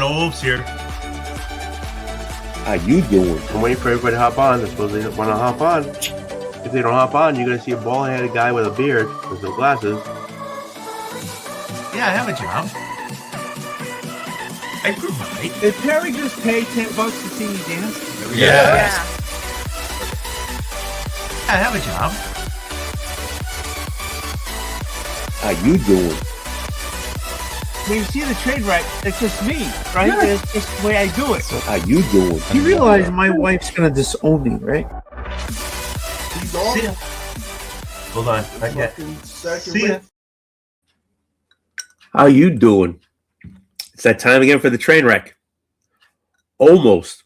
going? Oldwolf's here. How you doing? I'm waiting for everybody to hop on. They're supposed to want to hop on. If they don't hop on, you're going to see a bald-headed guy with a beard with some glasses. Yeah, I have a job. I provide. Did Terry just pay $10 to see me dance? Yeah. I have a job. How you doing? When you see the trade right, it's just me, right? Yeah. It's just the way I do it. How you doing? You realize my wife's gonna disown me, right? See ya. Hold on. Not yet. See ya. How you doing? It's that time again for the train wreck. Almost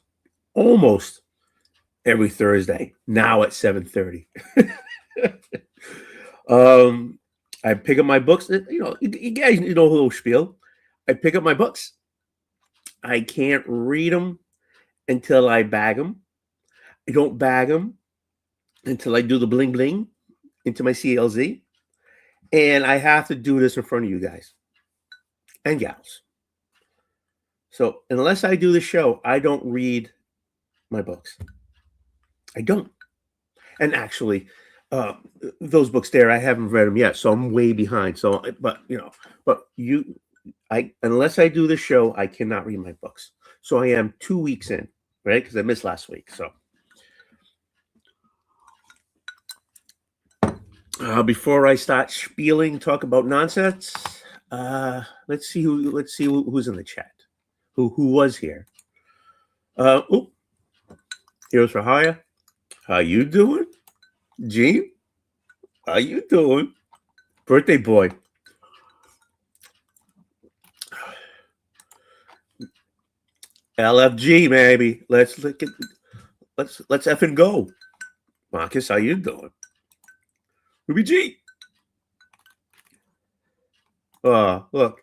every Thursday. Now at 7:30. I pick up my books. You guys know a little spiel. I pick up my books. I can't read them until I bag them. I don't bag them until I do the bling bling into my CLZ. And I have to do this in front of you guys and gals. So unless I do the show, I don't read my books. I don't. And actually, those books there, I haven't read them yet, so I'm way behind. So, unless I do the show, I cannot read my books. So I am 2 weeks in, right? Because I missed last week. So before I start spieling, talk about nonsense. Let's see who's in the chat. Who was here? Heroes for Hire. How you doing? Gene? How you doing? Birthday boy. LFG, maybe. Let's effing go. Marcus, how you doing? Ruby G. Look.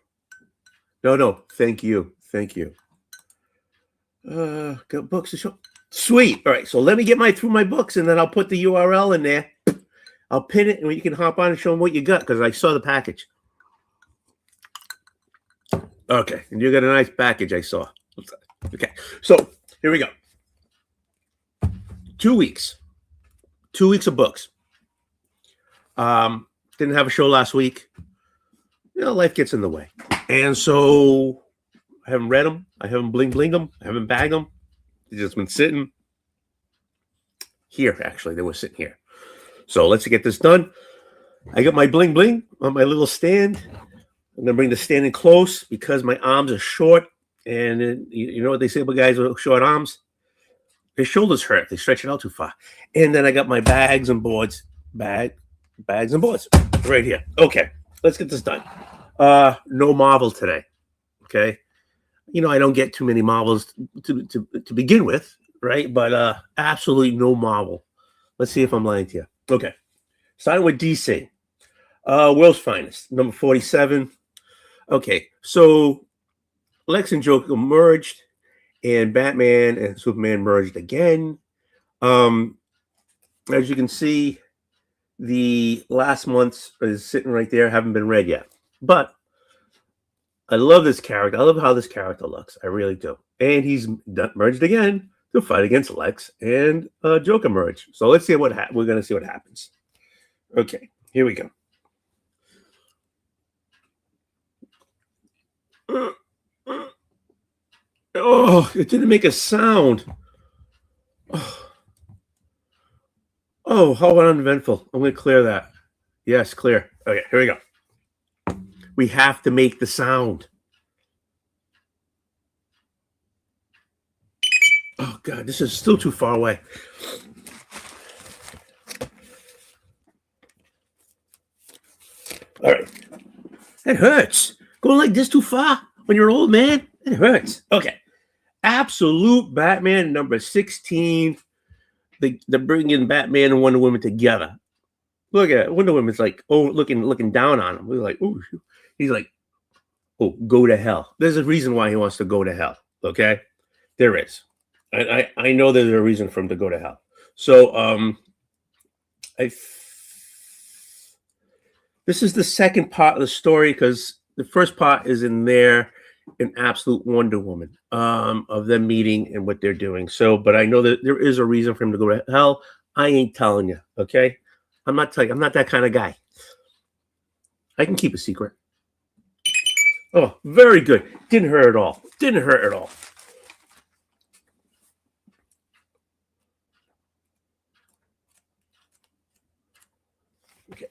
No. Thank you. Got books to show. Sweet. All right. So let me get through my books, and then I'll put the URL in there. I'll pin it, and you can hop on and show them what you got because I saw the package. Okay, and you got a nice package. I saw. Okay, so here we go. 2 weeks. 2 weeks of books. Didn't have a show last week. Life gets in the way, and so I haven't read them. I haven't bling them. I haven't bagged them. They've just been sitting here. Actually, they were sitting here. So let's get this done. I got my bling on my little stand. I'm gonna bring the stand in close because my arms are short, and you know what they say about guys with short arms? Their shoulders hurt. They stretch it out too far. And then I got my bags and boards. Bags and boards right here. Okay, let's get this done. No Marvel today. Okay. I don't get too many Marvels to begin with, right? But absolutely no Marvel. Let's see if I'm lying to you. Okay. Starting with DC. World's Finest, number 47. Okay. So Lex and Joker merged, and Batman and Superman merged again. As you can see, the last month's is sitting right there. Haven't been read yet. But I love this character. I love how this character looks. I really do. And he's merged again to fight against Lex and Joker merge. So let's see we're going to see what happens. Okay, here we go. Oh, it didn't make a sound. Oh, how uneventful. I'm going to clear that. Yes, clear. Okay, here we go. We have to make the sound. Oh, God, this is still too far away. All right. It hurts. Going like this too far when you're an old man, it hurts. Okay. Absolute Batman number 16. They're bringing Batman and Wonder Woman together. Look at it. Wonder Woman's like, looking down on him. We're like, oh, he's like, oh, go to hell. There's a reason why he wants to go to hell. Okay, there is. I know there's a reason for him to go to hell. So this is the second part of the story because the first part is in there, an absolute Wonder Woman of them meeting and what they're doing. So, but I know that there is a reason for him to go to hell. I ain't telling you, okay? I'm not telling you. I'm not that kind of guy. I can keep a secret. Oh, very good. Didn't hurt at all. Didn't hurt at all. Okay.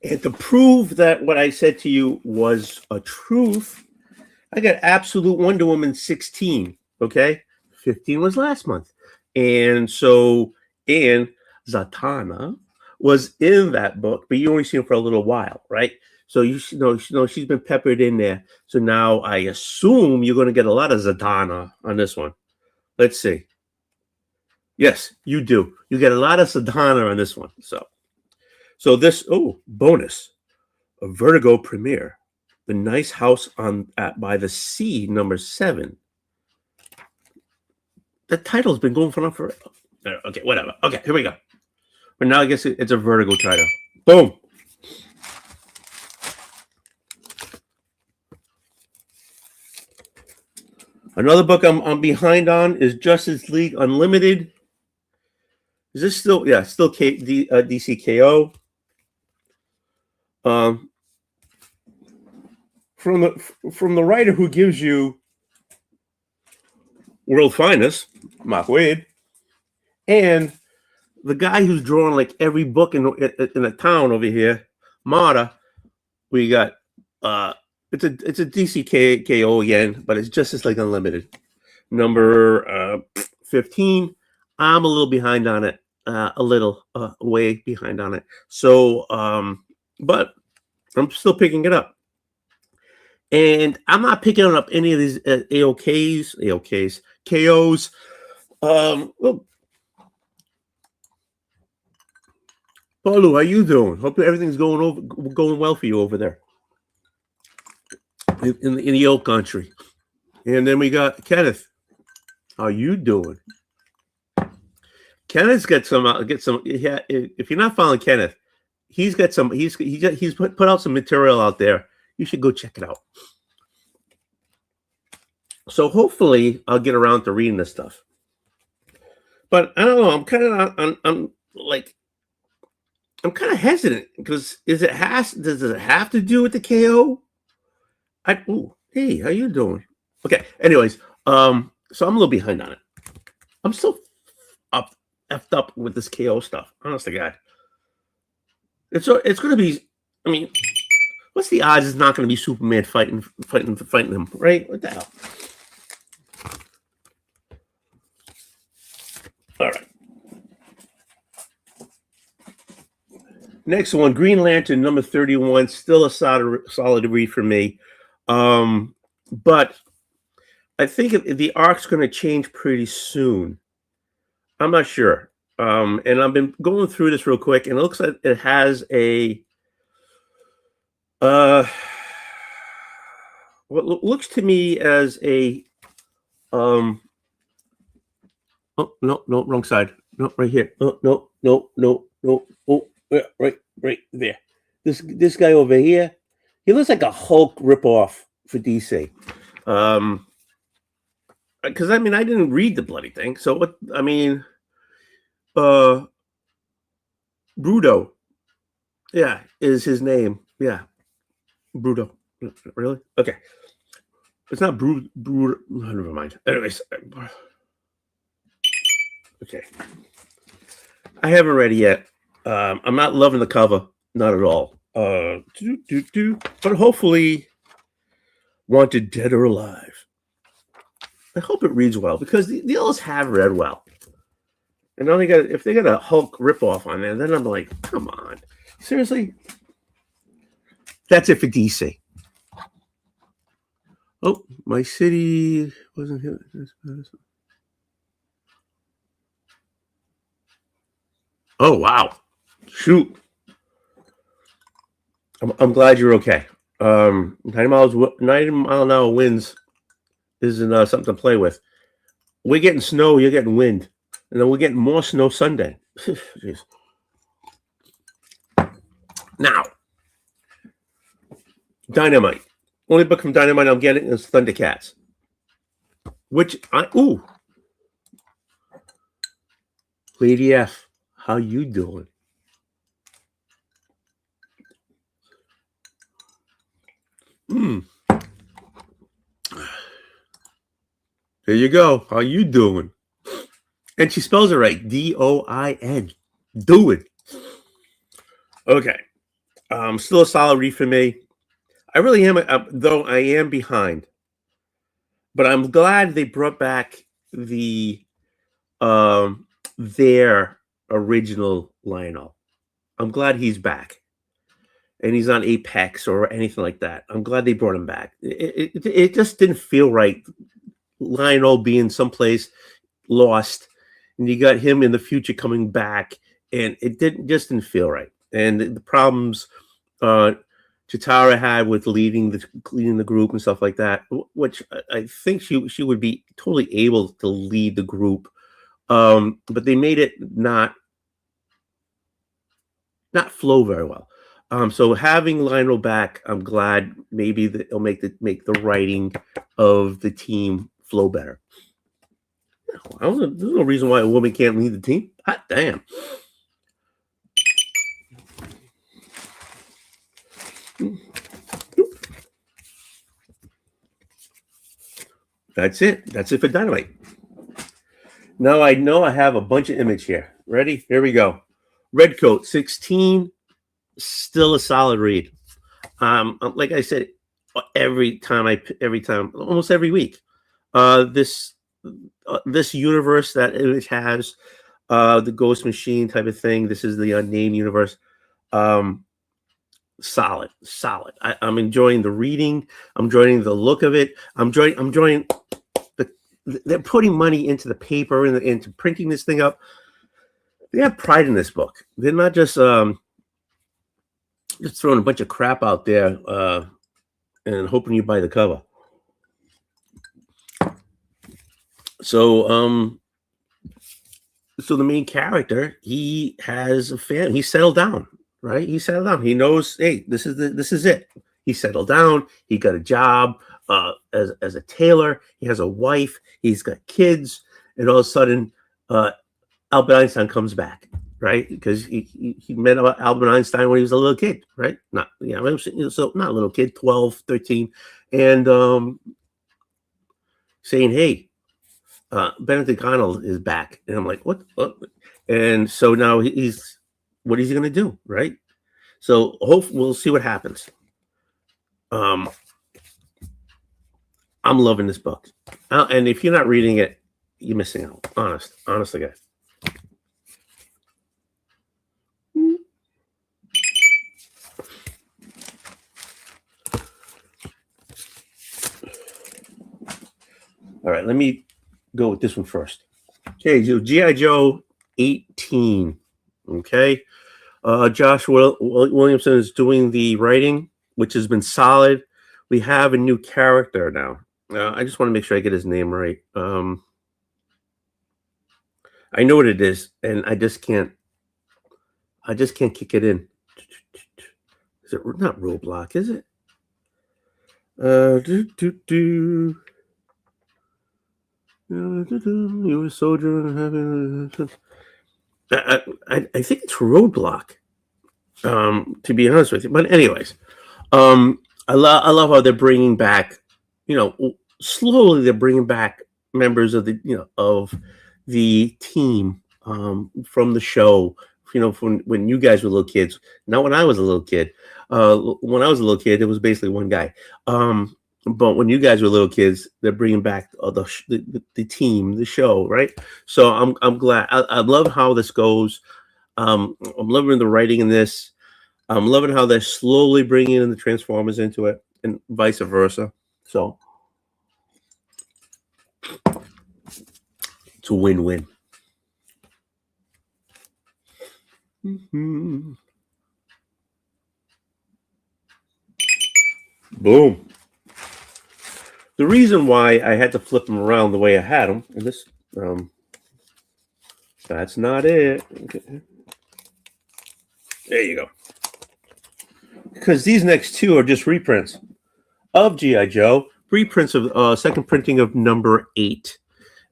And to prove that what I said to you was a truth, I got Absolute Wonder Woman 16. Okay. 15 was last month. And so, and Zatanna was in that book, but you only see him for a little while, right? So you know she's been peppered in there. So now I assume you're going to get a lot of Zatanna on this one. Let's see. Yes, you do. You get a lot of Zatanna on this one. So this bonus, a Vertigo premiere, The Nice House by the Sea, number 7. The title's been going on forever. Okay, whatever. Okay, here we go. But now I guess it's a Vertigo title. Boom. Another book I'm behind on is Justice League Unlimited. Is this still? Yeah, still DCKO. From the writer who gives you World Finest, Mark Waid, and the guy who's drawing like every book in the town over here, Marta. We got it's a DCKO again, but it's Justice League Unlimited, number 15. I'm a little behind on it, a little way behind on it. So, but I'm still picking it up. And I'm not picking up any of these AOKs, KOs. Well, Paulu, how you doing? Hope everything's going well for you over there in the old country. And then we got Kenneth. How you doing? Kenneth's got some. Yeah, if you're not following Kenneth, he's got some. He's put out some material out there. You should go check it out. So hopefully I'll get around to reading this stuff. But I don't know. I'm kind of hesitant because does it have to do with the KO? Hey, how you doing? Okay. Anyways, so I'm a little behind on it. I'm still effed up with this KO stuff. Honest to God. It's going to be. I mean, what's the odds it's not going to be Superman fighting him? Right? What the hell? All right. Next one, Green Lantern number 31, still a solid read for me. But I think the arc's going to change pretty soon. I'm not sure. And I've been going through this real quick, and it looks like it has a what looks to me as a oh no, wrong side. No, right here. Oh, no. Oh, right there. This guy over here, he looks like a Hulk ripoff for DC. Because I mean, I didn't read the bloody thing. So what? I mean, Bruto, yeah, is his name. Yeah, Bruto. Really? Okay. It's not Bruto. Never mind. Anyways. Okay. I haven't read it yet. I'm not loving the cover. Not at all. But hopefully Wanted Dead or Alive. I hope it reads well because the others have read well. And now if they got a Hulk ripoff on there, then I'm like, come on. Seriously? That's it for DC. Oh, my city wasn't here. Oh, wow. Shoot. I'm glad you're okay. 90 mile an hour winds isn't something to play with. We're getting snow, you're getting wind. And then we're getting more snow Sunday. Jeez. Now, Dynamite. Only book from Dynamite I'm getting is Thundercats. Which Lady F, how you doing? There you go. How you doing? And she spells it right. D-O-I-N. Doing. Okay. Still a solid read for me. I really am, though I am behind. But I'm glad they brought back their original Lionel. I'm glad he's back. And he's on Apex or anything like that. I'm glad they brought him back. It just didn't feel right. Lionel being someplace lost, and you got him in the future coming back, and it just didn't feel right. And the problems Chitara had with leading the group and stuff like that, which I think she would be totally able to lead the group, but they made it not flow very well. So having Lionel back, I'm glad maybe that it'll make the writing of the team flow better. I don't know, there's no reason why a woman can't lead the team. Hot damn. That's it. That's it for Dynamite. Now I know I have a bunch of image here. Ready? Here we go. Redcoat 16. Still a solid read. Like I said, almost every week. This universe that Image has, the Ghost Machine type of thing. This is the unnamed universe. Solid. I'm enjoying the reading. I'm enjoying the look of it. I'm enjoying they're putting money into the paper and into printing this thing up. They have pride in this book. They're not just throwing a bunch of crap out there and hoping you buy the cover. So the main character, he has a family. He settled down, right? He settled down. He knows, hey, this is it. He settled down. He got a job as a tailor. He has a wife. He's got kids. And all of a sudden, Albert Einstein comes back. Right, because he met Albert Einstein when he was a little kid, right? So not a little kid, 12, 13, and saying, "Hey, Benedict Arnold is back," and I'm like, "What?" And so now what is he going to do, right? So we'll see what happens. I'm loving this book, and if you're not reading it, you're missing out. Honestly, guys. All right, let me go with this one first. Okay, so G.I. Joe 18. Okay. Josh Williamson is doing the writing, which has been solid. We have a new character now. I just want to make sure I get his name right. I know what it is, and I just can't kick it in. Is it not Roadblock, is it? You were a soldier and having. I think it's Roadblock. To be honest with you, but anyways, I love how they're bringing back. Slowly they're bringing back members of the team from the show. From when you guys were little kids, not when I was a little kid. When I was a little kid, it was basically one guy. But when you guys were little kids, they're bringing back the team, the show, right? So I'm glad. I love how this goes. I'm loving the writing in this. I'm loving how they're slowly bringing in the Transformers into it, and vice versa. So it's a win-win. Mm-hmm. Boom. The reason why I had to flip them around the way I had them, and this, that's not it. Okay. There you go. because these next two are just reprints of G.I. Joe, reprints of second printing of number 8.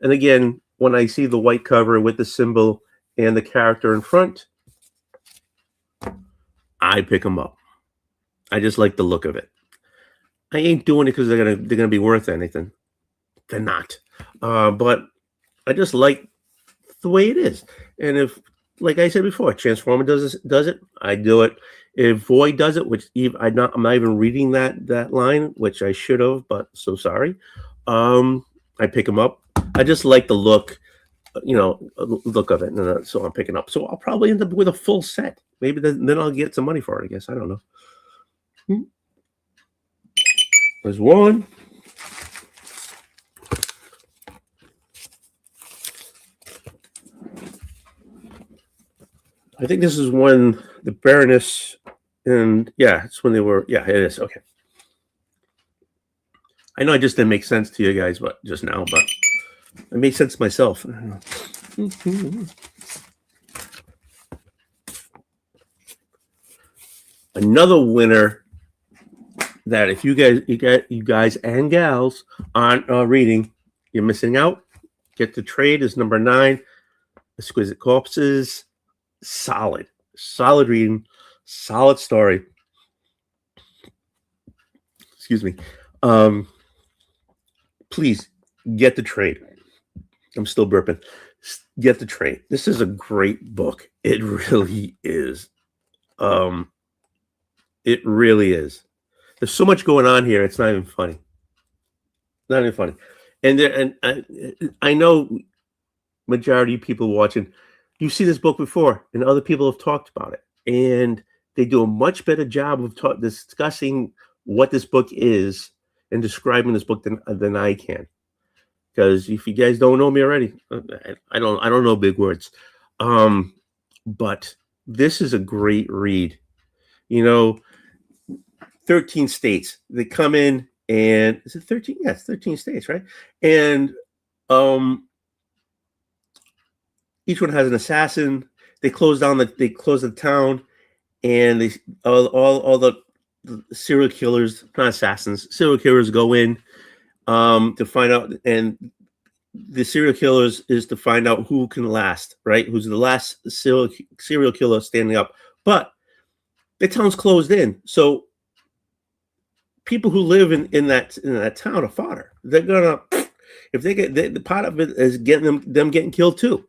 And again, when I see the white cover with the symbol and the character in front, I pick them up. I just like the look of it. I ain't doing it because they're gonna be worth anything. They're not. But I just like the way it is. And if, like I said before, Transformer does it, I do it. If Void does it, which I'm not even reading that line, which I should have, but so sorry. I pick them up. I just like the look, look of it, and so I'm picking up. So I'll probably end up with a full set. Maybe then I'll get some money for it. I guess I don't know. There's one. I think this is when the Baroness, and yeah, it's when they were. Yeah, it is. Okay. I know I just didn't make sense to you guys, but just now, but it made sense to myself. Another winner that if you guys and gals aren't reading, you're missing out. Get the Trade is number 9. Exquisite Corpses. Solid reading, solid story. Excuse me. Please get the Trade. I'm still burping. Get the Trade. This is a great book. It really is. It really is. There's so much going on here. It's not even funny. Not even funny. And I know majority of people watching, you see this book before, and other people have talked about it, and they do a much better job of discussing what this book is and describing this book than I can. Because if you guys don't know me already, I don't know big words, but this is a great read. 13 states. They come in, and is it 13? Yeah, it's 13 states, right? And each one has an assassin. They close the town, and they all the serial killers, not assassins, serial killers go in to find out, and the serial killers is to find out who can last, right? Who's the last serial killer standing up. But the town's closed in, so people who live in that town are fodder. They're gonna, if they get the part of it is getting them getting killed too.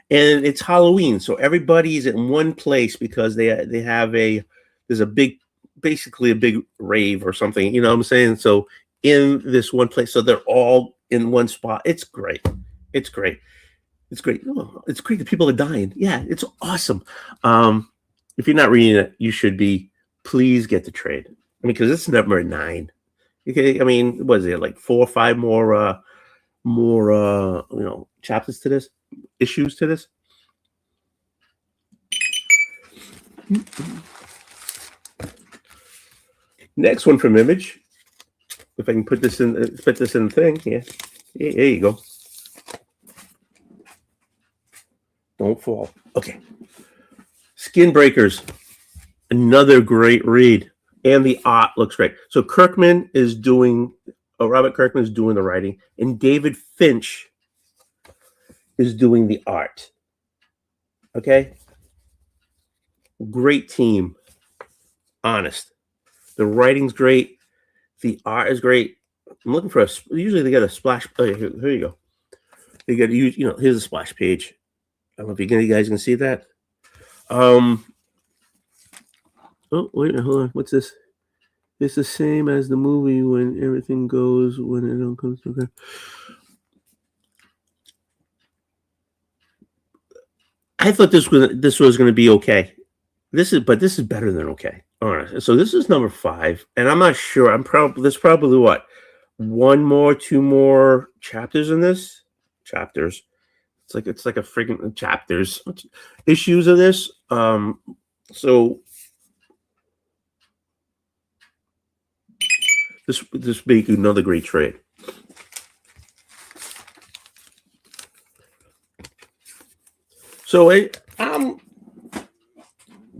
And it's Halloween, so everybody's in one place because there's a big, basically a big rave or something, you know what I'm saying? So in this one place, so they're all in one spot. It's great. It's great. It's great. Oh, it's great that people are dying. Yeah, it's awesome. If you're not reading it, you should be. Please get the Trade. I mean, because it's number 9. Okay, I mean, what is it, like 4 or 5 more chapters to this? Issues to this. Next one from Image. If I can put this in the thing, yeah. There you go. Don't fall. Okay. Skin Breakers. Another great read, and the art looks great. So Kirkman is doing. Robert Kirkman is doing the writing, and David Finch is doing the art. Okay? Great team. Honest. The writing's great. The art is great. I'm looking for usually they get a splash. Oh, here you go. They got to use, here's a splash page. I don't know if you guys can see that. Oh, wait, hold on. What's this? It's the same as the movie when everything goes, when it all comes together. I thought this was going to be okay. This is better than okay. All right. So this is number 5, and I'm not sure. There's probably what, 2 more chapters in this. Chapters. It's like a freaking chapters. Issues of this. So this be another great trade. So I'm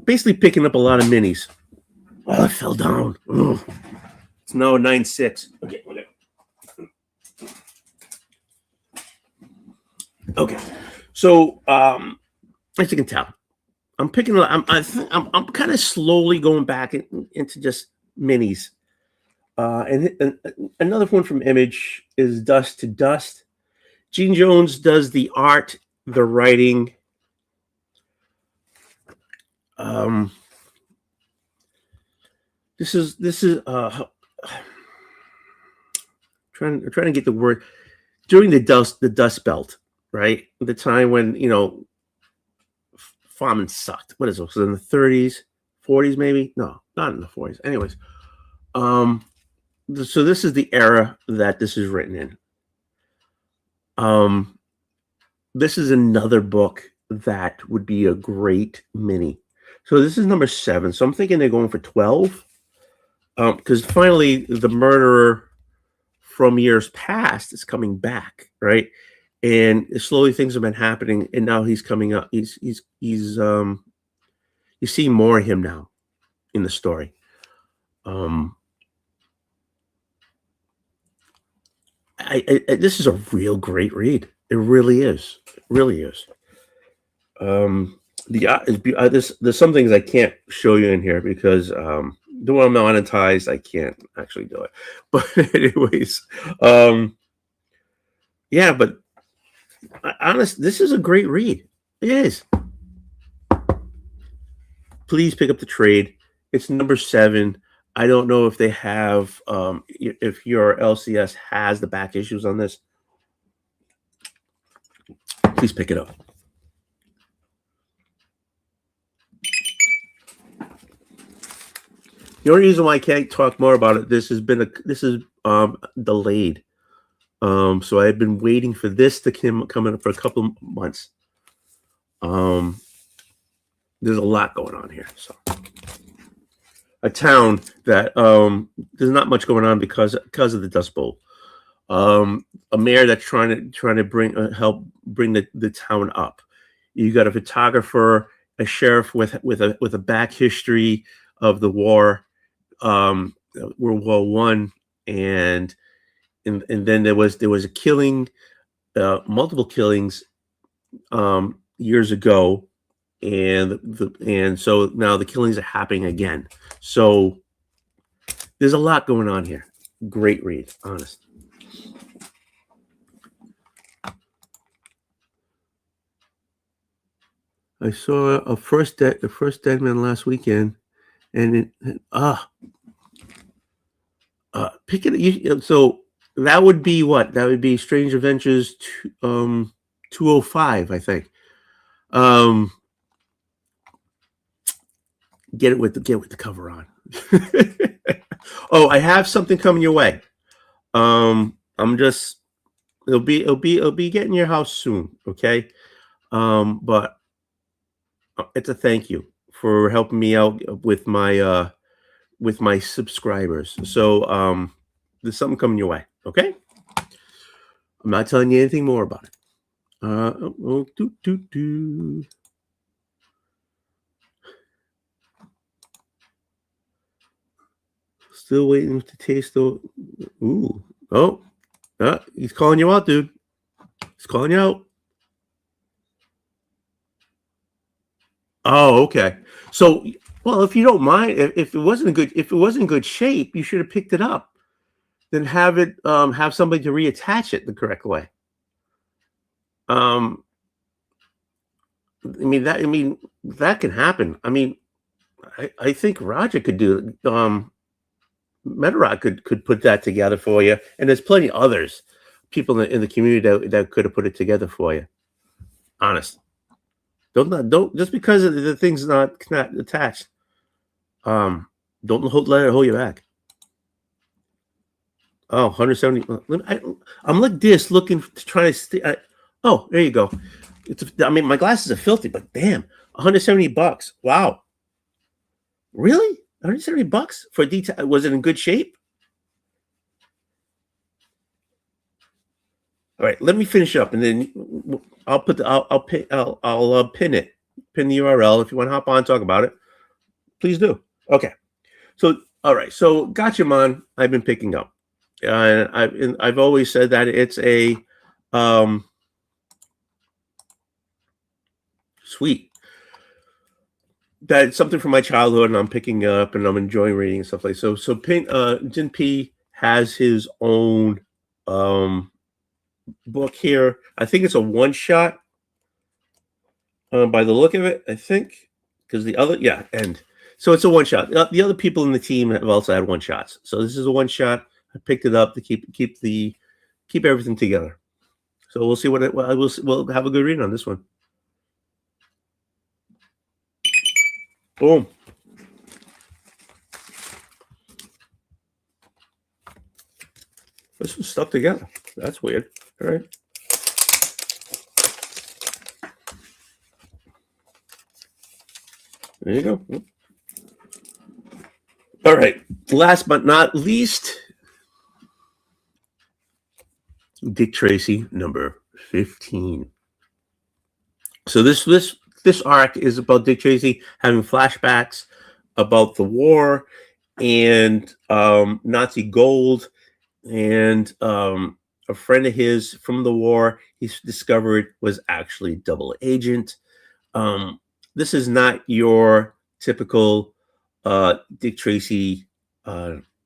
basically picking up a lot of minis. Oh, it fell down. Ugh. It's now 9.6. Okay. Okay. So, as you can tell, I'm picking. I'm kind of slowly going back into just minis. And another one from Image is Dust to Dust. Gene Jones does the art, the writing. This is trying to get the word during the Dust Belt, right? The time when farming sucked. What is it? Was it in the 30s, 40s, maybe? No, not in the 40s. Anyways, so this is the era that this is written in. This is another book that would be a great mini. So this is number 7. So I'm thinking they're going for 12. Because finally the murderer from years past is coming back, right? And slowly things have been happening, and now he's coming up. You see more of him now in the story. This is a real great read. It really is. It really is. There's some things I can't show you in here because though I'm monetized, I can't actually do it. But anyways, yeah. But honest, this is a great read. It is. Please pick up the trade. It's number 7. I don't know if they have, if your LCS has the back issues on this. Please pick it up. The only reason why I can't talk more about it, this is delayed. So I've been waiting for this to come in for a couple of months. There's a lot going on here. So a town that there's not much going on because of the Dust Bowl. A mayor that's trying to help bring the town up. You got a photographer, a sheriff with a back history of the war, World War One, and then there was a killing, multiple killings years ago, and so now the killings are happening again. So there's a lot going on here. Great read, honest. I saw the first Dead Man last weekend, and pick it. So that would be what? That would be Strange Adventures 205, I think. Get it with the cover on. Oh, I have something coming your way. It'll be getting your house soon, okay? But it's a thank you for helping me out with my subscribers. So there's something coming your way, okay? I'm not telling you anything more about it. Still waiting to taste the. Ooh, oh, he's calling you out, dude. He's calling you out. Oh, okay. So, well, if you don't mind, if it wasn't in good shape, you should have picked it up. Then have somebody to reattach it the correct way. I mean that can happen. I mean, I think Roger could do it. Metarod could put that together for you, and there's plenty of others, people in the community that could have put it together for you. Honest. Don't just because the thing's not attached. Don't let it hold you back. Oh, 170. I'm like this, looking to try to stay. Oh, there you go. I mean, my glasses are filthy, but damn, $170. Wow. Really? $170 for a detail? Was it in good shape? All right, let me finish up, and then I'll pin it, pin the URL. If you want to hop on and talk about it, please do. Okay, So, all right. So, Gatchaman, I've been picking up. I've always said that it's a sweet. That's something from my childhood, and I'm picking up, and I'm enjoying reading and stuff like so. So, Jin P has his own book here. I think it's a one shot. By the look of it, I think, because the other, and so it's a one shot. The other people in the team have also had one shots. So this is a one shot. I picked it up to keep everything together. So we'll see we'll have a good read on this one. Boom. This was stuck together. That's weird. All right. There you go. All right. Last but not least, Dick Tracy, number 15. So this arc is about Dick Tracy having flashbacks about the war and Nazi gold, and a friend of his from the war he's discovered was actually double agent. This is not your typical Dick Tracy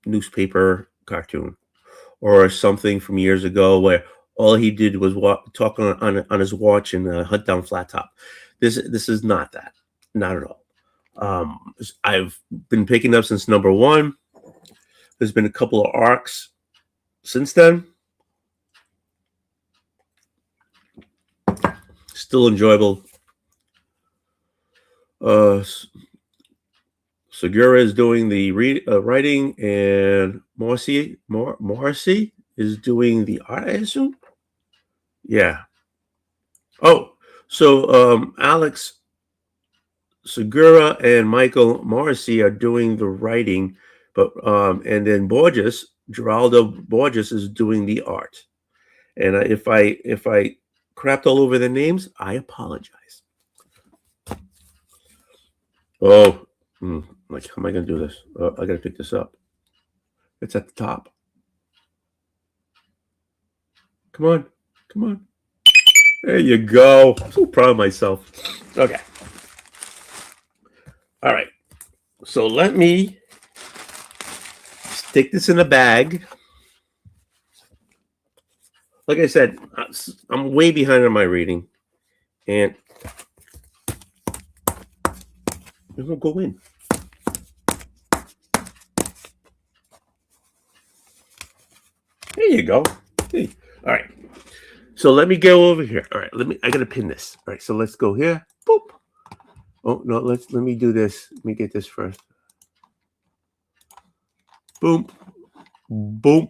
newspaper cartoon or something from years ago where all he did was talk on his watch and hunt down Flat Top. This is not that, not at all. I've been picking up since number 1. There's been a couple of arcs since then. Still enjoyable. Segura is doing the writing, and Morrissey is doing the art, I assume. Yeah. Oh, so Alex Segura and Michael Morrissey are doing the writing, but and then Geraldo Borges is doing the art. And if I crapped all over the names, I apologize. Oh, like, how am I going to do this? I got to pick this up. It's at the top. Come on. Come on. There you go. I'm so proud of myself. Okay. All right. So let me stick this in a bag. Like I said, I'm way behind on my reading. And we're going to go in. There you go. Hey. All right. So let me go over here. All right. I got to pin this. All right. So let's go here. Boop. Oh, no. Let me do this. Let me get this first. Boom. Boom.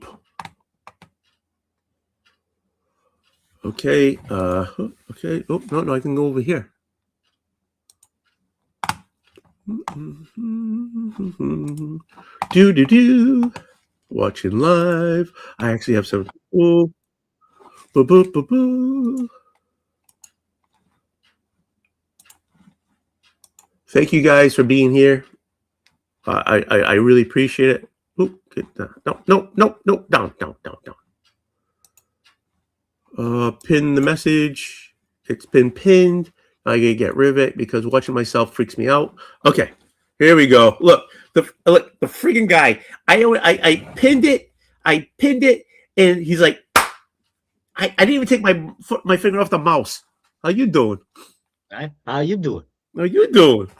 Okay. Okay. Oh, no. I can go over here. Do. Watching live. I actually have some. Boo. Thank you guys for being here. I really appreciate it. Ooh, no, down. Pin the message. It's been pinned. I gotta get rid of it because watching myself freaks me out. Okay, here we go. Look, the freaking guy. I pinned it. And he's like, I didn't even take my finger off the mouse. How you doing? How you doing? How you doing?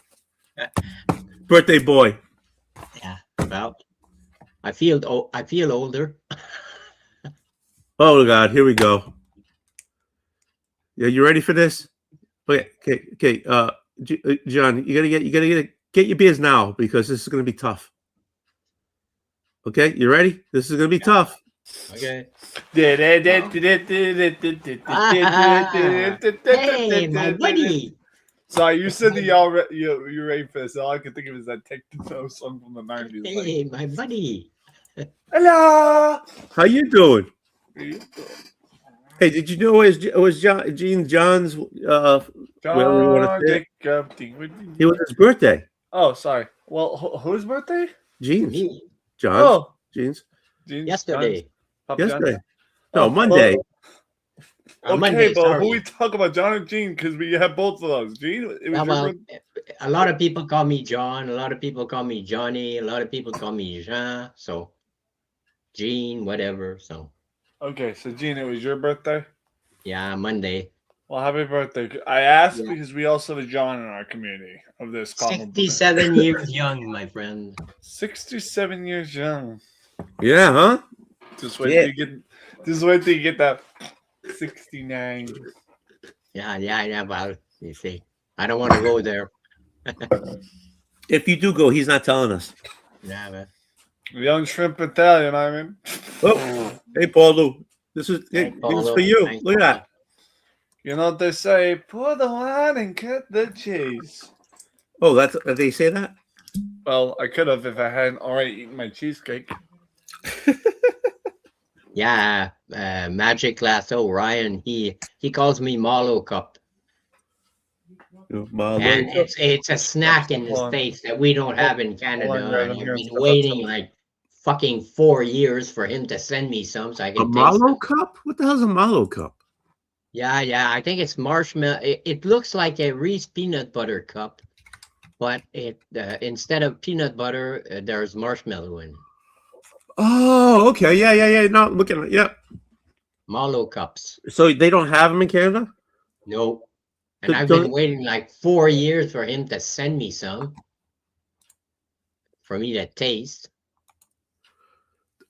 Birthday boy. Yeah. Well, I feel older. Oh God, here we go. Yeah, you ready for this? Okay. John, you gotta get your beers now because this is gonna be tough. Okay, you ready? This is gonna be tough. Okay. Hey, my buddy. Sorry, you said that you're ready for this. All I could think of is that techno song from the 90s. Hey, my buddy. Hello. How you doing? Hey, did you know it was John's? John it was his birthday. Oh, sorry. Well, whose birthday? Jeans. Me John. Oh, Jeans. jeans, yesterday. Papa John. Yesterday. Oh, No, Monday. Okay, Monday, but sorry. who we talk about, John or Gene? Because we have both of those. Gene, it was Yeah, your well, birthday. a lot of people call me John. A lot of people call me Johnny. A lot of people call me Jean. So, Gene, whatever. So, Okay, so Gene, it was your birthday. yeah, Monday. Well, happy birthday. I asked Yeah. because we also have a John in our community of this common. 67 years young, my friend. 67 years young. Yeah, huh? Just wait Yeah. till you get. Just wait till you get that 69. Yeah. Well, you see, I don't want to go there. If you do go, he's not telling us. Yeah, but Young shrimp Italian, I mean. Oh, hey, Paulo. This is for you. Thanks, Look at that. You know what they say? Pour the wine and cut the cheese. Oh, they say that? Well, I could have if I hadn't already eaten my cheesecake. Yeah, Magic Lasso, Ryan, he calls me Malo Cup. And it's a snack in the States that we don't have in Canada. And I've been waiting like fucking 4 years for him to send me some so I A can taste Malo it. cup? What the hell's a Malo cup? Yeah, I think it's marshmallow. It looks like a Reese peanut butter cup, but it instead of peanut butter, there's marshmallow in it. Oh, okay. Yeah. No, look at it. Yeah. Malo cups. So they don't have them in Canada? No. And So I've been waiting like 4 years for him to send me some for me to taste.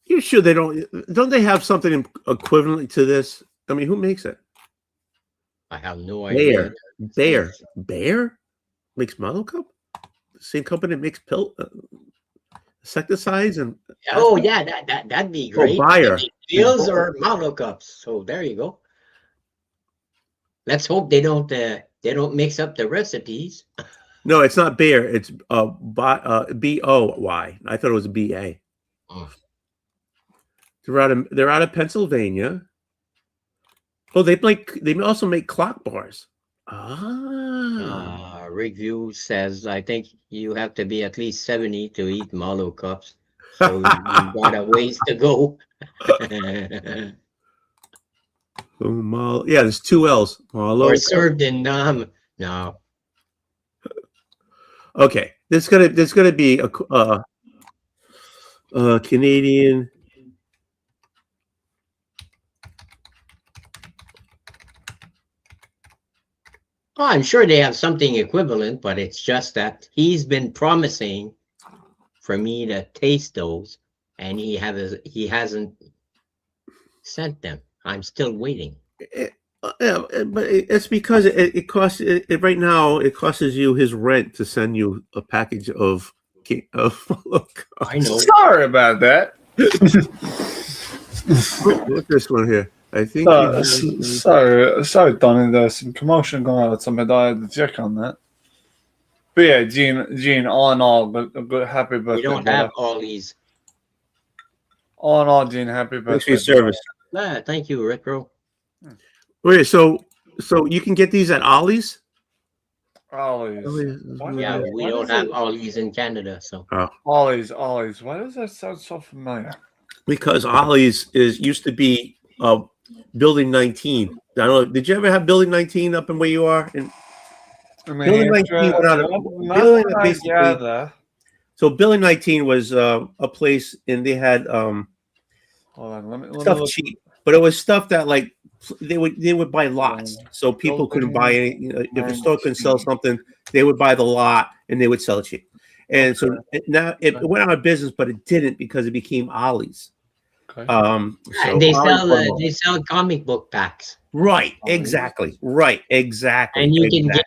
You sure they don't? Don't they have something equivalent to this? I mean, who makes it? I have no idea. Bayer makes Malo cup. The same company that makes insecticides and. Oh yeah, that'd be great. Bayer. Pills or Malo cups. So there you go. Let's hope they don't mix up the recipes. No, it's not Bayer. It's BOY. I thought it was BA. Oh. They're out of Pennsylvania. Oh, they also make clock bars. Review says I think you have to be at least 70 to eat Malo cups. So you got a ways to go. Oh, yeah, there's 2 L's. Malo. Or served in Nam. No. Okay, there's gonna be a Canadian. Oh, I'm sure they have something equivalent, but it's just that he's been promising for me to taste those, and he hasn't sent them. I'm still waiting. Yeah, but it's because it costs right now. It costs you his rent to send you a package of. I know. Sorry about that. Look this one here. I think. Sorry, Donnie. There's some commotion going on, so I had to check on that. But yeah, Gene. All in all, good happy birthday. We don't have all these. All in all, Gene, happy birthday. Thanks for your service. Thank you, Rickro. Wait, so you can get these at Ollie's? Ollie's. Yeah, we don't have all these in Canada, so. Ollie's. Why does that sound so familiar? Because Ollie's used to be Building 19. I don't know. Did you ever have Building 19 up in where you are? Building 19 went out. So Building 19 was a place, and they had Hold on, let me stuff look. cheap, but it was stuff that like they would buy lots, so people couldn't buy any. If a store couldn't sell something, they would buy the lot and they would sell it cheap. And so now it went out of business, but it didn't because it became Ollie's. Okay. So they sell comic book packs. Right, exactly. And you can get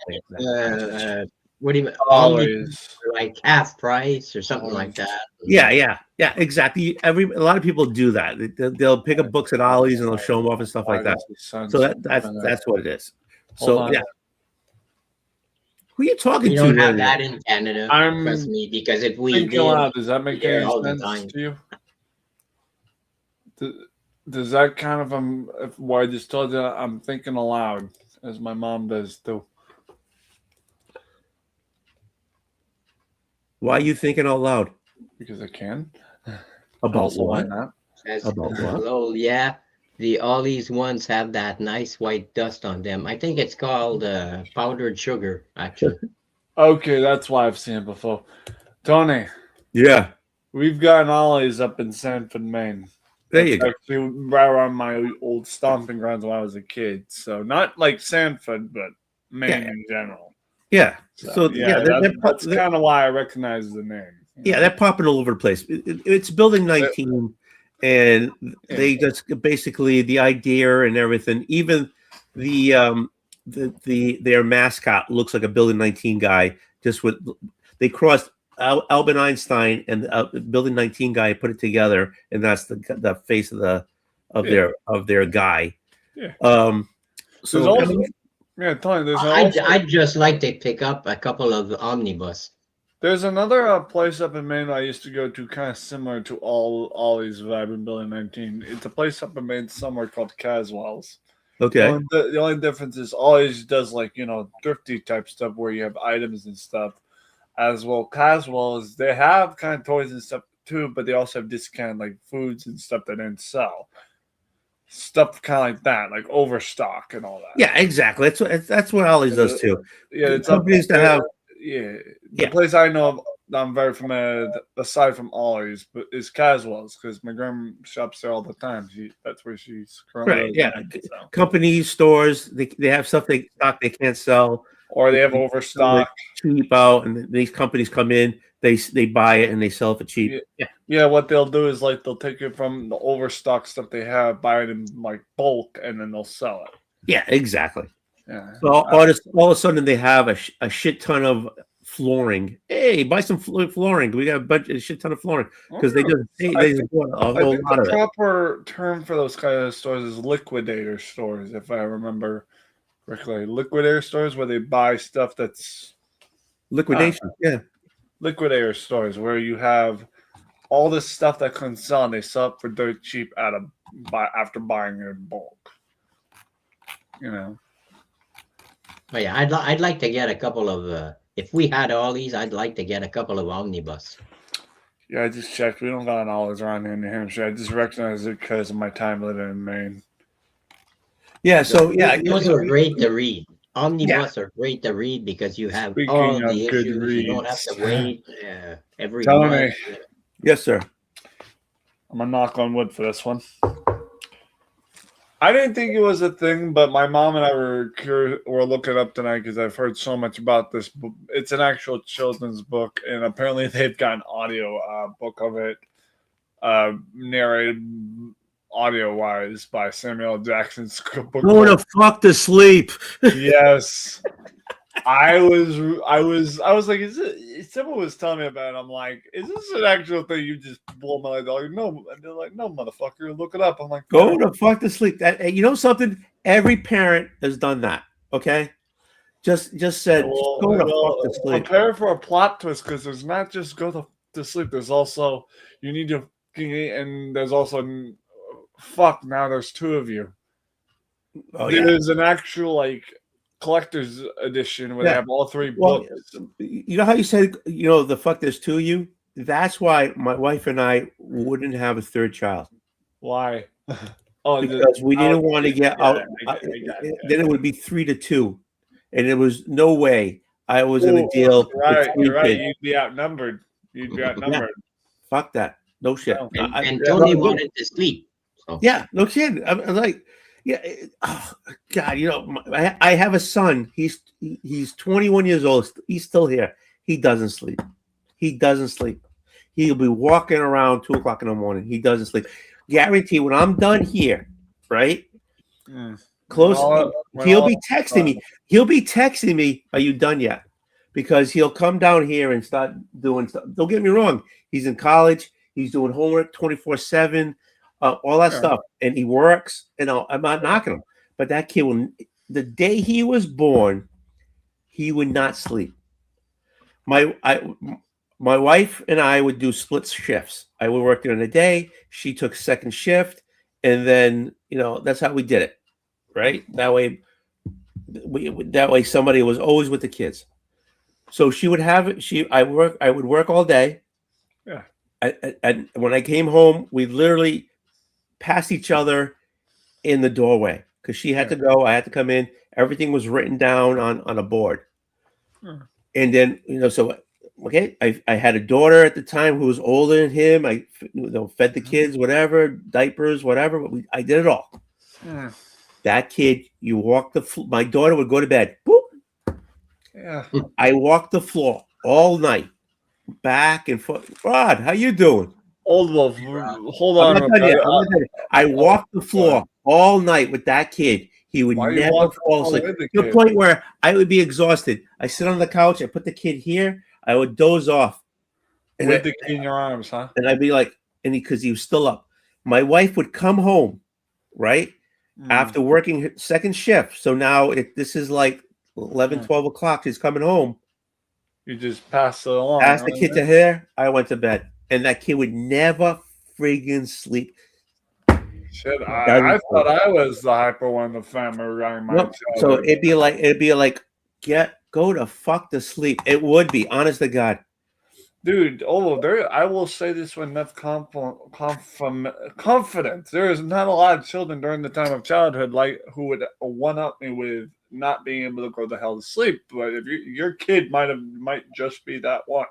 what do you mean? Ollie's. Like half price or something like that. Yeah, exactly. A lot of people do that. They'll pick up books at Ollie's and they'll show them off and stuff like that. So that's what it is. So yeah. Who are you talking We to? don't have that in Canada. I'm Trust me, because if we thinking did, aloud, does that make there any all the sense time. to you? Does that kind of why I just told you I'm thinking aloud, as my mom does too. Why are you thinking out loud? because I can. About Also, why what? not? Says, About what? "Hello, yeah, all these ones have that nice white dust on them. I think it's called powdered sugar, actually." Okay, that's why I've seen it before. Tony, Yeah. we've got an Ollie's up in Sanford, Maine. There That's you go. actually right around my old stomping grounds when I was a kid. So not like Sanford, but Maine Yeah. in general. Yeah. So yeah, that's kind of why I recognize the name. Yeah, they're popping all over the place. It's building 19, and they just basically the idea and everything. Even their mascot looks like a building 19 guy. Just with they crossed Albert Einstein and the building 19 guy, put it together, and that's the face of their guy. Yeah. So there's also, yeah, Tony, there's I'd just like to pick up a couple of omnibus. There's another place up in Maine I used to go to, kind of similar to Ollie's vibe in Building 19. It's a place up in Maine somewhere called Caswell's. Okay. The only difference is Ollie's does like, thrifty type stuff where you have items and stuff. As well, Caswell's, they have kind of toys and stuff too, but they also have discounted like foods and stuff that didn't sell. Stuff kind of like that, like overstock and all that. Yeah, exactly. That's what Ollie's does too. Yeah, it's companies that have. Yeah, the place I know of that I'm very familiar, aside from Ollie's, but is Caswell's because my grandma shops there all the time. That's where she's currently Right. Yeah. living, so. Companies, stores, they have stuff they can't sell, or they have overstock, cheap out, and these companies come in, they buy it and they sell it for cheap. Yeah. What they'll do is like they'll take it from the overstock stuff they have, buy it in like bulk, and then they'll sell it. Yeah, exactly. Yeah. So all of a sudden they have a shit ton of flooring. Hey, buy some flooring. We got a shit ton of flooring because they just bought a whole lot of it. The proper term for those kind of stores is liquidator stores, if I remember correctly. Liquidator stores where they buy stuff that's liquidation. Yeah, liquidator stores where you have all this stuff that couldn't sell and they sell it for dirt cheap after buying it in bulk. But yeah, I'd like to get a couple of. If we had all these, I'd like to get a couple of omnibus. Yeah, I just checked. We don't got an Ollie's around here in New Hampshire. I just recognize it because of my time living in Maine. Yeah, so yeah, those are great to read. Omnibus are great to read because you have all the issues. You don't have to wait every month. Yes, sir. I'm gonna knock on wood for this one. I didn't think it was a thing, but my mom and I were looking up tonight because I've heard so much about this book. It's an actual children's book, and apparently they've got an audio book of it, narrated audio-wise by Samuel Jackson's book. Go to fuck to sleep. Yes. I was like, someone was telling me about it. I'm like, is this an actual thing? You just blow my dog? No, and they're like, no, motherfucker, look it up. I'm like, go to fuck to sleep. You know something? Every parent has done that. Okay, just said, go to fuck to sleep. Prepare for a plot twist because there's not just go to sleep. There's also you need to, and there's also fuck. Now there's two of you. Oh, there's an actual like collector's edition where they have all three books. You know how you said, the fuck there's two of you? That's why my wife and I wouldn't have a third child. Why? Because we didn't want to get out. Then it would be 3-2. And there was no way I was going to deal. You're right. You'd be outnumbered. Yeah. Fuck that. No shit. And Tony wanted to sleep. So. Yeah, no kidding. I'm like, yeah. Oh, God, I have a son. He's 21 years old. He's still here. He doesn't sleep. He'll be walking around 2:00 in the morning. He doesn't sleep. Guarantee when I'm done here, right? Close. He'll be texting me. He'll be texting me, "Are you done yet?" Because he'll come down here and start doing stuff. Don't get me wrong. He's in college. He's doing homework 24/7. All that stuff, and he works. I'm not knocking him, but that kid, the day he was born, he would not sleep. My wife and I would do split shifts. I would work during the day. She took second shift, and then that's how we did it, right? That way, somebody was always with the kids. So she would have it. I would work all day. Yeah. And when I came home, we literally passed each other in the doorway because she had to go. I had to come in. Everything was written down on a board. And then, so, okay, I had a daughter at the time who was older than him. I fed the kids, whatever, diapers, whatever. But I did it all. That kid, you walk my daughter would go to bed. Boop. Yeah. I walked the floor all night, back and forth. Rod, how you doing? Oldwolf, hold on. I'm not done yet. I walked the floor all night with that kid. He would never fall asleep. To the point where I would be exhausted. I sit on the couch. I put the kid here. I would doze off. And with the kid in your arms, huh? And I'd be like, because he was still up. My wife would come home, right? After working second shift. So now this is like 11, 12 o'clock. She's coming home. You just pass it along. Pass the kid to her. I went to bed. And that kid would never friggin' sleep. Shit, I thought I was the hyper one in the family regarding my child. So it'd be like, go to fuck to sleep. It would be, honest to God. Dude, I will say this with enough confidence. There is not a lot of children during the time of childhood who would one-up me with not being able to go the hell to sleep. But if your kid might just be that one.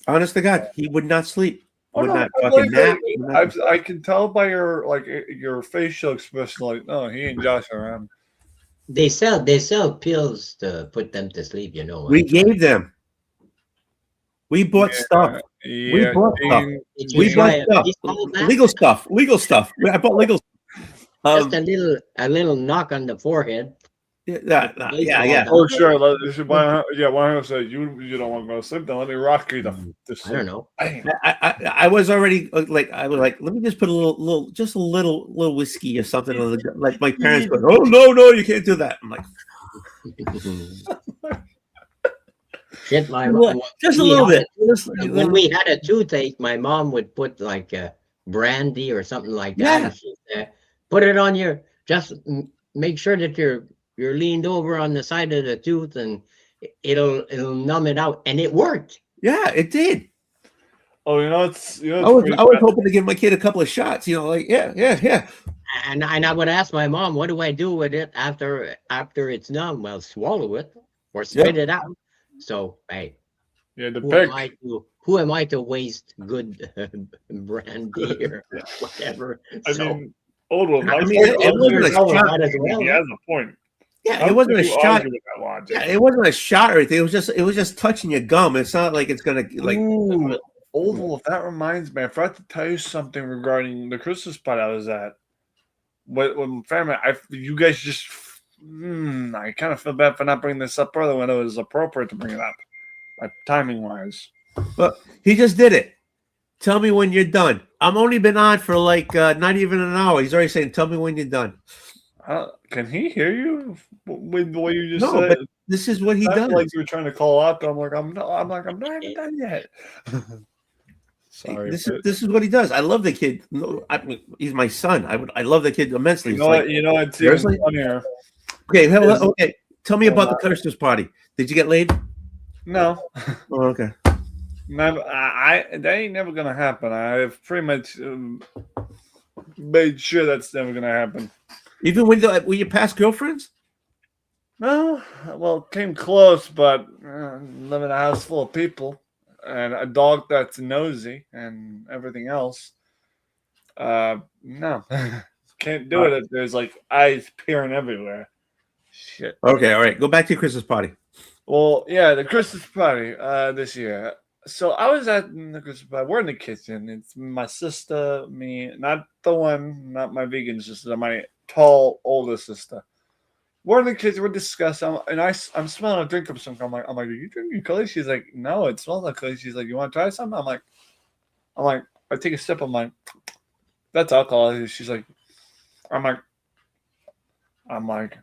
Honest to God, he would not sleep. Would not fucking nap. I can tell by your facial expression, like, no, he ain't Josh around. They sell pills to put them to sleep. We gave them. We bought stuff. Yeah, we bought stuff. We bought stuff. Legal stuff. I bought legal stuff. Just a little knock on the forehead. Yeah. Oh, sure. 100%. You don't want to go to sleep, then let me rock you to sleep. I don't know. I was already let me just put a little whiskey or something on the, like my parents go, oh no, you can't do that. I'm like, shit, just a little bit. When we had a toothache, my mom would put like a brandy or something like that. Yeah. And she said, put it on just make sure that you're leaned over on the side of the tooth and it'll numb it out. And it worked. Yeah, it did. Oh, I was hoping to give my kid a couple of shots, yeah. And I would ask my mom, what do I do with it after it's numb? Well, swallow it or spit it out. So, hey, who am I to waste good brandy or whatever? I mean, Oldwolf, it wasn't a shot. He has a point. Yeah, it wasn't a shot. Yeah, it wasn't a shot or anything. It was just touching your gum. It's not like it's gonna like. Ooh, Oldwolf, that reminds me. I forgot to tell you something regarding the Christmas party I was at. When family, you guys just. I kind of feel bad for not bringing this up earlier when it was appropriate to bring it up, timing wise. But he just did it. Tell me when you're done. I'm only been on for like not even an hour. He's already saying, "Tell me when you're done." Can he hear you with the way you just said? But this is what he does. Like you were trying to call out. I'm not even done yet. Sorry. This is what he does. I love the kid. He's my son. I love the kid immensely. It's even funnier. Okay. Tell me about the Christmas party. Did you get laid? No. Oh, okay. Never. That ain't never gonna happen. I've pretty much made sure that's never gonna happen. Even with your past girlfriends? No. Well, came close, but live in a house full of people and a dog that's nosy and everything else. No. Can't do it if there's like eyes peering everywhere. Shit. Okay, all right. Go back to your Christmas party. Well, yeah, the Christmas party this year. So I was at the Christmas party. We're in the kitchen. It's my sister, me, not my vegan sister, my tall older sister. We're in the kitchen. We're discussing, and I'm smelling a drink of something. I'm like, are you drinking Coke? She's like, no, it smells like Coke. She's like, you want to try something? I'm like, I take a sip. I'm like, that's alcohol. She's like, I'm like,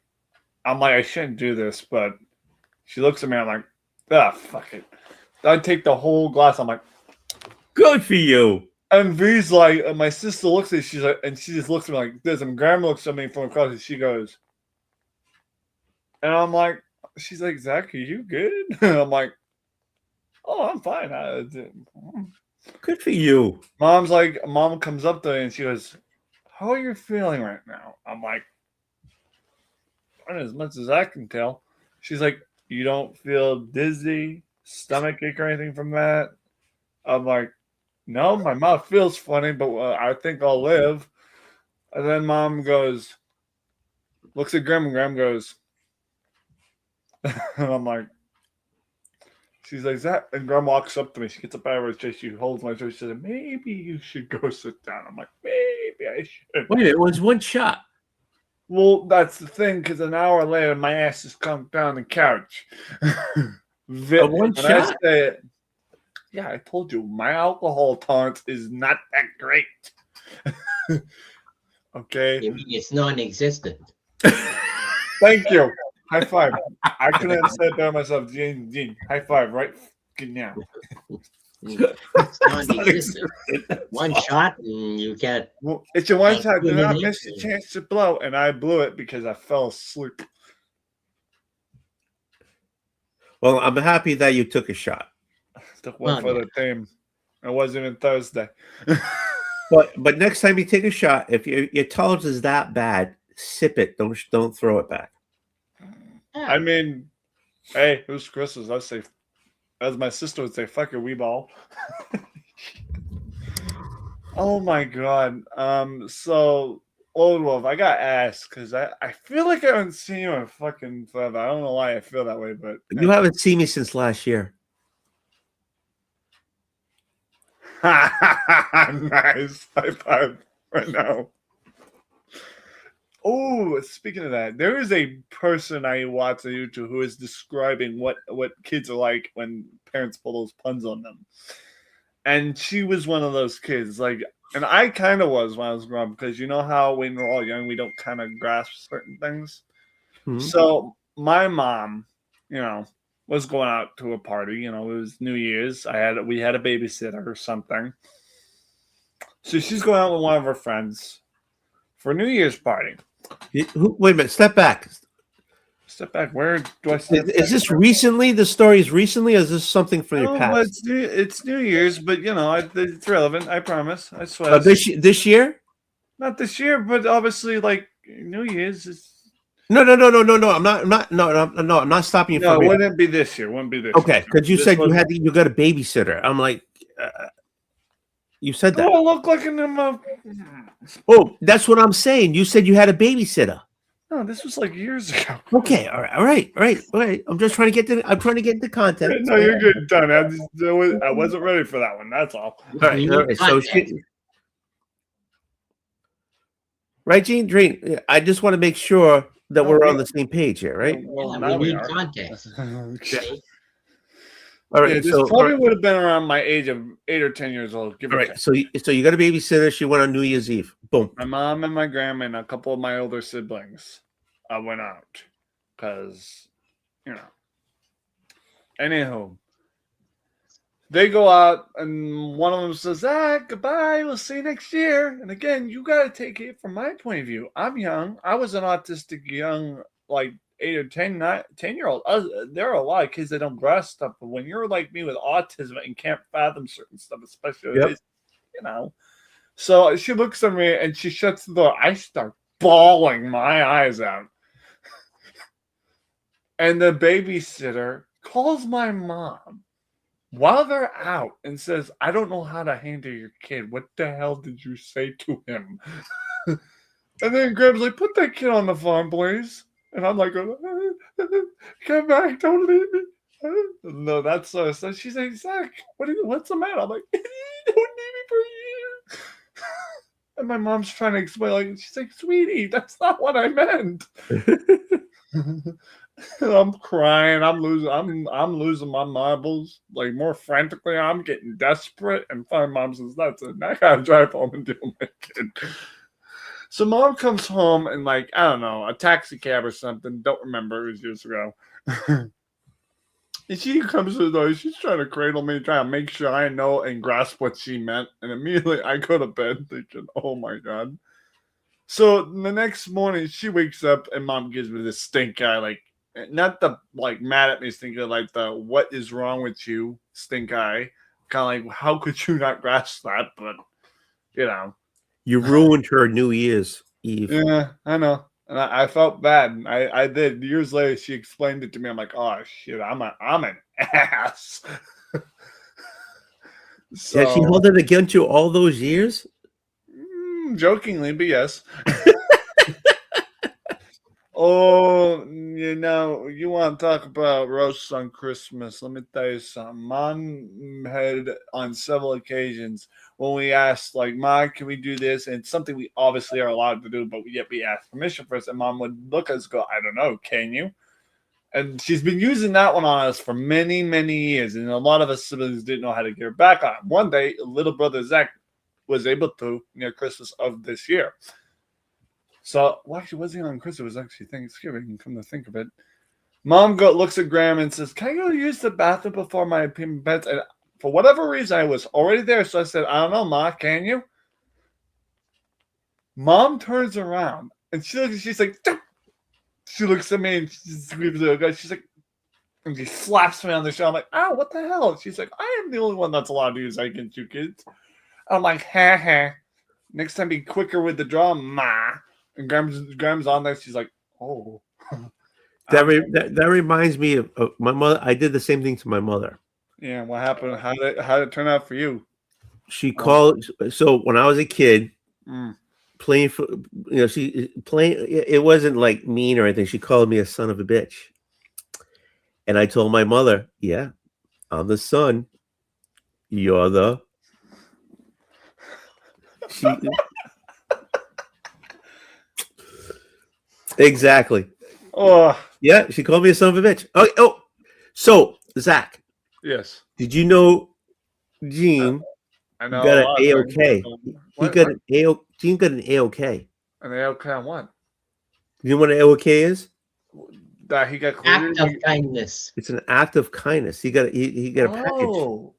I shouldn't do this, but she looks at me. I'm like, fuck it. I take the whole glass. I'm like, good for you. And V's like, my sister looks at me. She's like, and she just looks at me like this. And Grandma looks at me from across, and she goes, and I'm like, she's like, Zach, are you good? I'm like, oh, I'm fine. Good for you. Mom comes up to me and she goes, "How are you feeling right now?" I'm like, as much as I can tell. She's like, "You don't feel dizzy, stomach ache, or anything from that?" I'm like, "No, my mouth feels funny, but I think I'll live." And then Mom looks at Graham, and Graham goes, and I'm like, she's like, "That?" And Graham walks up to me. She gets up out of her chair. She holds my chair. She says, "Maybe you should go sit down." I'm like, "Maybe I should." Wait a minute, it was one shot. Well, that's the thing, because an hour later, my ass is come down the couch. One shot? Yeah, I told you, my alcohol tolerance is not that great. Okay? You mean it's non-existent? Thank you. High five. I couldn't have said that myself. Gene, high five, right? Good now. It's non-existent. One shot and you get. Well, it's a one shot. Do not miss the chance to blow. And I blew it because I fell asleep. Well, I'm happy that you took a shot. Took one for the team. It wasn't even Thursday. But next time you take a shot, if your tolerance is that bad, sip it. Don't throw it back. I mean, hey, it was Christmas. I'd say, as my sister would say, "Fuck your wee ball." Oh my god. So Oldwolf, I got asked because I feel like I haven't seen you in fucking forever. I don't know why I feel that way, but You haven't seen me since last year. Nice. High five right now. Oh, speaking of that, there is a person I watch on YouTube who is describing what kids are like when parents pull those puns on them. And she was one of those kids. Like, and I kind of was when I was growing up, because you know how when we're all young, we don't kind of grasp certain things. Mm-hmm. So my mom, was going out to a party. It was New Year's. We had a babysitter or something. So she's going out with one of her friends for a New Year's party. Wait a minute. Step back. Step back. Where do I step back? Is this recently? The story is recently, or is this something from your past? It's New Year's, but it's relevant. I promise. I swear. This year? Not this year, but obviously, like New Year's is. No. I'm not stopping you. No, it wouldn't be this year. Okay, because you said you got a babysitter. I'm like, you said that. Do I look like an? Oh, that's what I'm saying. You said you had a babysitter. No, this was like years ago. Okay, all right. I'm just trying to get into content. No, you're good, done. I wasn't ready for that one. That's all. All right. So right, Gene? I just want to make sure that we're on the same page here, right? Well, we need context. Okay. All right. Yeah, this probably would have been around my age of 8 or 10 years old. All right. So you got a babysitter. She went on New Year's Eve. Boom. My mom and my grandma and a couple of my older siblings went out because, Anywho, they go out and one of them says, goodbye. We'll see you next year. And again, you got to take it from my point of view. I'm young. I was an autistic young, like 8 or 10-year-old. There are a lot of kids that don't grasp stuff. But when you're like me with autism and can't fathom certain stuff, especially, So she looks at me and she shuts the door. I start bawling my eyes out. And the babysitter calls my mom while they're out and says, "I don't know how to handle your kid. What the hell did you say to him?" And then Graham's like, "Put that kid on the phone, please." And I'm like, "Come back, don't leave me." No, that's so. She's like, "Zach, what's the matter?" I'm like, "Don't leave me for a year." And my mom's trying to explain, like, she's like, "Sweetie, that's not what I meant." And I'm crying. I'm losing my marbles, like, more frantically. I'm getting desperate. And my mom says, "That's it. I gotta drive home and deal with my kid." So mom comes home and, like, I don't know, a taxi cab or something. Don't remember. It was years ago. And she comes to the door. She's trying to cradle me, trying to make sure I know and grasp what she meant. And immediately I go to bed thinking, oh my God. So the next morning she wakes up and mom gives me this stink eye, like, not the, like, mad at me stink eye, like the what is wrong with you stink eye kind of like, how could you not grasp that? But you know, You ruined her New Year's Eve. yeah, I know. And I felt bad. I did. Years later, she explained it to me. I'm like, oh shit, I'm an ass. So, Has she held it against you all those years? jokingly, but yes. Oh, you know, you want to talk about roasts on Christmas? Let me tell you something. Mom had on several occasions when we asked, like, Mom, can we do this? And it's something we obviously are allowed to do, but yet we asked permission first. And Mom would look at us and go, I don't know, can you? And she's been using that one on us for many, many years. And a lot of us siblings didn't know how to get her back on it. One day, little brother Zach was able to near Christmas of this year. So, well, actually, it wasn't on Christmas. It was actually Thanksgiving, come to think of it. Mom looks at Graham and says, can I go use the bathroom before my pets? And for whatever reason, I was already there. So I said, I don't know, Ma, can you? Mom turns around and she's like, she looks at me and she screams at her. She's like, and she slaps me on the shoulder. I'm like, oh, what the hell? She's like, I am the only one that's allowed to use against you kids. I'm like, ha ha. Next time, be quicker with the draw, Ma. And Graham's on there. She's like, oh. That reminds me of my mother. I did the same thing to my mother. Yeah, what happened? How did it turn out for you? She called. So when I was a kid, Mm. playing for, she playing. It wasn't like mean or anything. She called me a son of a bitch, and I told my mother, "Yeah, I'm the son. You're the." Exactly. Oh, Yeah, she called me a son of a bitch. Oh. So Zach, yes. did you know Gene I know. got a an lot of A-OK? things. He got an A-OK. Gene got an A-OK. An A-OK on what? You know what an A-OK is? That he got cleared? Act of kindness. It's an act of kindness. He got a package. Oh.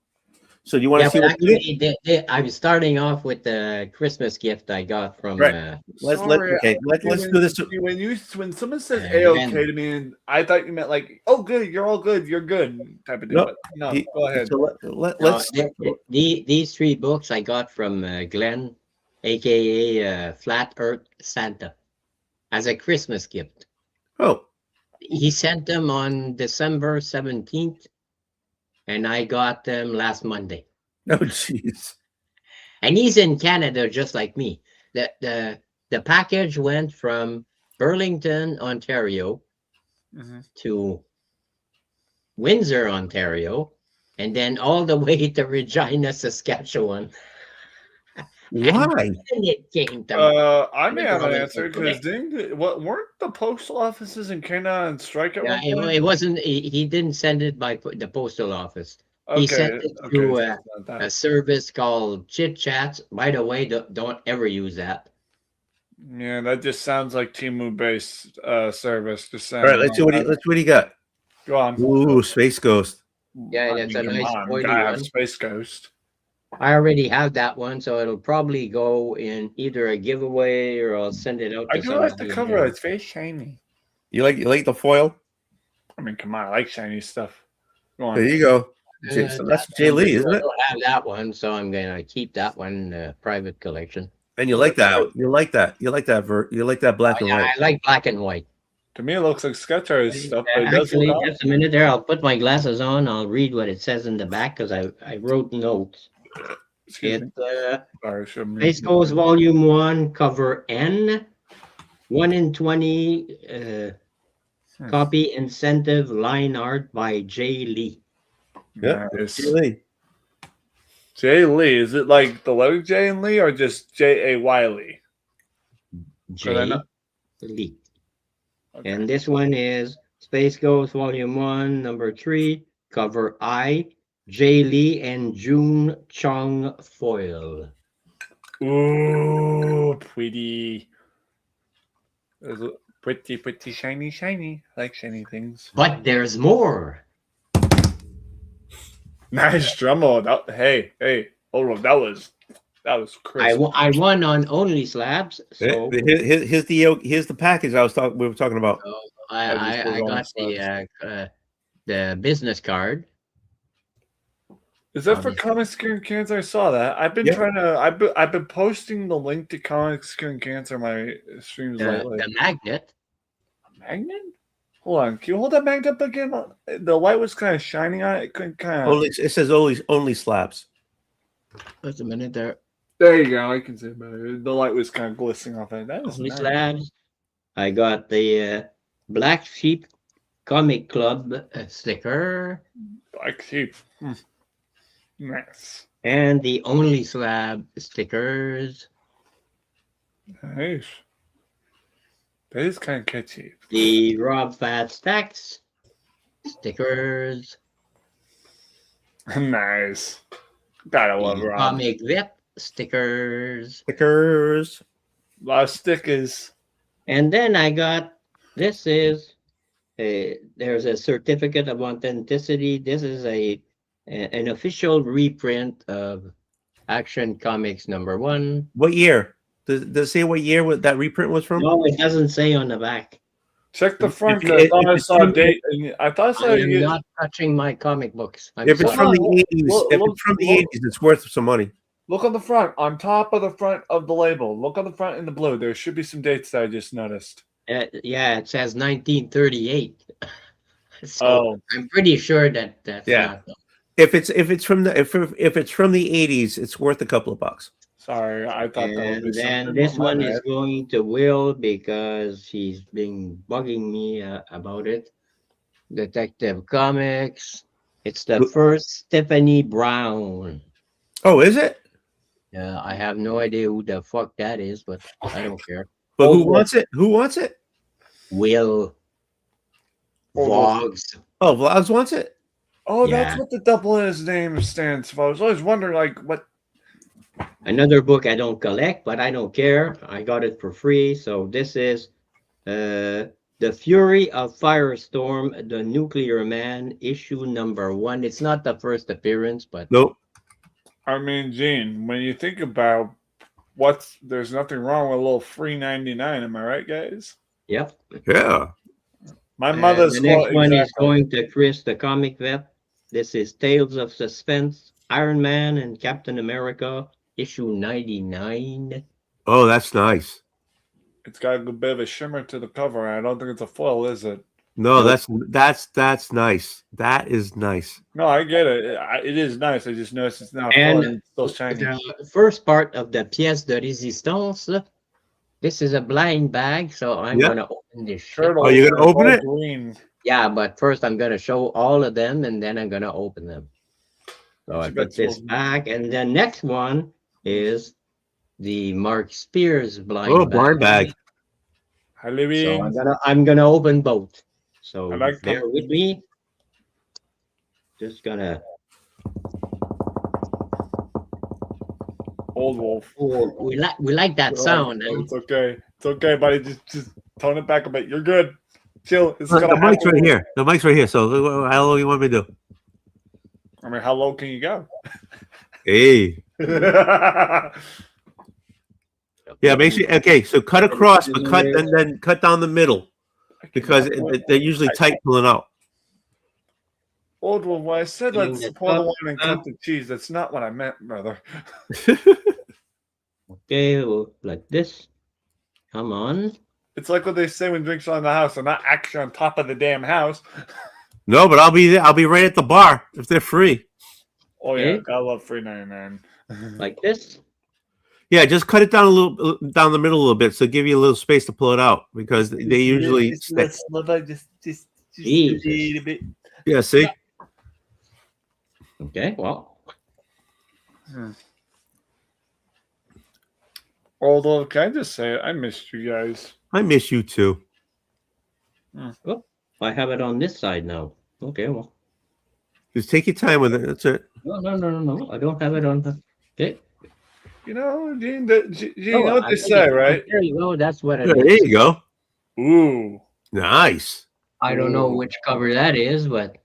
So do you want to Yeah, see but what it is? actually, I'm starting off with the Christmas gift I got from. Right. Let's do this. When someone says Again. A-OK to me, and I thought you meant like, oh, good, you're all good, you're good type of deal. No, But no, go ahead. So let's. These 3 books I got from Glenn, aka Flat Earth Santa, as a Christmas gift. Oh, He sent them on December 17th, and I got them last Monday. oh, jeez. And he's in Canada just like me. The package went from Burlington, Ontario, Mhm. to Windsor, Ontario, and then all the way to Regina, Saskatchewan. Why? And it came to I may have an answer because weren't the postal offices in Canada on strike at yeah, one point? it wasn't. He didn't send it by the postal office. Okay, He sent it through so it's not that. a service called Chit Chats. By the way, don't ever use that. Yeah, that just sounds like Timu-based service. Just All right, let's see what he got. Go on. Ooh, Space Ghost. Yeah, that's a come nice on, spoily gotta have one. Space Ghost. I already have that one, so it'll probably go in either a giveaway or I'll send it out to I do like the somebody. cover. It's very shiny. You like the foil? I mean, come on, I like shiny stuff. Go on. There you go. Uh, So that's Jay Lee, isn't I it? don't have that one, so I'm gonna keep that one private collection. And you like that? You like that? You like that black and Yeah, white? I like black and white. To me, it looks like sketch artist stuff. But it does Actually, look just a minute there. I'll put my glasses on. I'll read what it says in the back because I wrote notes. Excuse me. Sorry, shouldn't be- Space Ghost Volume 1, cover N, 1 in 20, copy incentive line art by Jay Lee. Yeah, Nice. Jay Lee. Jay Lee. Is it like the letter J in Lee or just Jay Lee? Jay Lee. Okay. And this one is Space Ghost Volume 1, number 3, cover I, Jay Lee and June Chong foil. Ooh, pretty. It's pretty shiny. I like shiny things. But there's more. Nice drum roll. Hey, Oldwolf, that was crazy. I won on Only Slabs, so Here's the package we were talking about. I got the business card. Is that for Comics Curing Cancer? I saw that. I've been trying to. I've been posting the link to Comics Curing Cancer in my streams lately. The magnet. Magnet? Hold on. Can you hold that magnet up again? The light was kind of shining on it. It couldn't kind of. It says only slabs. Just a minute there. There you go. I can see it better. The light was kind of glistening off it. That is Only nice. slabs. I got the Black Sheep Comic Club sticker. Black Sheep. Nice. And the Only Slab stickers. Nice. That is kind of catchy. The Rob Fat Stacks stickers. Nice. Gotta love The Rob. Comic Vet stickers. Stickers. A lot of stickers. And then I got, this is, there's a certificate of authenticity. This is an official reprint of Action Comics #1. What year? Does it say what year that reprint was from? No, it doesn't say on the back. Check the front. If I thought I it's saw a from- date. I thought I saw I am you. not touching my comic books. I'm If it's sorry. from the Look, 80s, look, if look, it's from the look. 80s, it's worth some money. Look on the front, on top of the front of the label. Look on the front in the blue. There should be some dates that I just noticed. Yeah, it says 1938. So Oh, I'm pretty sure that's Yeah. not. If it's from the 80s, it's worth a couple of bucks. sorry. I thought that would And be then something. this My one bad. is going to Will because he's been bugging me about it. Detective Comics. It's the first Stephanie Brown. Oh, is it? I have no idea who the fuck that is, but I don't care. But who Oldwolf. wants it? Who wants it? Will Oldwolf. Vlogs. Oh, Vlogs wants it. Oh, Yeah. that's what the double in his name stands for. I was always wondering, like, what. Another book I don't collect, but I don't care. I got it for free. So this is The Fury of Firestorm, The Nuclear Man, issue #1. It's not the first appearance, but Nope. I mean, Gene, when you think about there's nothing wrong with a little free 99. Am I right, guys? yep. Yeah. My And mother's the next quote- one is exactly. going to Chris, the comic vet. This is Tales of Suspense, Iron Man and Captain America, issue 99. Oh, that's nice. It's got a good bit of a shimmer to the cover. I don't think it's a foil, is it? No, Nope. that's nice. That is nice. No, I get it. It is nice. I just noticed it's not And foil. It's still shiny. The first part of the pièce de résistance. This is a blind bag, so I'm Yeah. gonna open this shit. Turtle. Oh, you're gonna open all it? Green. Yeah, but first I'm gonna show all of them and then I'm gonna open them. So I Should put bet this so. back, and the next one is the Mark Spears blind Oh, bag. blind bag. Halloween. So I'm gonna open both. So I like bear them. with me. Just gonna. Oldwolf. Oh, we like that sound. And It's okay. It's okay, buddy. Just tone it back a bit. You're good. Chill. It's The gonna mic's happen. right here. The mic's right here. So how long you want me to do? I mean, how low can you go? Hey. Yeah, make sure. Okay, so cut across, but cut and then cut down the middle because they're usually tight pulling out. Oldwolf, when I said Doing let's the pour the top, wine and cut the cheese, that's not what I meant, brother. okay, well, like this. Come on. It's like what they say when drinks are on the house. They're not actually on top of the damn house. No, but I'll be there. I'll be right at the bar if they're free. Oh yeah, Okay. I love free 99. Like this. Yeah, just cut it down a little down the middle a little bit, so give you a little space to pull it out because they usually stick. Just Jesus. a little bit. Yeah, see. Okay, well. Although, can I just say it? I missed you guys. I miss you too. Oh, I have it on this side now. Okay, well. Just take your time with it. That's it. No. I don't have it on the. Okay. You know, Gene, you Oh, know what I they think say, it- right? There you go. That's what it There is. you go. Ooh. Nice. I don't know which cover that is, but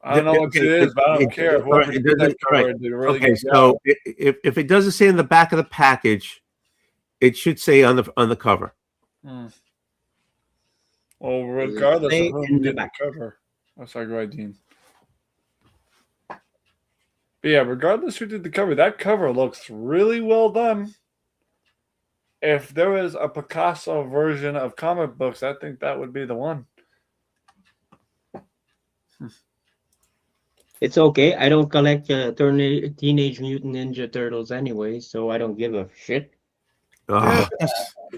I don't know what it is, but I don't care. Whoever did that cover did a really Okay, good job. so if it doesn't say in the back of the package, it should say on the cover. Well, regardless say of who in the did the back? cover. Oh, sorry, go ahead, Dean. But yeah, regardless who did the cover, that cover looks really well done. If there was a Picasso version of comic books, I think that would be the one. It's okay. I don't collect Teenage Mutant Ninja Turtles anyway, so I don't give a shit. Oh,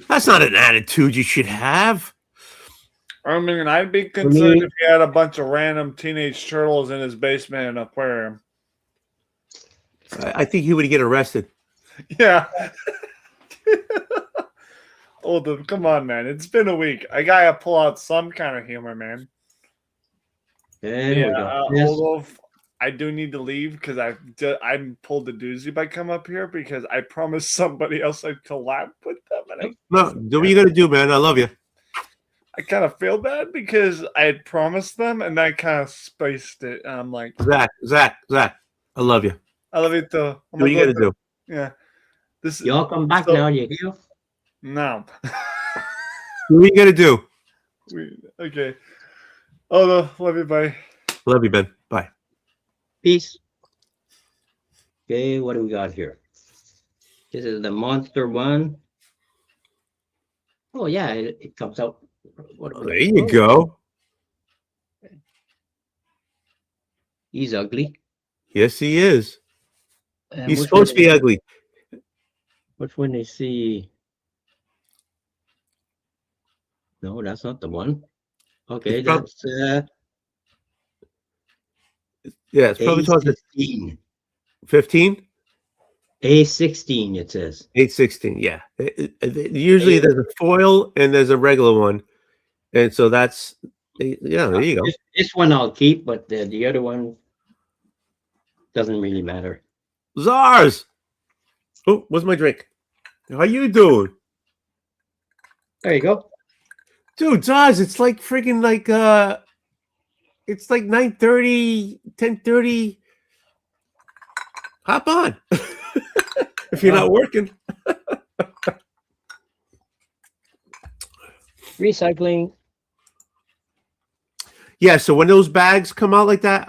that's not an attitude you should have. I mean, I'd be concerned if he had a bunch of random teenage turtles in his basement and aquarium. I think he would get arrested. Yeah. Oldham, come on, man. It's been a week. I gotta pull out some kind of humor, man. There we go. Yes. Oldham, I do need to leave because I'm pulled the doozy by come up here because I promised somebody else I'd collab with them. And No, do what you got to do, man. I love you. I kind of feel bad because I had promised them and I kind of spaced it. And I'm like, Zach, I love you. I love you too. What you got to do? Yeah. Y'all come back now, you hear? No. What you got to do? Okay. Oh, no. Love you. Bye. Love you, Ben. Bye. Peace. Okay, what do we got here? This is the monster one. Oh, yeah, it comes out. There you go. He's ugly. Yes, he is. And He's which supposed to one be is- ugly. Which one is he? No, that's not the one. Okay, It's prob- that's Yeah, it's probably towards the A16. 15, A16, it says. 816. Yeah. Usually there's a foil and there's a regular one. And so that's, yeah, there you go. This one I'll keep, but the other one doesn't really matter. Zars. Oh, what's my drink? How you doing? There you go. Dude, Zars, it's like freaking like, it's like 9:30, 10:30. Hop on. If you're not working. Recycling. Yeah, so when those bags come out like that,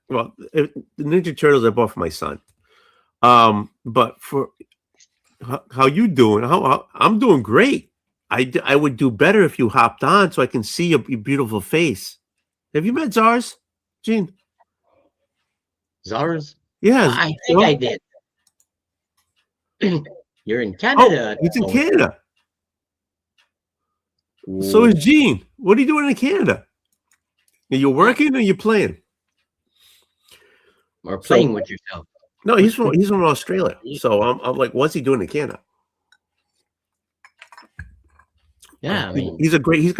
well, the Ninja Turtles I bought for my son. But for how you doing? How I'm doing great. I would do better if you hopped on so I can see your beautiful face. Have you met Zars, Gene? Zars? Yeah, I think I did. You're in Oh, Canada. he's in Canada. So is Gene. What are you doing in Canada? Are you working or you playing? Or playing with yourself. No, he's from Australia. So I'm like, what's he doing in Canada? Yeah, I mean, he's a great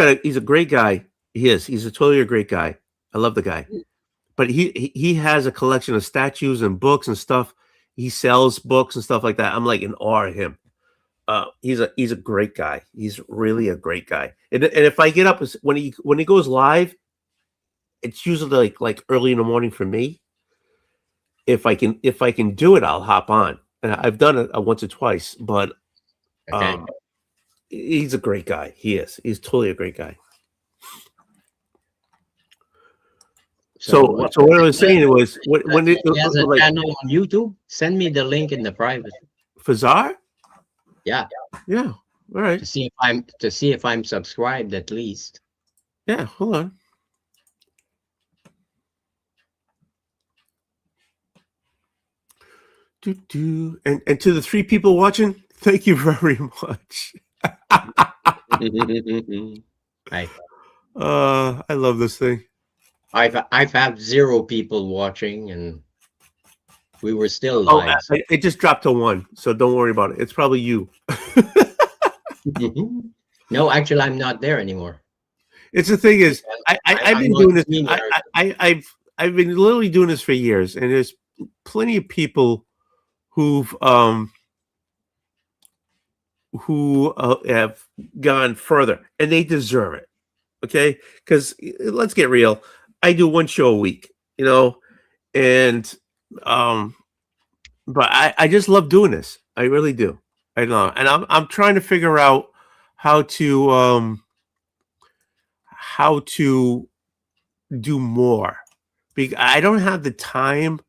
guy. He is. He's totally a great guy. I love the guy. But he has a collection of statues and books and stuff. He sells books and stuff like that. I'm like in awe of him. He's a great guy. He's really a great guy. And if I get up when he goes live, it's usually like early in the morning for me. If I can do it, I'll hop on. And I've done it once or twice, but okay. He's a great guy. He is. He's totally a great guy. So what I was saying was when he has a channel on YouTube, send me the link in the private. Fazar? Yeah. Yeah. All right. To see if I'm subscribed at least. Yeah, hold on. And to the 3 people watching, thank you very much. I love this thing. I've had 0 people watching, and we were still live. It just dropped to 1, so don't worry about it. It's probably you. No, actually, I'm not there anymore. It's the thing is, I've been doing this. I've been literally doing this for years, and there's plenty of people who have gone further, and they deserve it. Okay, because let's get real. I do 1 show a week, and but I just love doing this. I really do. I know, and I'm trying to figure out how to do more. Because I don't have the time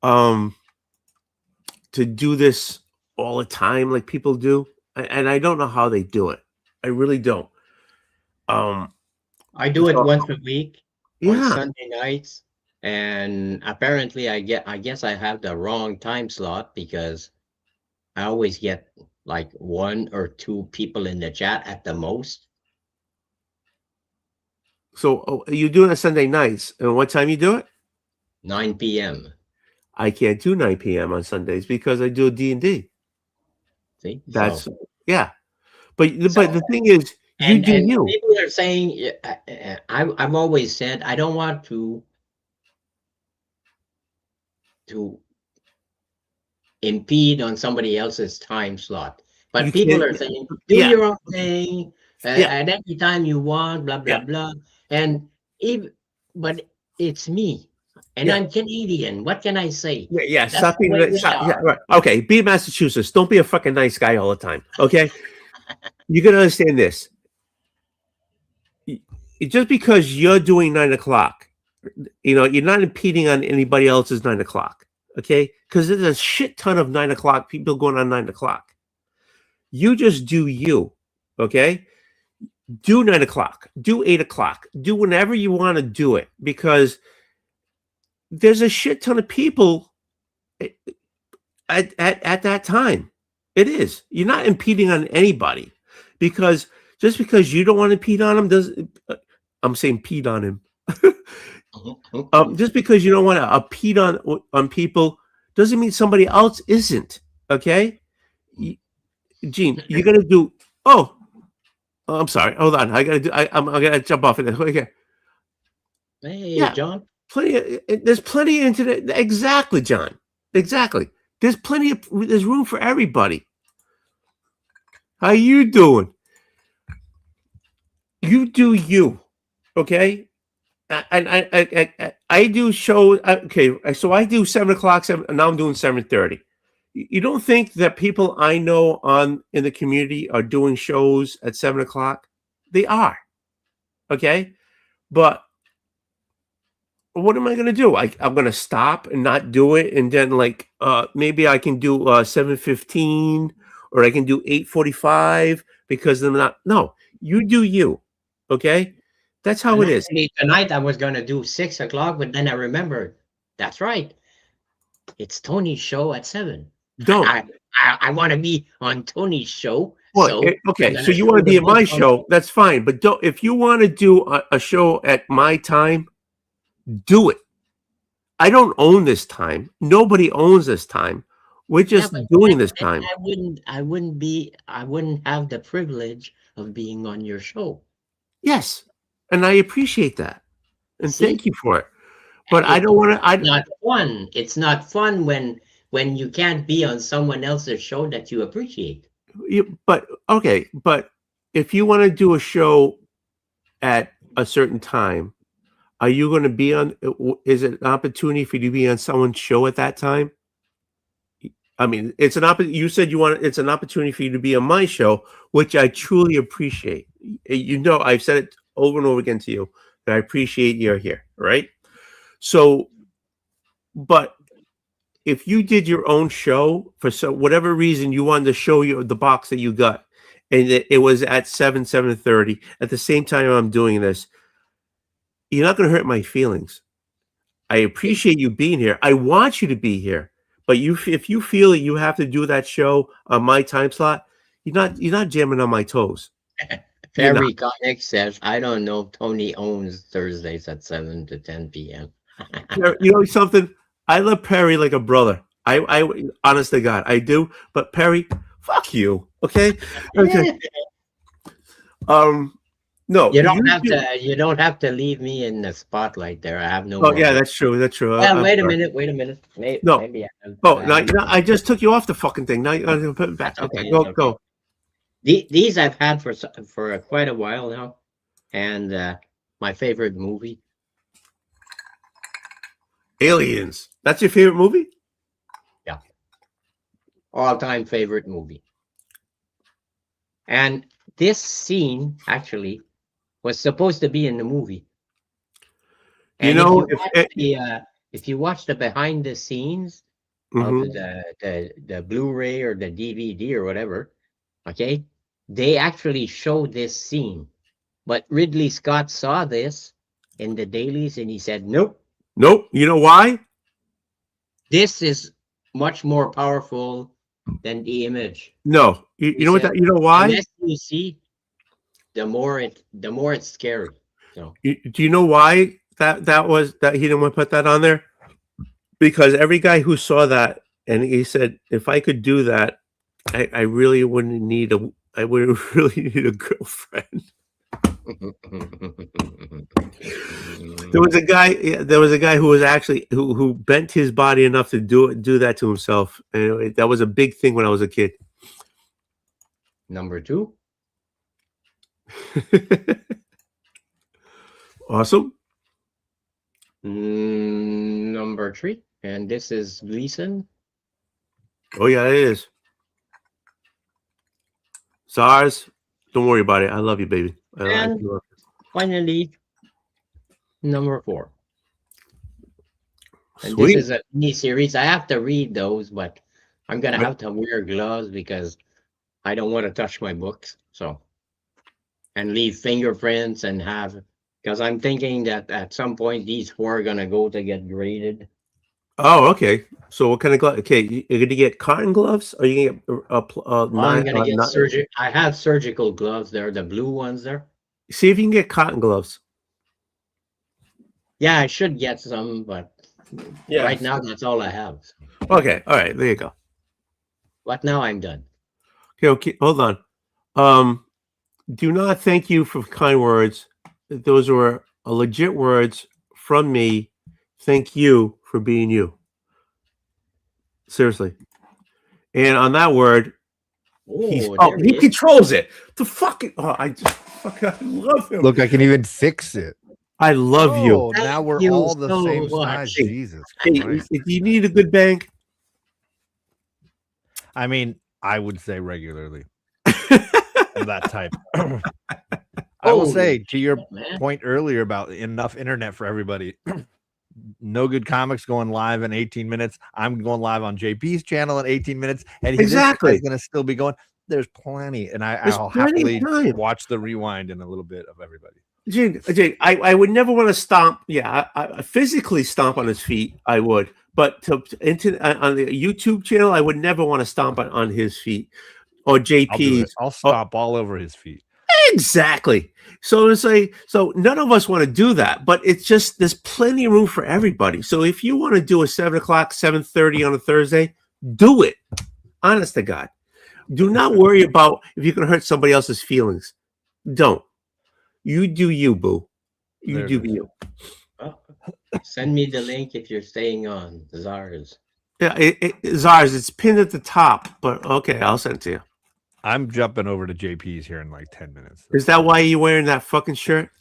to do this all the time like people do, and I don't know how they do it. I really don't. I do it once a week on Yeah. Sunday nights, and apparently I guess I have the wrong time slot because I always get like 1 or 2 people in the chat at the most. So you do it on Sunday nights, and what time you do it? 9 p.m. I can't do 9 p.m. on Sundays because I do D&D. See, That's so, yeah. But So- the thing is, you and, do and you. people are saying I've always said I don't want to impede on somebody else's time slot. But You people can't. are saying, do Yeah. your own thing Yeah. at any time you want, blah, blah, Yeah. blah. And even, but it's me. And Yeah. I'm Canadian. What can I say? Yeah, yeah. That's Stop the being way we yeah, are. right. Okay, be Massachusetts. Don't be a fucking nice guy all the time. Okay, you gotta understand this. Just because you're doing 9 o'clock, you're not impeding on anybody else's 9 o'clock. Okay, because there's a shit ton of 9 o'clock people going on 9 o'clock. You just do you. Okay, do 9 o'clock, do 8 o'clock, do whenever you want to do it because there's a shit ton of people at that time. It is. You're not impeding on anybody because just because you don't want to impede on him doesn't. I'm saying impede on him. Just because you don't want to impede on people doesn't mean somebody else isn't. Okay, Gene, you're gonna do. Oh, I'm sorry. Hold on. I gotta do. I'm gonna jump off it. Okay. Hey, Yeah. John. There's plenty of internet. Exactly, John. Exactly. There's there's room for everybody. How you doing? You do you, okay? And I do shows. Okay, so I do 7 o'clock. Now I'm doing 7:30. You don't think that people I know in the community are doing shows at 7 o'clock? They are, okay. But what am I going to do? I'm going to stop and not do it, and then maybe I can do 7:15 or I can do 8:45 because I'm not. No, you do you. Okay, that's how And it is. actually, tonight I was going to do 6 o'clock, but then I remembered. That's right. It's Tony's show at 7. Don't. I want to be on Tony's show. Well, okay, so you want to be at my show? That's fine. But don't. If you want to do a show at my time, do it. I don't own this time. Nobody owns this time. We're just doing this time. I wouldn't have the privilege of being on your show. Yes, and I appreciate that, and See? thank you for it. But I don't want to. It's not fun. It's not fun when you can't be on someone else's show that you appreciate. But okay, but if you want to do a show at a certain time, are you going to be on? Is it an opportunity for you to be on someone's show at that time? I mean, it's an opportunity. You said you want. It's an opportunity for you to be on my show, which I truly appreciate. I've said it over and over again to you that I appreciate you're here, right? So, but if you did your own show for whatever reason you wanted to show you the box that you got, and it was at 7:30 at the same time I'm doing this, you're not going to hurt my feelings. I appreciate you being here. I want you to be here, but if you feel that you have to do that show on my time slot, you're not jamming on my toes. Perry Connick says, "I don't know if Tony owns Thursdays at 7 to 10 p.m." You know something? I love Perry like a brother. I honest to God, I do. But Perry, fuck you. Okay. Okay. No. You don't have to leave me in the spotlight there. I have no. Oh yeah, that's true. That's true. Well, wait a minute. No. Maybe I just took you off the fucking thing. Now you put it back. Okay, go. These I've had for quite a while now, and my favorite movie. Aliens. That's your favorite movie? Yeah. All-time favorite movie. And this scene actually was supposed to be in the movie. And if you watch the behind the scenes Mhm. of the Blu-ray or the DVD or whatever, okay, they actually show this scene. But Ridley Scott saw this in the dailies and he said, nope, Nope. You know why? this is much more powerful than the image. No. You He know what said, that? You know why? unless you see, the more it's scary. So Do you know why that was that he didn't want to put that on there? Because every guy who saw that and he said, if I could do that, I really wouldn't need I would really need a girlfriend. There was a guy. There was a guy who was actually who bent his body enough to do that to himself, and that was a big thing when I was a kid. number 2. Awesome. Number 3, and this is Gleason. Oh yeah, it is. SARS, don't worry about it. I love you, baby. And finally, number 4. And Sweet. this is a mini series. I have to read those, but I'm gonna have to wear gloves because I don't want to touch my books. So, and leave fingerprints and have, because I'm thinking that at some point these 4 are gonna go to get graded. Oh, okay. So what kind of glove? Okay, you're gonna get cotton gloves, or you gonna get I'm gonna get surgical. I have surgical gloves there, the blue ones there. See if you can get cotton gloves. Yeah, I should get some, but right now that's all I have. Okay. All right. There you go. But now I'm done. Okay. Hold on. Do not thank you for kind words. Those were legit words from me. Thank you for being you. Seriously. And on that word, he controls it. The fucking I love him. Look, I can even fix it. I love you. Oh, now we're you all the so same much. size. Jesus Hey, Christ. if you need a good bank, I mean, I would say regularly of that type. I will say to your point earlier about enough internet for everybody. No Good Comics going live in 18 minutes. I'm going live on JP's channel in 18 minutes, and he's going to still be going. There's plenty, and I'll happily watch the rewind in a little bit of everybody. Jake, I would never want to stomp. Yeah, I physically stomp on his feet. I would, but on the YouTube channel, I would never want to stomp on his feet or JP's. I'll stomp all over his feet. Exactly. So it's like, so none of us want to do that, but it's just there's plenty of room for everybody. So if you want to do a 7 o'clock, 7:30 on a Thursday, do it. Honest to God, do not worry about if you can hurt somebody else's feelings. Don't. You do you, boo. You do you. Send me the link if you're staying on Zars. Yeah, Zars. It's pinned at the top, but okay, I'll send it to you. I'm jumping over to JP's here in like 10 minutes. Is that why you're wearing that fucking shirt?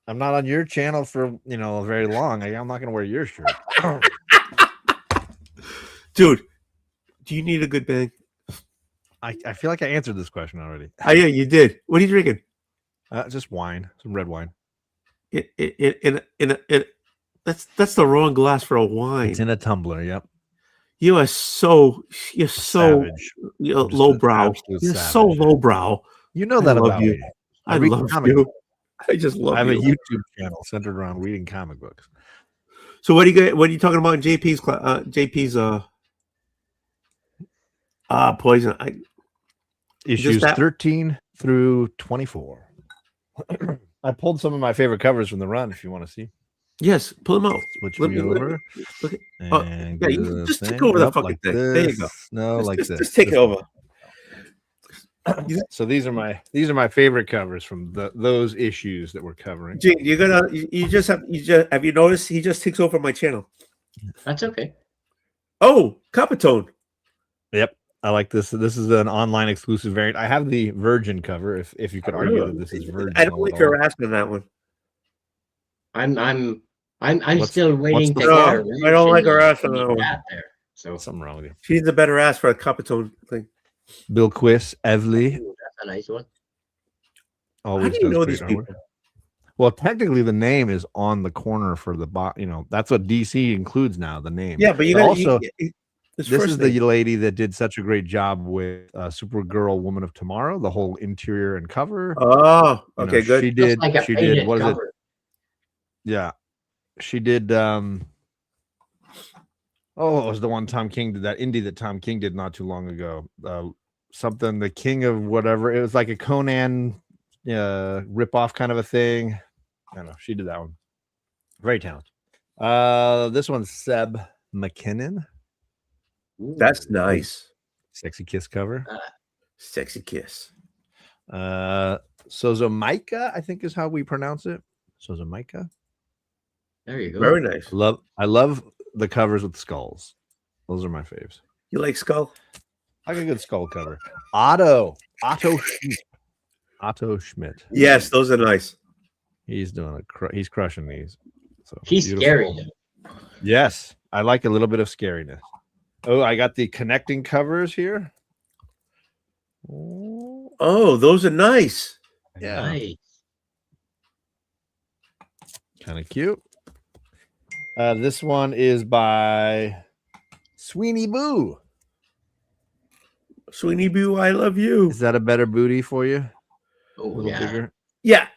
I'm not on your channel for very long. I'm not gonna wear your shirt. Dude, do you need a good bang? I feel like I answered this question already. Oh yeah, you did. What are you drinking? Just wine, some red wine. That's the wrong glass for a wine. It's in a tumbler. Yep. You are so savage. Lowbrow. You're so lowbrow. You know that about me. I love you. I just love you. I have a YouTube channel centered around reading comic books. So what are you talking about in JP's poison? Issues 13 through 24. I pulled some of my favorite covers from the run if you want to see. Yes, pull them out. Switch me over. Look at, you just take over that fucking thing. There you go. No, this. Just take it over. So these are my favorite covers from those issues that we're covering. Gene, have you noticed he just takes over my channel? That's okay. Oh, Capitone. Yep. I like this. This is an online exclusive variant. I have the Virgin cover. If you could argue that this is Virgin. I don't like your harassment on that one. I'm still waiting to get her. I don't like her ass on that one. There. So something wrong with you. She's the better ass for a Capitone thing. Bill Quiss, Evely. Ooh, that's a nice one. Always How do you know these people? Well, technically, the name is on the corner for the box. You know, that's what DC includes now. The name. Yeah, but you also. This is the lady that did such a great job with Supergirl, Woman of Tomorrow, the whole interior and cover. Oh, okay, good. She did. Like she did. What cover. is it? Yeah, she did. It was the one Tom King did, that indie that Tom King did not too long ago. Something, the King of whatever. It was like a Conan rip-off kind of a thing. I don't know. She did that one. Very talented. This one's Seb McKinnon. That's nice. Sexy Kiss cover. Sexy Kiss. Sozomaika, I think is how we pronounce it. Sozomaika. There you go. Very nice. I love the covers with skulls. Those are my faves. You like skull? I like a good skull cover. Otto Schmidt. Yes, those are nice. He's doing he's crushing these. So he's beautiful. scary. Yes, I like a little bit of scariness. Oh, I got the connecting covers here. Oh, those are nice. Yeah. Nice. Kind of cute. This one is by Sweeney Boo. Sweeney Boo, I love you. Is that a better booty for you? Oh, yeah. Bigger? Yeah.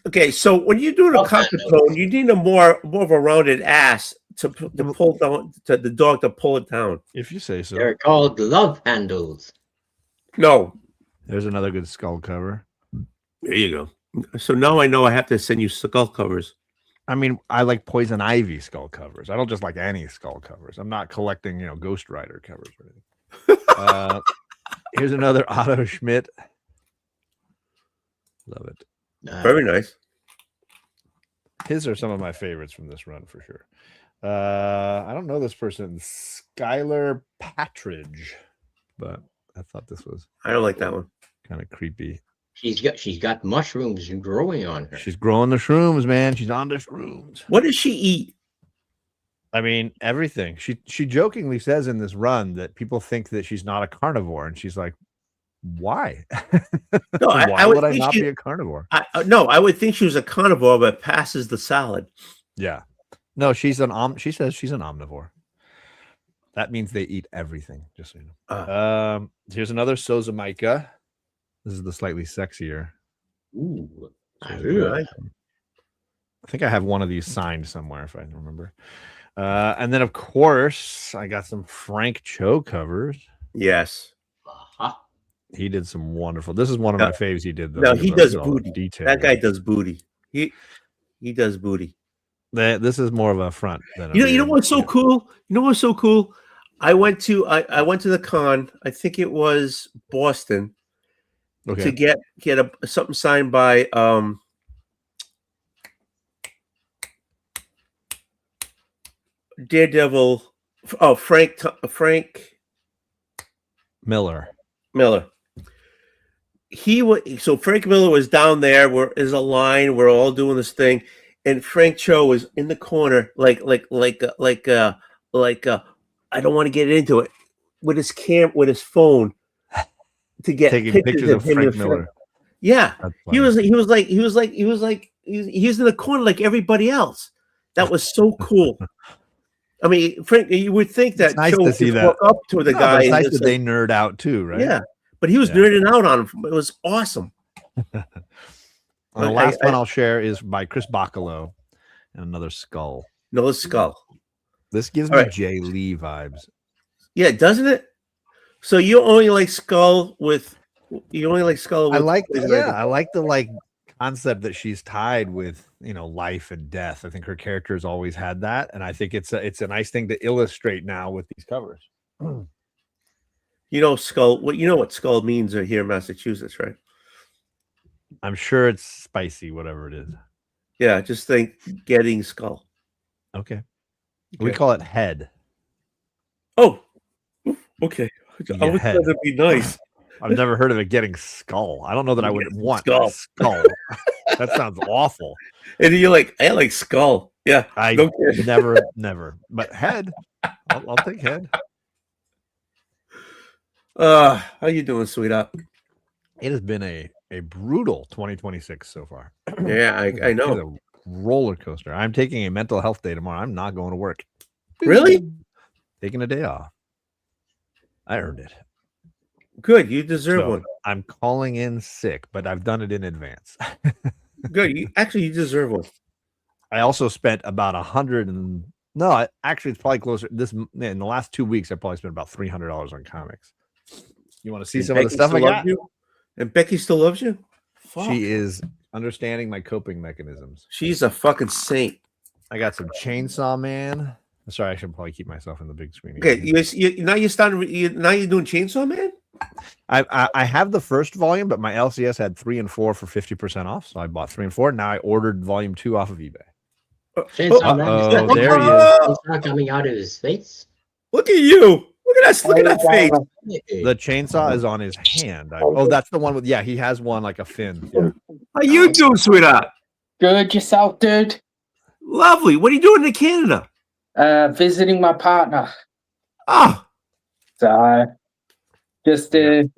Okay, so when you're doing a cocker tone, you need a more of a rounded ass to pull down, to the dog to pull it down. If you say so. They're called love handles. No. There's another good skull cover. There you go. So now I know I have to send you skull covers. I mean, I like Poison Ivy skull covers. I don't just like any skull covers. I'm not collecting, Ghost Rider covers or anything. Here's another Otto Schmidt. Love it. Very nice. His are some of my favorites from this run for sure. I don't know this person, Skylar Patridge, but I thought this was. I don't like that one. Kind of creepy. She's got mushrooms growing on her. She's growing the shrooms, man. She's on the shrooms. What does she eat? I mean, everything. She jokingly says in this run that people think that she's not a carnivore, and she's like, "Why? No, Why would I not be a carnivore?" No, I would think she was a carnivore, but passes the salad. Yeah. No, she says she's an omnivore. That means they eat everything, just so you know. Here's another Sozomaika. This is the slightly sexier. Ooh. I think I have one of these signed somewhere, if I remember. And then, of course, I got some Frank Cho covers. Yes. Uh-huh. He did some wonderful. This is one of my faves he did, though. No, he does booty. Detail. That guy does booty. He does booty. This is more of a front than you know what's so cool? You know what's so cool? I went to the con. I think it was Boston, to get something signed by Daredevil. Oh, Frank Miller. So Frank Miller was down there. Where is a line? We're all doing this thing, and Frank Cho was in the corner, like I don't want to get into it, with his phone to get taking pictures of him Frank Miller. Yeah, he was in the corner like everybody else. That was so cool. I mean, Frank, you would think that nice Cho to see would that. walk up to the guy. It's nice that they nerd out too, right? Yeah, but he was nerding out on him. It was awesome. The last one I'll share is by Chris Bacalo and another skull. Another skull. This gives me Jay Lee vibes. Yeah, doesn't it? So you only like skull with. I like the concept that she's tied with life and death. I think her character has always had that, and I think it's a nice thing to illustrate now with these covers. Skull. What skull means here in Massachusetts, right? I'm sure it's spicy, whatever it is. Yeah, just think getting skull. Okay. We call it head. Oh, okay. I would say that'd be nice. I've never heard of it getting skull. I don't know that I would want skull. That sounds awful. And you're like, I like skull. Yeah, I never. But head, I'll take head. How you doing, sweetheart? It has been a a brutal 2026 so far. Yeah, I know. It's a roller coaster. I'm taking a mental health day tomorrow. I'm not going to work. Really? Taking a day off. I earned it. Good. You deserve one. I'm calling in sick, but I've done it in advance. Good. You deserve one. I also spent about actually it's probably closer. In the last 2 weeks, I probably spent about $300 on comics. You want to see some of the stuff I got? And Becky still loves you? Fuck. She is understanding my coping mechanisms. She's a fucking saint. I got some Chainsaw Man. Sorry, I should probably keep myself in the big screen. Okay, now you're doing Chainsaw Man? I have the first volume, but my LCS had 3 and 4 for 50% off, so I bought 3 and 4. Now I ordered volume 2 off of eBay. Chainsaw Man. There he is. It's not coming out of his face. Look at you. Look at that face. The chainsaw is on his hand. That's the one with, he has one like a fin. Yeah. How you doing, sweetheart? Good, yourself, dude? Lovely. What are you doing in Canada? Visiting my partner. Oh. So, just let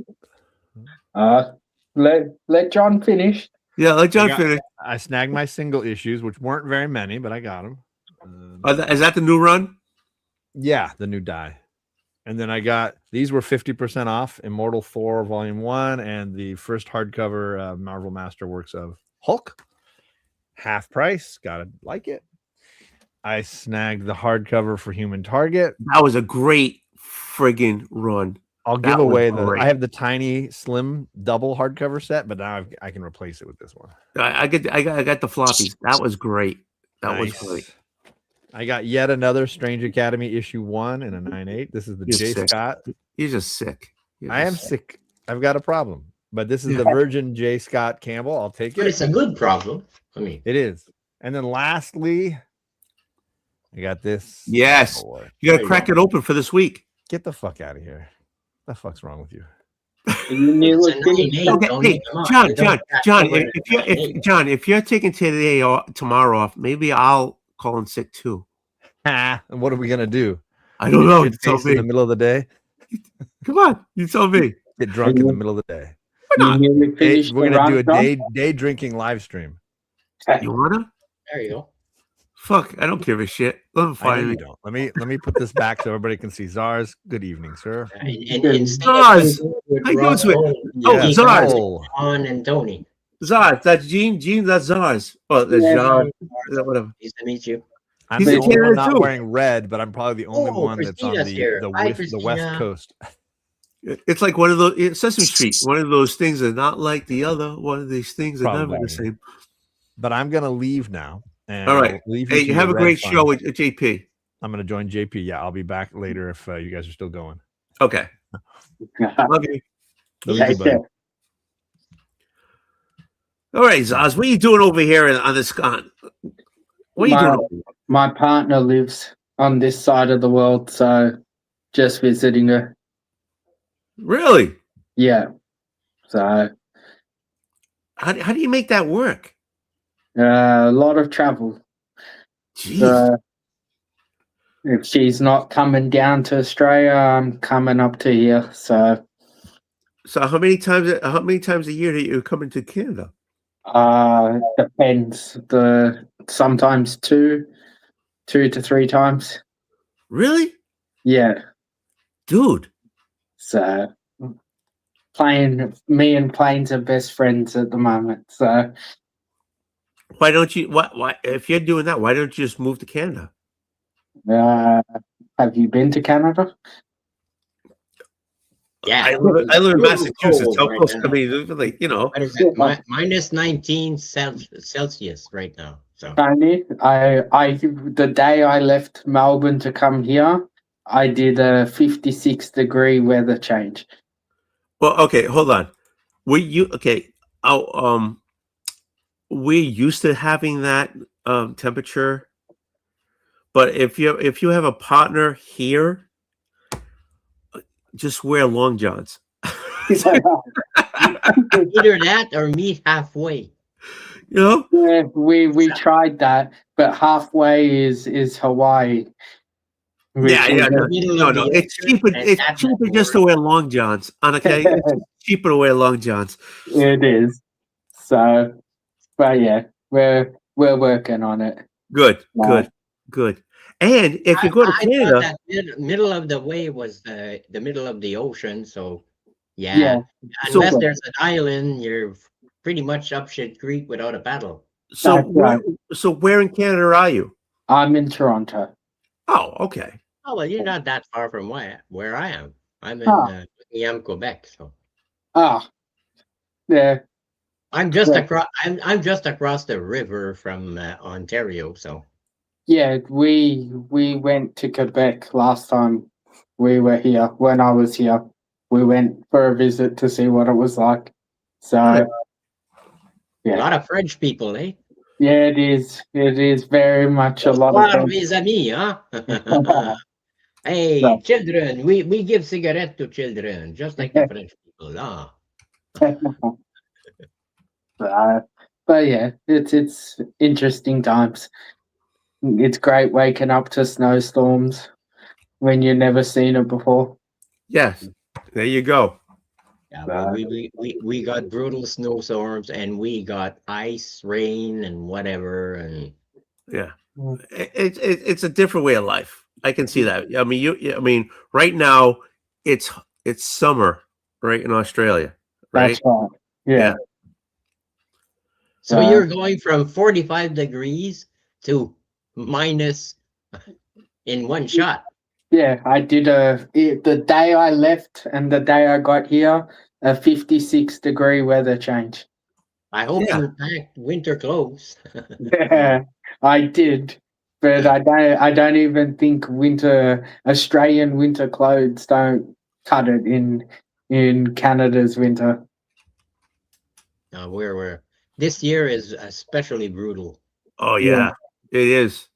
John finish. Yeah, let John finish. I snagged my single issues, which weren't very many, but I got them. Is that the new run? Yeah, the new die. And then I got, these were 50% off, Immortal 4 Volume 1, and the first hardcover Marvel Masterworks of Hulk. Half price. Gotta like it. I snagged the hardcover for Human Target. That was a great friggin' run. I'll give away I have the tiny slim double hardcover set, but now I can replace it with this one. I got the floppies. That was great. That was great. I got yet another Strange Academy issue 1 and a 9/8. This is the J. Scott. You're just sick. I am sick. I've got a problem, but this is the Virgin J. Scott Campbell. I'll take it. But it's a good problem. I mean, it is. And then lastly, I got this. Yes, you got to crack it open for this week. Get the fuck out of here. What the fuck's wrong with you? Okay, John, if you're taking today or tomorrow off, maybe I'll call in sick too. And what are we gonna do? I don't know. In the middle of the day. Come on, you tell me. Get drunk in the middle of the day. Why not? We're gonna do a day drinking live stream. You wanna? There you go. Fuck, I don't give a shit. Let me find me. Don't. Let me put this back so everybody can see. Czars, good evening, sir. Zars, Zars, On and Tony. Zars, that's Gene, that's Zars. Oh, that's John. Whatever. Nice to meet you. I'm the only one not wearing red, but I'm probably the only one that's on the West Coast. It's like one of those Sesame Street. One of those things are not like the other. One of these things are never the same. But I'm gonna leave now. All right. Hey, you have a great show with JP. I'm gonna join JP. Yeah, I'll be back later if you guys are still going. Okay. Love you. Love you, buddy. All right, Zaz, what are you doing over here on this con? What are you doing? My partner lives on this side of the world, so just visiting her. Really? Yeah. So how do you make that work? A lot of travel. So if she's not coming down to Australia, I'm coming up to here. So how many times a year do you come into Canada? Depends. Sometimes two to 3 times. Really? Yeah. Dude. So me and Plains are best friends at the moment. So why don't you why if you're doing that, why don't you just move to Canada? Have you been to Canada? Yeah, I live in Massachusetts. How close? I mean, like, you know, what is it? Minus 19 Celsius right now. So the day I left Melbourne to come here, I did a 56-degree weather change. Well, okay, hold on. We're used to having that temperature, but if you have a partner here, just wear long johns. Either that or meet halfway. You know? Yeah, we tried that, but halfway is Hawaii. Yeah. No. It's cheaper. It's cheaper just to wear long johns. Okay, it's cheaper to wear long johns. It is. So, but yeah, we're working on it. Good, No. good. And if you go to I Canada, thought that middle of the way was the middle of the ocean. So yeah, Yeah. unless so there's an island, you're pretty much up shit creek without a paddle. so That's right. where in Canada are you? I'm in Toronto. Oh, okay. Oh well, you're not that far from where I am. I'm Ah. in Quebec. So Yeah. I'm just Yeah. across. I'm just across the river from Ontario. So Yeah, we went to Quebec last time we were here. When I was here, we went for a visit to see what it was like. So Right. a yeah, lot of French people, eh? yeah, it is. It is very much a lot of Bonsoir, them. mes amis, huh? Hey, So, children, we give cigarette to children, just like the French people, huh? but yeah, it's interesting times. It's great waking up to snowstorms when you've never seen it before. Yes. There you go. Yeah, well, we got brutal snowstorms and we got ice, rain, and whatever, and Yeah. It's a different way of life. I can see that. I mean, right now it's summer, right, in Australia, right? That's right. Yeah. so you're going from 45 degrees to minus in one shot. Yeah, I did the day I left and the day I got here, a 56-degree weather change. I hope you packed winter clothes. Yeah, I did, but I don't even think Australian winter clothes don't cut it in Canada's winter. We're this year is especially brutal. Oh yeah, it is.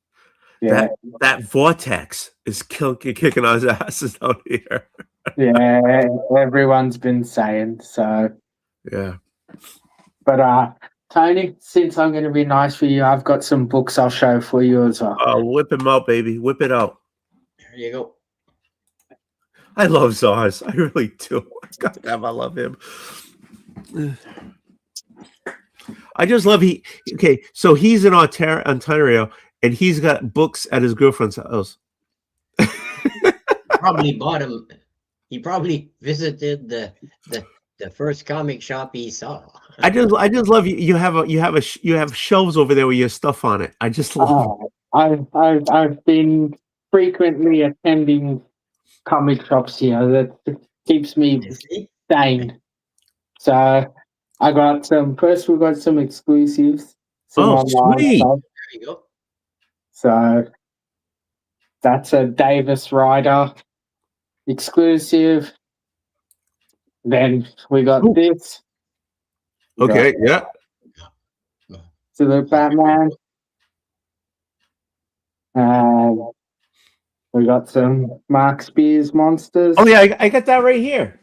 Yeah, that vortex is kicking our asses out here. yeah, everyone's been saying so. Yeah. But Tony, since I'm going to be nice for you, I've got some books I'll show for you as well. Oh, whip him out, baby. Whip it out. There you go. I love Zaz. I really do. God damn, I love him. I just love okay, so he's in Ontario and he's got books at his girlfriend's house. Probably bought him. He probably visited the first comic shop he saw. I just love you. You have shelves over there with your stuff on it. I just love. I've been frequently attending comic shops here. That keeps me sane. So we got some exclusives. Some online sweet. stuff. There you go. So that's a Davis Rider exclusive. Then we got this. Okay, yeah. So the Batman. We got some Mark Spears monsters. Oh yeah, I got that right here.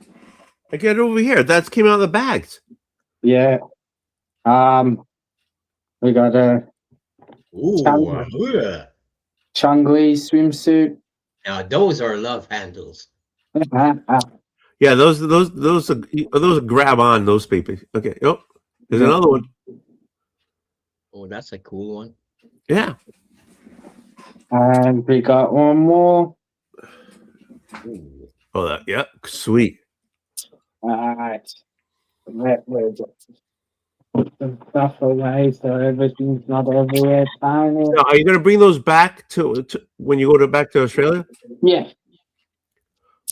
I got it over here. That came out of the bags. Yeah. We got a Chung-Li swimsuit. Now those are love handles. Yeah, those are grab on those people. Okay. Oh, there's another one. Oh, that's a cool one. Yeah. And we got one more. Oh, yeah, sweet. All right. We'll just put some stuff away so everything's not everywhere. Tiny. Now, are you going to bring those back to when you go back to Australia? Yeah.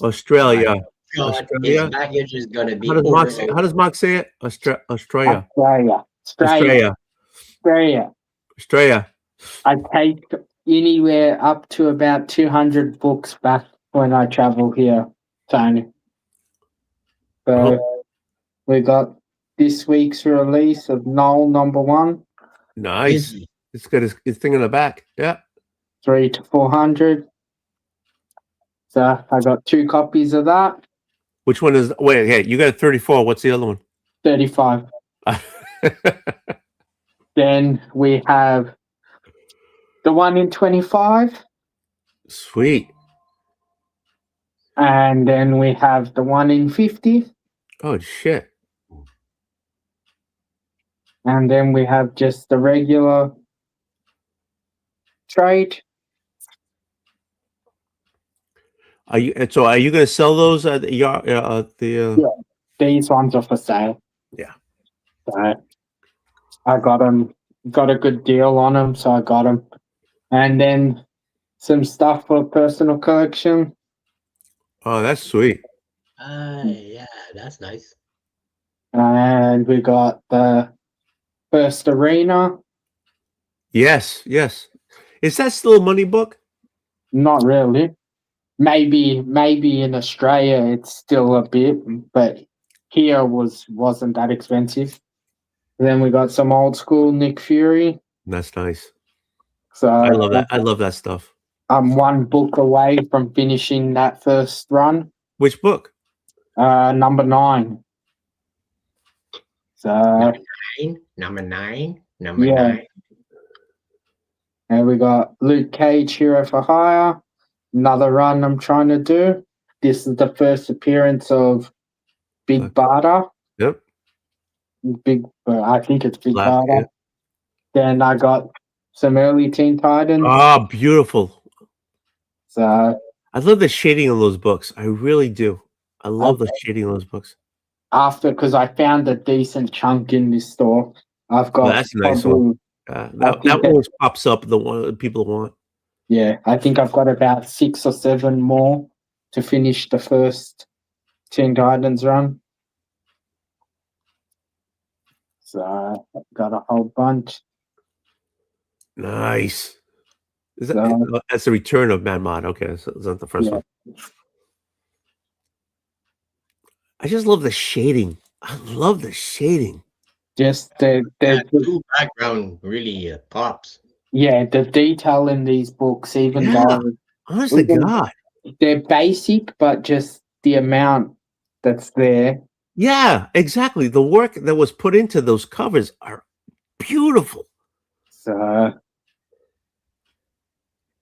Australia. His baggage is going to be. How does Mark say it? Australia. I take anywhere up to about 200 books back when I travel here, Tony. So we got this week's release of Noel #1. Nice. It's got his thing in the back. Yeah. 3 to 400. So I got 2 copies of that. Which one is? Wait, hey, you got a 34. What's the other one? 35. Then we have the one in 25. Sweet. And then we have the one in 50. Oh shit. And then we have just the regular trade. Are you going to sell those at the yard? Yeah, these ones are for sale. Yeah. So I got them, got a good deal on them, so I got them. And then some stuff for personal collection. Oh, that's sweet. Yeah, that's nice. And we got the first arena. Yes, yes. Is that still a money book? Not really. Maybe in Australia it's still a bit, but here wasn't that expensive. Then we got some old school Nick Fury. That's nice. So I love that. I love that stuff. I'm one book away from finishing that first run. Which book? Number 9. So Number nine. yeah. And we got Luke Cage, Hero for Hire. Another run I'm trying to do. This is the first appearance of Big Barda. Yep. I think it's Big Barda. Yeah. Then I got some early Teen Titans. Oh, beautiful. So I love the shading on those books. I really do. I love the shading on those books. Because I found a decent chunk in this store. I've got that's a nice one. That always pops up, the one that people want. Yeah, I think I've got about 6 or 7 more to finish the first Teen Titans run. So I've got a whole bunch. Nice. That's the return of Mad Mod. Okay, so that's not the first one. I just love the shading. I love the shading. Just the blue background really pops. Yeah, the detail in these books, even though honest to God, they're basic, but just the amount that's there. Yeah, exactly. The work that was put into those covers are beautiful. So,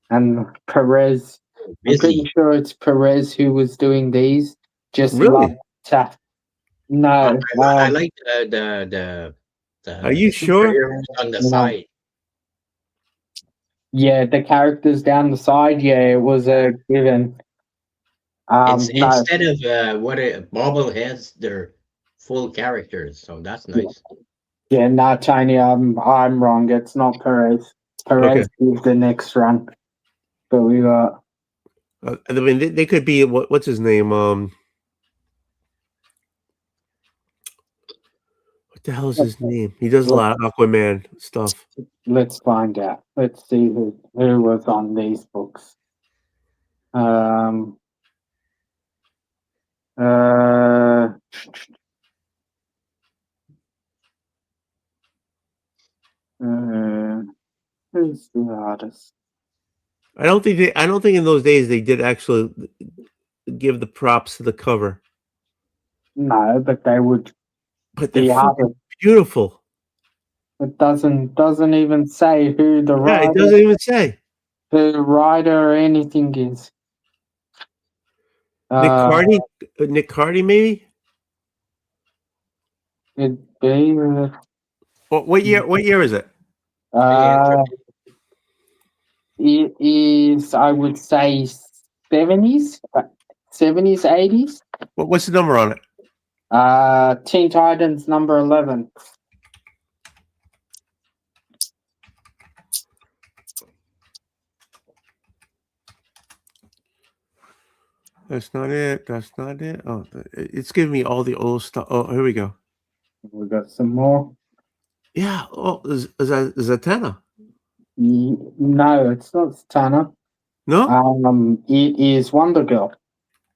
and Perez, I'm pretty sure it's Perez who was doing these. Just really? No, I like the. Are you sure? On the side. Yeah, the characters down the side. Yeah, it was a given. Instead of bobbleheads, they're full characters, so that's nice. Yeah, no, Tony, I'm wrong. It's not Perez. Perez is the next run. But we got. I mean, they could be what's his name? What the hell is his name? He does a lot of Aquaman stuff. Let's find out. Let's see who was on these books. Who's the artist? I don't think in those days they did actually give the props to the cover. No, but they would. But they're beautiful. It doesn't even say who the writer. Yeah, it doesn't even say who the writer or anything is. Nick Cardy, maybe. It'd be. What year? What year is it? It is, I would say, 70s, 80s. What's the number on it? Teen Titans number 11. That's not it. That's not it. Oh, it's giving me all the old stuff. Oh, here we go. We got some more. Yeah. Oh, is that Zatanna? No, it's not Zatanna. No. It is Wonder Girl.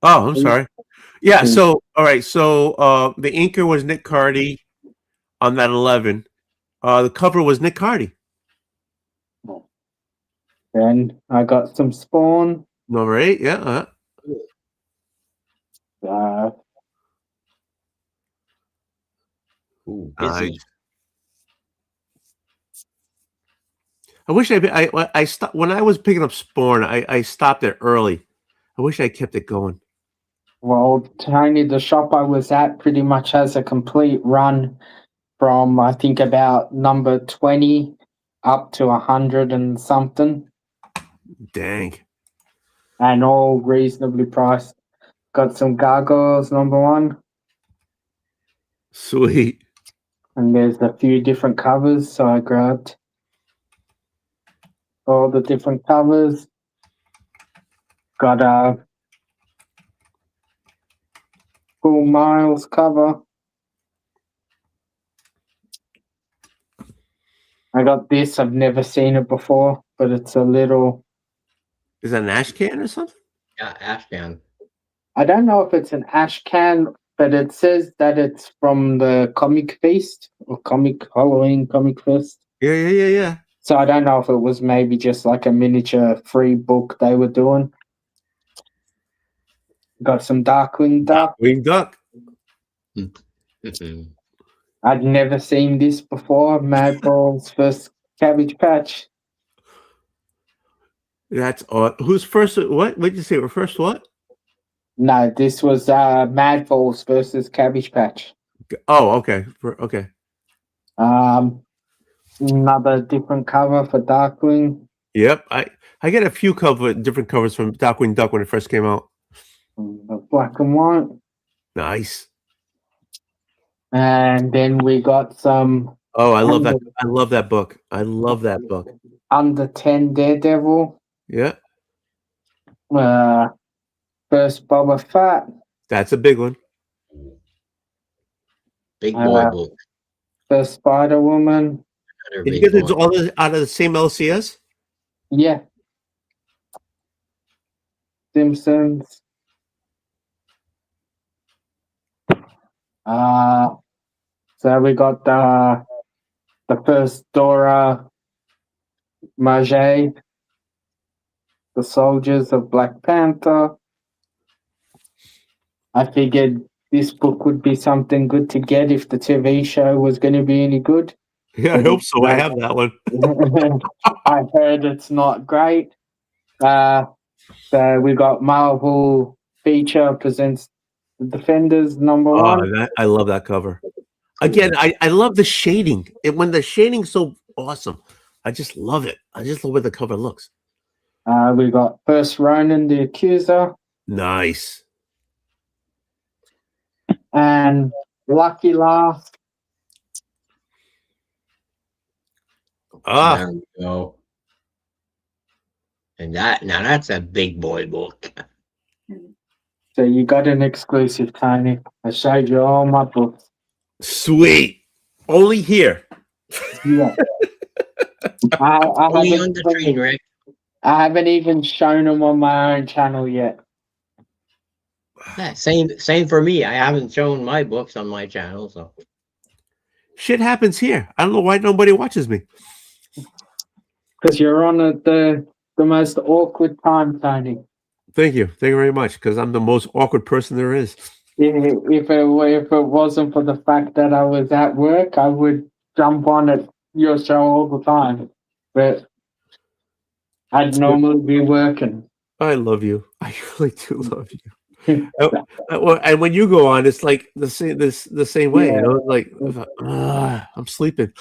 Oh, I'm sorry. Yeah. So, all right. So, the inker was Nick Cardy on that 11. The cover was Nick Cardy. Then I got some Spawn. Number 8. Yeah. Busy. I wish I stopped when I was picking up Spawn. I stopped it early. I wish I kept it going. Well, Tony, the shop I was at pretty much has a complete run from I think about number 20 up to 100 and something, Dang. and all reasonably priced. Got some gargoyles, number 1, Sweet. and there's a few different covers, so I grabbed all the different covers. Got a full Miles cover. I got this. I've never seen it before, but it's a little. Is that an ash can or something? Yeah, Afghan. I don't know if it's an ash can, but it says that it's from the Comic Feast or Halloween Comic Fest. Yeah. So I don't know if it was maybe just like a miniature free book they were doing. Got some Darkwing Duck. Darkwing Duck. I'd never seen this before. Madball's first Cabbage Patch. That's odd. Who's first? What did you say? We're first what? No, this was Madball's versus Cabbage Patch. Oh, okay. Okay. Another different cover for Darkwing. Yep. I get a few different covers from Darkwing Duck when it first came out. Black and white. Nice. And then we got some. Oh, I love that. I love that book. I love that book. Under 10 Daredevil. Yeah. First Boba Fett. That's a big one. Big boy book. First Spider Woman. Did you get this all out of the same LCS? Yeah. Simpsons. So we got the first Dora Milaje, the soldiers of Black Panther. I figured this book would be something good to get if the TV show was going to be any good. Yeah, I hope so. I have that one. I heard it's not great. So we got Marvel feature presents the Defenders #1. I love that cover. Again, I love the shading. When the shading's so awesome, I just love it. I just love where the cover looks. We got First Ronin, the Accuser. Nice. And Lucky Laugh. There we go. And that's a big boy book. So you got an exclusive, Tony. I showed you all my books. Sweet. Only here. Yeah. Only on the train, Rick. I haven't even shown them on my own channel yet. Yeah, same for me. I haven't shown my books on my channel, so Shit happens here. I don't know why nobody watches me. Because you're on the most awkward time, Tony. Thank you. Thank you very much. Because I'm the most awkward person there is. If it wasn't for the fact that I was at work, I would jump on at your show all the time. But I'd normally be working. I love you. I really do love you. And when you go on, it's like the same way. Yeah. You know, like I'm sleeping.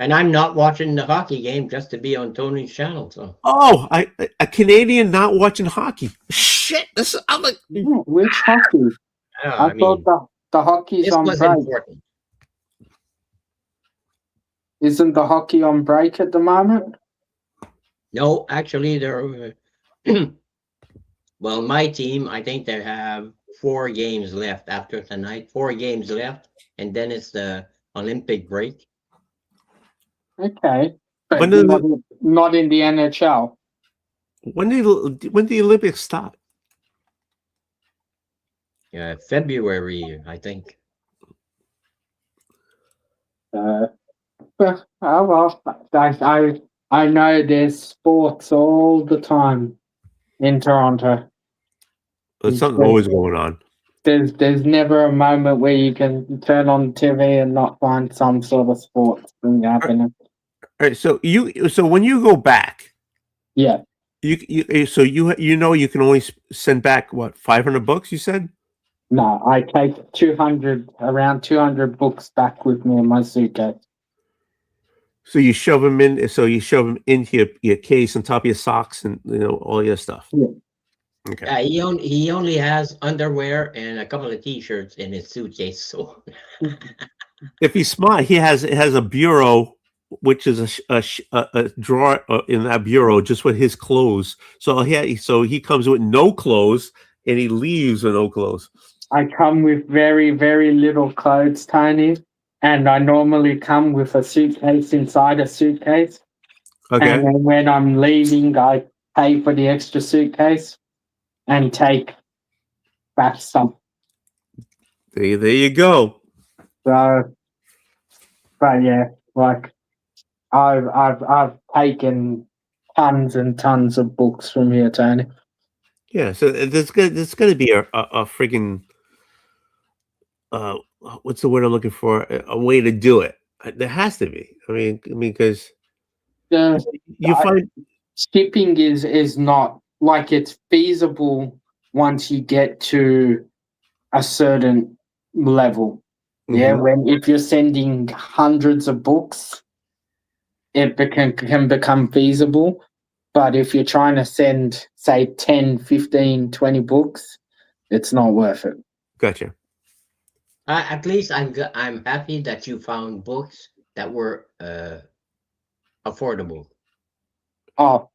and I'm not watching the hockey game just to be on Tony's channel. So A Canadian not watching hockey. Shit, I'm like, which hockey? I thought the hockey's on break. Important. Isn't the hockey on break at the moment? No, actually, they're well, my team, I think they have 4 games left after tonight. 4 games left, and then it's the Olympic break. Okay, but When not in the NHL. when the Olympics stop? Yeah, February, I think. Well, I know there's sports all the time in Toronto. There's something always going on. There's never a moment where you can turn on TV and not find some sort of sports thing happening. All right, so when you go back, Yeah, you can only send back what, 500 books? You said No, I take around 200 books back with me in my suitcase. So you shove them in. So you shove them into your case on top of your socks and all your stuff. Yeah. Okay. He only has underwear and a couple of t-shirts in his suitcase. So If he's smart, he has a bureau, which is a drawer in that bureau just with his clothes. So he comes with no clothes and he leaves with no clothes. I come with very, very little clothes, Tony, and I normally come with a suitcase inside a suitcase. Okay. And then when I'm leaving, I pay for the extra suitcase and take back some. There you go. So, but yeah, like I've taken tons and tons of books from here, Tony. Yeah. So there's going to be a friggin' what's the word I'm looking for? A way to do it. There has to be. I mean, because you find shipping is not like it's feasible once you get to a certain level. Yeah, if you're sending hundreds of books, it can become feasible. But if you're trying to send, say, 10, 15, 20 books, it's not worth it. Gotcha. at least I'm happy that you found books that were affordable. Oh,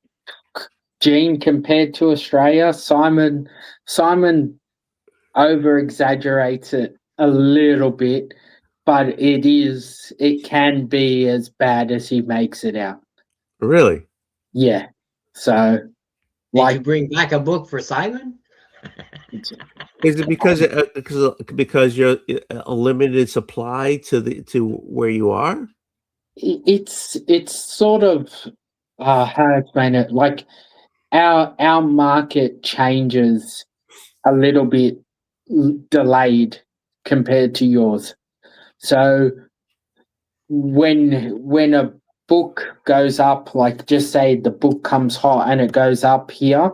Gene, compared to Australia, Simon over exaggerates it a little bit, but it can be as bad as he makes it out. Really? Yeah. So, Did you bring back a book for Simon? Is it because you're a limited supply to where you are? it's sort of how to explain it. Like our market changes a little bit delayed compared to yours. So when a book goes up, like just say the book comes hot and it goes up here,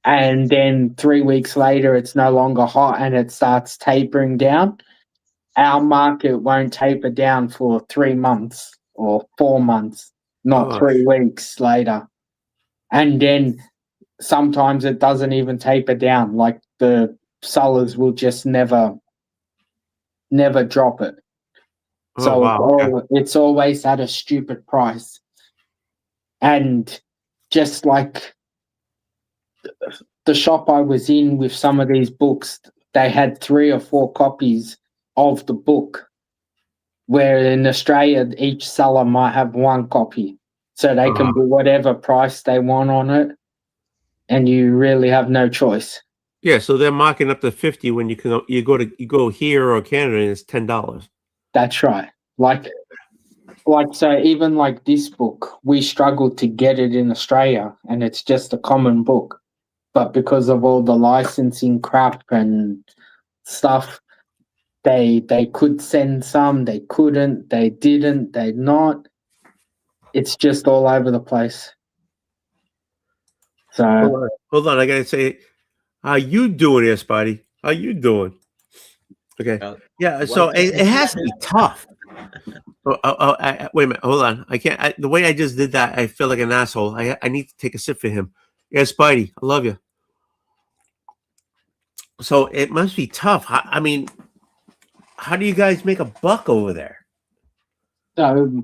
and then 3 weeks later it's no longer hot and it starts tapering down, our market won't taper down for 3 months or 4 months, not 3 weeks later. And then sometimes it doesn't even taper down. Like the sellers will just never drop it. It's always at a stupid price. And just like the shop I was in with some of these books, they had 3 or 4 copies of the book, where in Australia each seller might have 1 copy, so they can put whatever price they want on it, and you really have no choice. Yeah, so they're marking up to 50 when you go here or Canada and it's $10. That's right. Like so even like this book, we struggled to get it in Australia, and it's just a common book, but because of all the licensing crap and stuff, they could send some, they couldn't, they didn't, they not. It's just all over the place. So hold on, I gotta say, how you doing here, Spidey? How you doing? Okay, yeah. So it has to be tough. Wait a minute, hold on. I can't. The way I just did that, I feel like an asshole. I need to take a sip for him. Yeah, Spidey, I love you. So it must be tough. I mean, how do you guys make a buck over there? So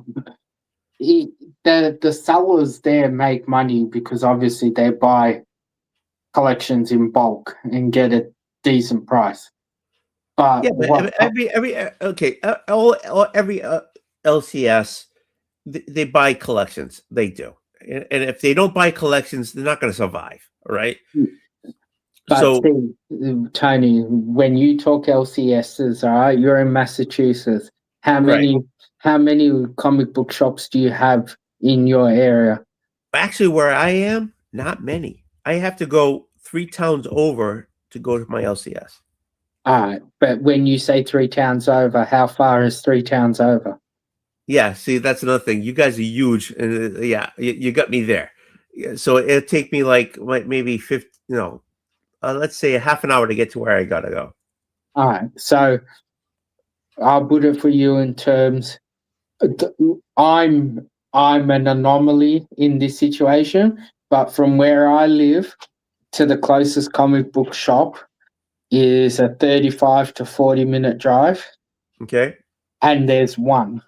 the sellers there make money because obviously they buy collections in bulk and get a decent price. But yeah, every LCS they buy collections. They do, and if they don't buy collections, they're not going to survive. Right? But so, see, Tony, when you talk LCSs, all right, you're in Massachusetts. How many comic book shops do you have in your area? Actually, where I am, not many. I have to go 3 towns over to go to my LCS. All right, but when you say 3 towns over, how far is 3 towns over? Yeah, see, that's another thing. You guys are huge, and yeah, you got me there. Yeah, so it'll take me like maybe 50, let's say a half an hour to get to where I gotta go. All right. So I'll put it for you in terms. I'm an anomaly in this situation, but from where I live to the closest comic book shop is a 35 to 40-minute drive. Okay. And there's one.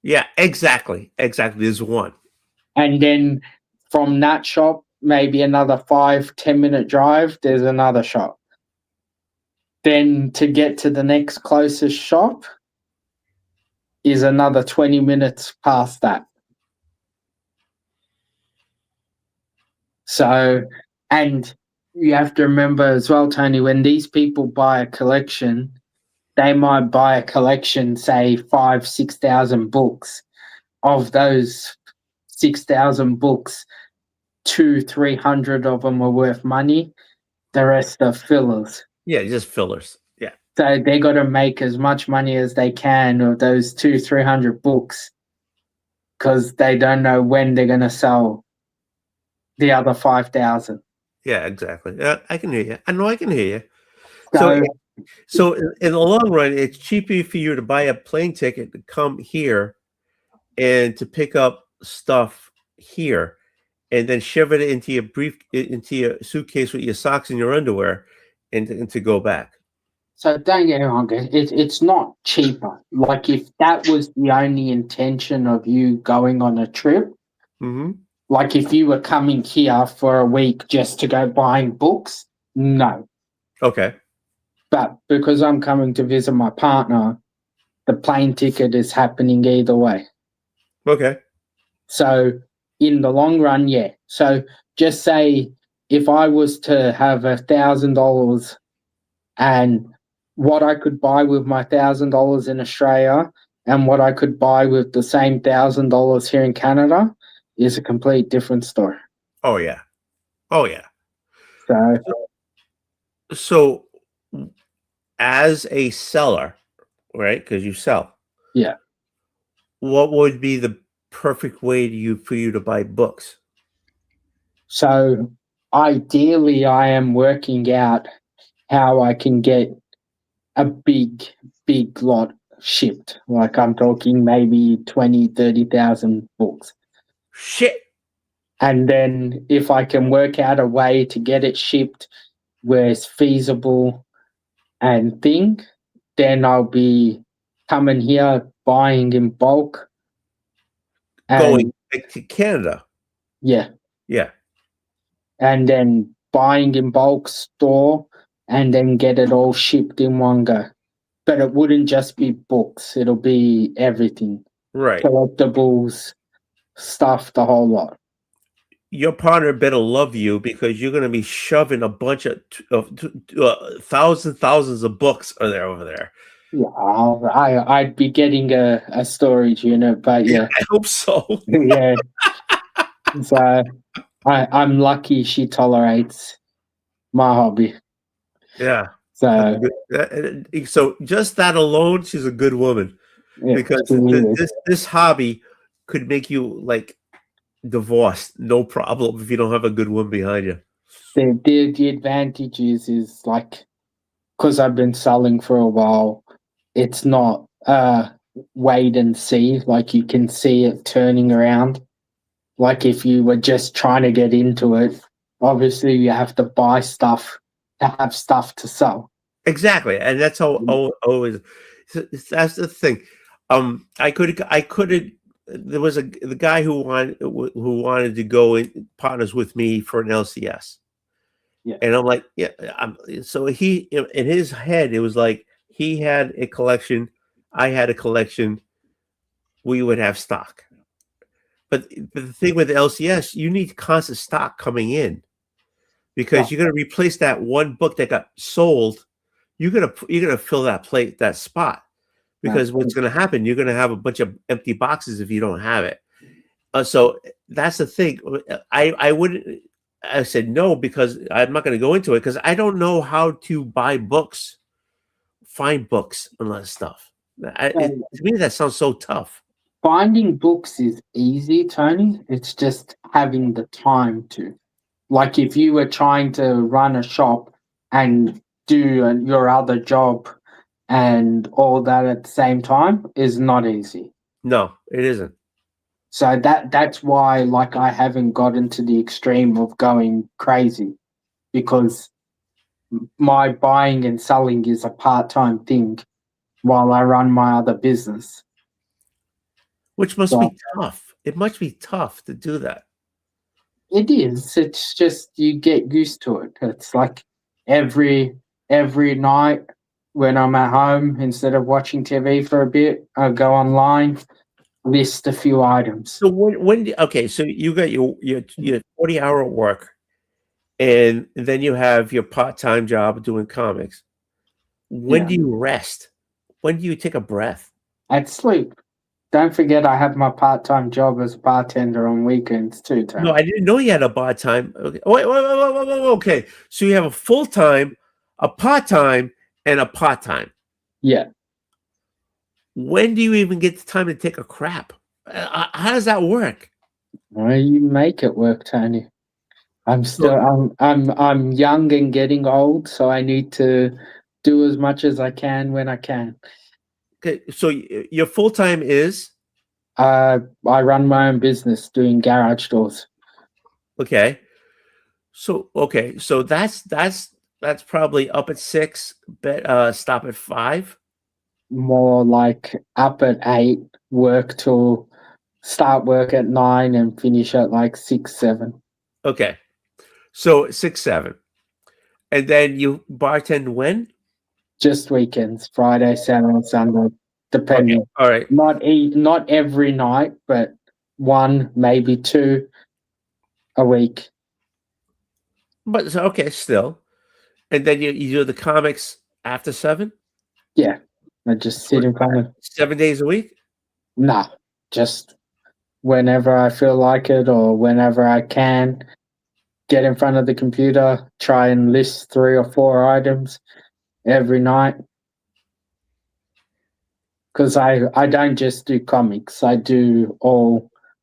Yeah, exactly. There's one. And then from that shop, maybe another 5-10-minute drive, there's another shop. Then to get to the next closest shop is another 20 minutes past that. So, and you have to remember as well, Tony, when these people buy a collection, they might buy a collection, say 5,000-6,000 books. Of those 6,000 books, 200-300 of them are worth money. The rest are fillers. Yeah, just fillers. Yeah. So they got to make as much money as they can of those 200-300 books, because they don't know when they're going to sell the other 5,000. Yeah, exactly. I can hear you. I know I can hear you. So in the long run, it's cheaper for you to buy a plane ticket to come here and to pick up stuff here, and then shove it into your suitcase with your socks and your underwear, and to go back. So don't get me wrong, it's not cheaper. Like if that was the only intention of you going on a trip, like if you were coming here for a week just to go buying books, no. Okay. But because I'm coming to visit my partner, the plane ticket is happening either way. Okay. So in the long run, yeah. So just say if I was to have $1,000 and what I could buy with my $1,000 in Australia and what I could buy with the same $1,000 here in Canada is a complete different story. Oh yeah. So as a seller, right? Because you sell. Yeah. What would be the perfect way for you to buy books? So ideally, I am working out how I can get a big lot shipped. Like I'm talking maybe 20,000-30,000 books. Shit. And then if I can work out a way to get it shipped where it's feasible and then I'll be coming here buying in bulk. Going to Canada. Yeah. Yeah. And then buying in bulk, store, and then get it all shipped in one go. But it wouldn't just be books. It'll be everything. Right. Collectibles, stuff, the whole lot. Your partner better love you, because you're going to be shoving a bunch of thousands of books over there. Yeah, I'd be getting a storage unit, but yeah. I hope so. Yeah. So I'm lucky she tolerates my hobby. Yeah. So just that alone, she's a good woman, because this hobby could make you like divorced, no problem, if you don't have a good woman behind you. The advantage is like, because I've been selling for a while, it's not wait and see. Like you can see it turning around. Like if you were just trying to get into it, obviously you have to buy stuff to have stuff to sell. Exactly, and that's how always. That's the thing. I could. There was the guy who wanted to go in partners with me for an LCS. Yeah, and I'm like, yeah. So he, in his head, it was like he had a collection, I had a collection. We would have stock. But the thing with the LCS, you need constant stock coming in, because you're going to replace that one book that got sold. You're gonna fill that spot, because what's going to happen? You're going to have a bunch of empty boxes if you don't have it. So that's the thing. I wouldn't. I said no, because I'm not going to go into it, because I don't know how to buy books, find books, and that stuff. To me, that sounds so tough. Finding books is easy, Tony. It's just having the time to. Like if you were trying to run a shop and do your other job and all that at the same time is not easy. No, it isn't. So that's why, like, I haven't gotten to the extreme of going crazy, because my buying and selling is a part-time thing while I run my other business. Which must be tough. It must be tough to do that. It is. It's just you get used to it. It's like every night when I'm at home, instead of watching TV for a bit, I go online, list a few items. So okay, so you got your 40-hour work, and then you have your part-time job doing comics. When do you rest? When do you take a breath? I'd sleep. Don't forget, I have my part-time job as a bartender on weekends too, Tony. No, I didn't know you had a part-time. Okay. Wait, okay. So you have a full-time, a part-time, and a part-time. Yeah. When do you even get the time to take a crap? How does that work? Well, you make it work, Tony. I'm young and getting old, so I need to do as much as I can when I can. Okay, so your full-time is? I run my own business doing garage doors. Okay. So that's probably up at 6, but stop at 5. More like up at 8, start work at 9 and finish at like 6, 7. Okay. So 6, 7. And then you bartend when? Just weekends, Friday, Saturday, Sunday, depending. Okay. All right. Not every night, but 1, maybe 2 a week. But okay, still. And then you do the comics after 7? Yeah. I just sit in front of 7 days a week? Nah. Just whenever I feel like it or whenever I can, get in front of the computer, try and list 3 or 4 items every night. Because I don't just do comics. I do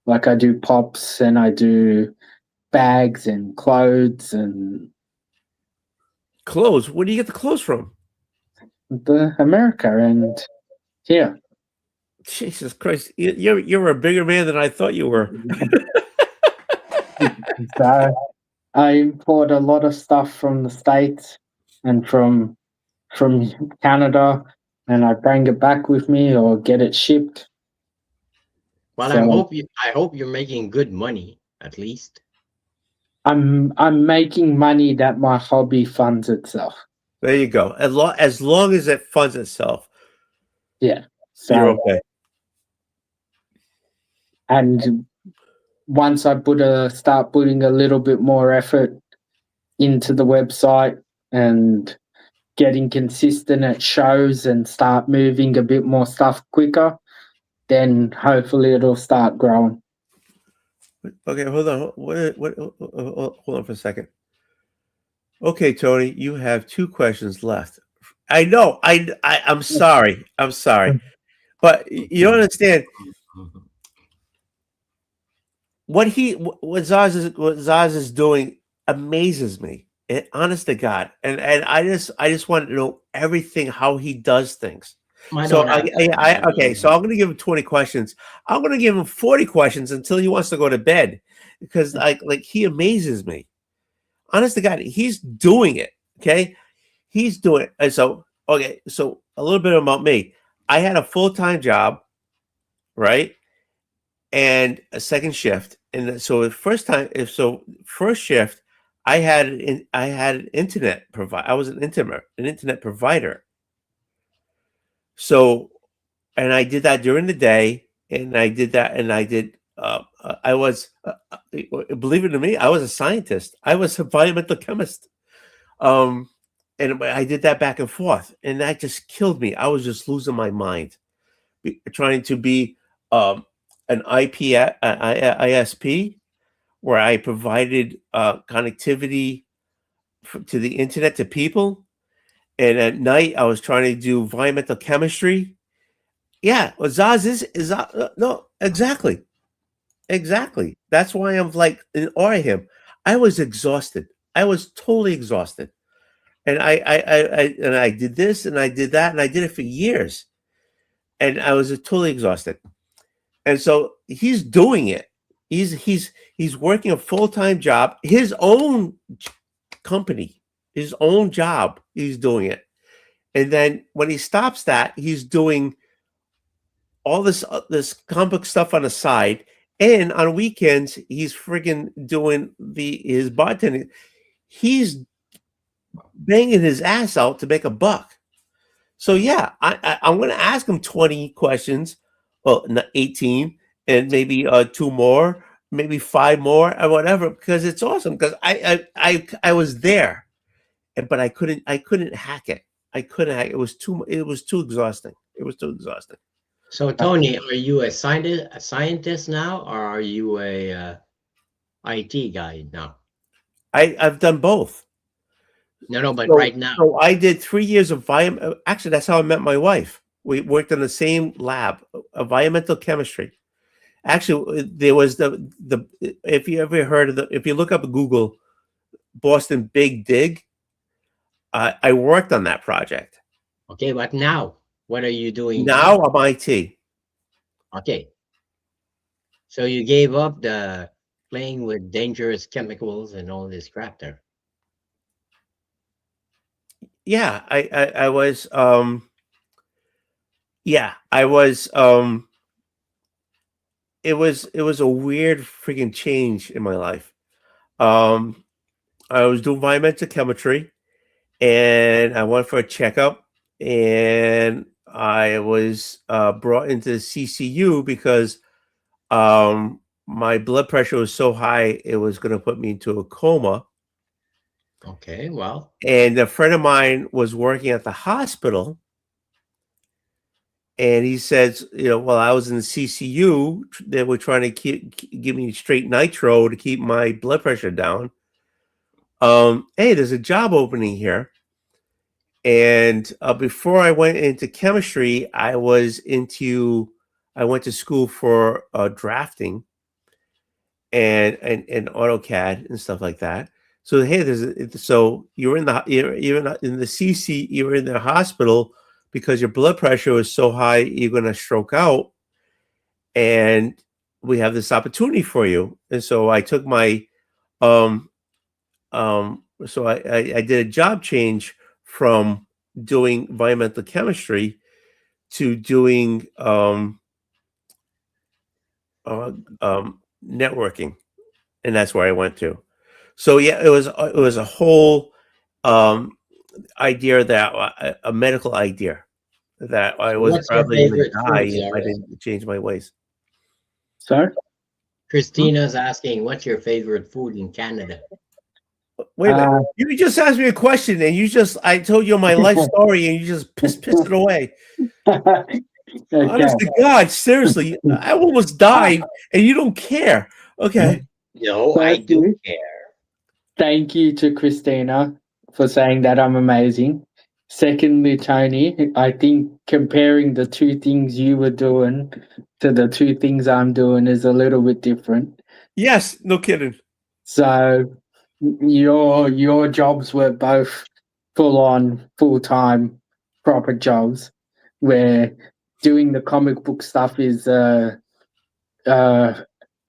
I do pops and I do bags and clothes and... Clothes? Where do you get the clothes from? America and here. Jesus Christ. You're a bigger man than I thought you were. So I import a lot of stuff from the States and from Canada, and I bring it back with me or get it shipped. Well, I hope you're making good money, at least. I'm making money that my hobby funds itself. There you go. As long as it funds itself. Yeah. So you're okay. And once I start putting a little bit more effort into the website and getting consistent at shows and start moving a bit more stuff quicker, then hopefully it'll start growing. Okay, hold on. Hold on for a second. Okay, Tony, you have 2 questions left. I know. I'm sorry. I'm sorry. But you don't understand. What Zaz is doing amazes me. Honest to God. And I just want to know everything, how he does things. So okay, so I'm going to give him 20 questions. I'm going to give him 40 questions until he wants to go to bed, because like he amazes me. Honest to God, he's doing it. Okay, he's doing it. And so okay, so a little bit about me. I had a full-time job, right, and a second shift. And so first shift, I had an internet provider. I was an internet provider. So, and I did that during the day, and I did that, and I did. I was, believe it or not, I was a scientist. I was a environmental chemist, and I did that back and forth, and that just killed me. I was just losing my mind, trying to be an ISP, where I provided connectivity to the internet to people. And at night, I was trying to do environmental chemistry. Yeah, well, Zaz is no, exactly. That's why I'm like in awe of him. I was exhausted. I was totally exhausted. And I did this and I did that and I did it for years, and I was totally exhausted. And so he's doing it. He's working a full-time job, his own company, his own job. He's doing it, and then when he stops that, he's doing all this comic book stuff on the side, and on weekends he's friggin' doing his bartending. He's banging his ass out to make a buck. So yeah, I'm going to ask him 20 questions, well, not 18, and maybe 2 more, maybe 5 more, or whatever, because it's awesome. Because I was there, but I couldn't hack it. I couldn't hack it. It was too exhausting. It was too exhausting. So Tony, are you a scientist now, or are you a IT guy now? I've done both. No, but right now. So I did 3 years of actually, that's how I met my wife. We worked in the same lab, environmental chemistry. Actually, there was the if you ever heard of if you look up Google, Boston Big Dig, I worked on that project. Okay, but now, what are you doing now? I'm IT. Okay. So you gave up the playing with dangerous chemicals and all this crap there. Yeah, I was yeah, I was it was a weird freaking change in my life. I was doing environmental chemistry, and I went for a checkup, and I was brought into the CCU because my blood pressure was so high it was going to put me into a coma. Okay, well. And a friend of mine was working at the hospital, and he says, while I was in the CCU, they were trying to give me straight nitro to keep my blood pressure down. Hey, there's a job opening here. And before I went into chemistry, I went to school for drafting and AutoCAD and stuff like that. So hey, so you're in the CC, you're in the hospital because your blood pressure is so high you're going to stroke out, and we have this opportunity for you. And so I took my so I did a job change from doing environmental chemistry to doing networking, and that's where I went to. So yeah, it was a whole idea that a medical idea that I was probably going to die if I didn't change my ways. Sorry? Christina's asking, what's your favorite food in Canada? Wait a minute. You just asked me a question, and I told you my life story, and you just pissed it away. Okay. Honest to God, seriously, I almost died, and you don't care. Okay. No, I do care. Thank you to Christina for saying that I'm amazing. Secondly, Tony, I think comparing the two things you were doing to the two things I'm doing is a little bit different. Yes, no kidding. So your jobs were both full-on, full-time, proper jobs, where doing the comic book stuff is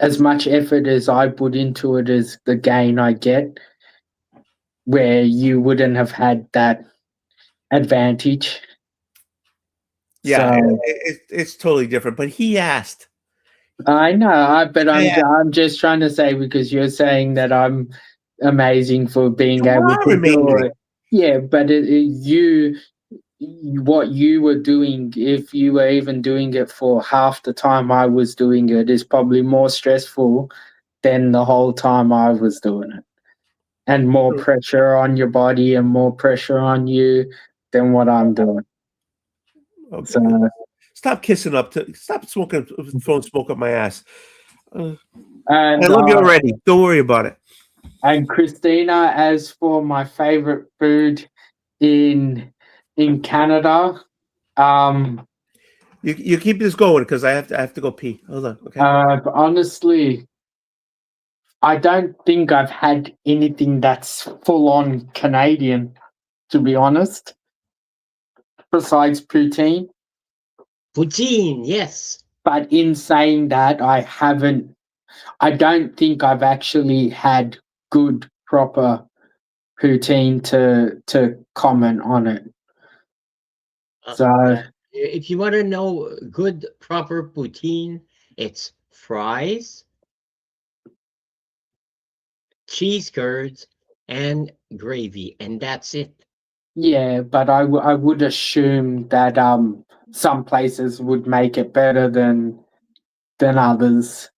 as much effort as I put into it as the gain I get, where you wouldn't have had that advantage. Yeah, so, it's totally different. But he asked. I know, but I'm just trying to say, because you're saying that I'm amazing for being able to do it. Yeah, but what you were doing, if you were even doing it for half the time I was doing it, is probably more stressful than the whole time I was doing it, and more pressure on your body and more pressure on you than what I'm doing. Okay. So, stop kissing up stop smoking phone smoke up my ass. And I love you already. Don't worry about it. And Christina, as for my favorite food in Canada, you keep this going because I have to go pee. Hold on, okay. Honestly, I don't think I've had anything that's full on Canadian to be honest. Besides poutine. Poutine, yes. But in saying that, I don't think I've actually had good, proper poutine to comment on it. So if you want to know good, proper poutine, it's fries, cheese curds, and gravy, and that's it. yeah, but I would assume that some places would make it better than others.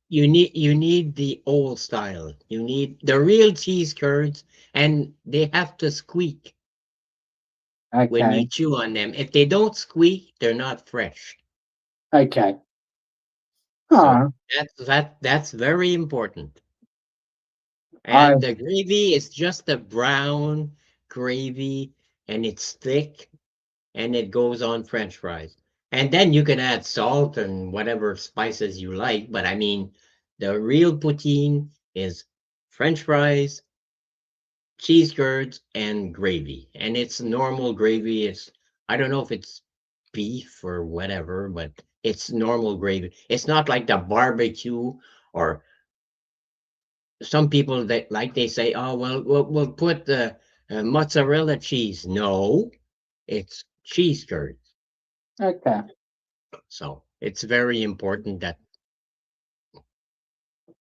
You need the old style. You need the real cheese curds, and they have to squeak when you Okay. chew on them. If they don't squeak, they're not fresh. Okay. So Oh, that's very important. I And the gravy is just a brown gravy, and it's thick, and it goes on French fries. And then you can add salt and whatever spices you like. But I mean, the real poutine is French fries, cheese curds, and gravy. And it's normal gravy. I don't know if it's beef or whatever, but it's normal gravy. It's not like the barbecue, or some people that like they say, oh well, we'll put the mozzarella cheese. No, it's cheese curds. okay. So it's very important that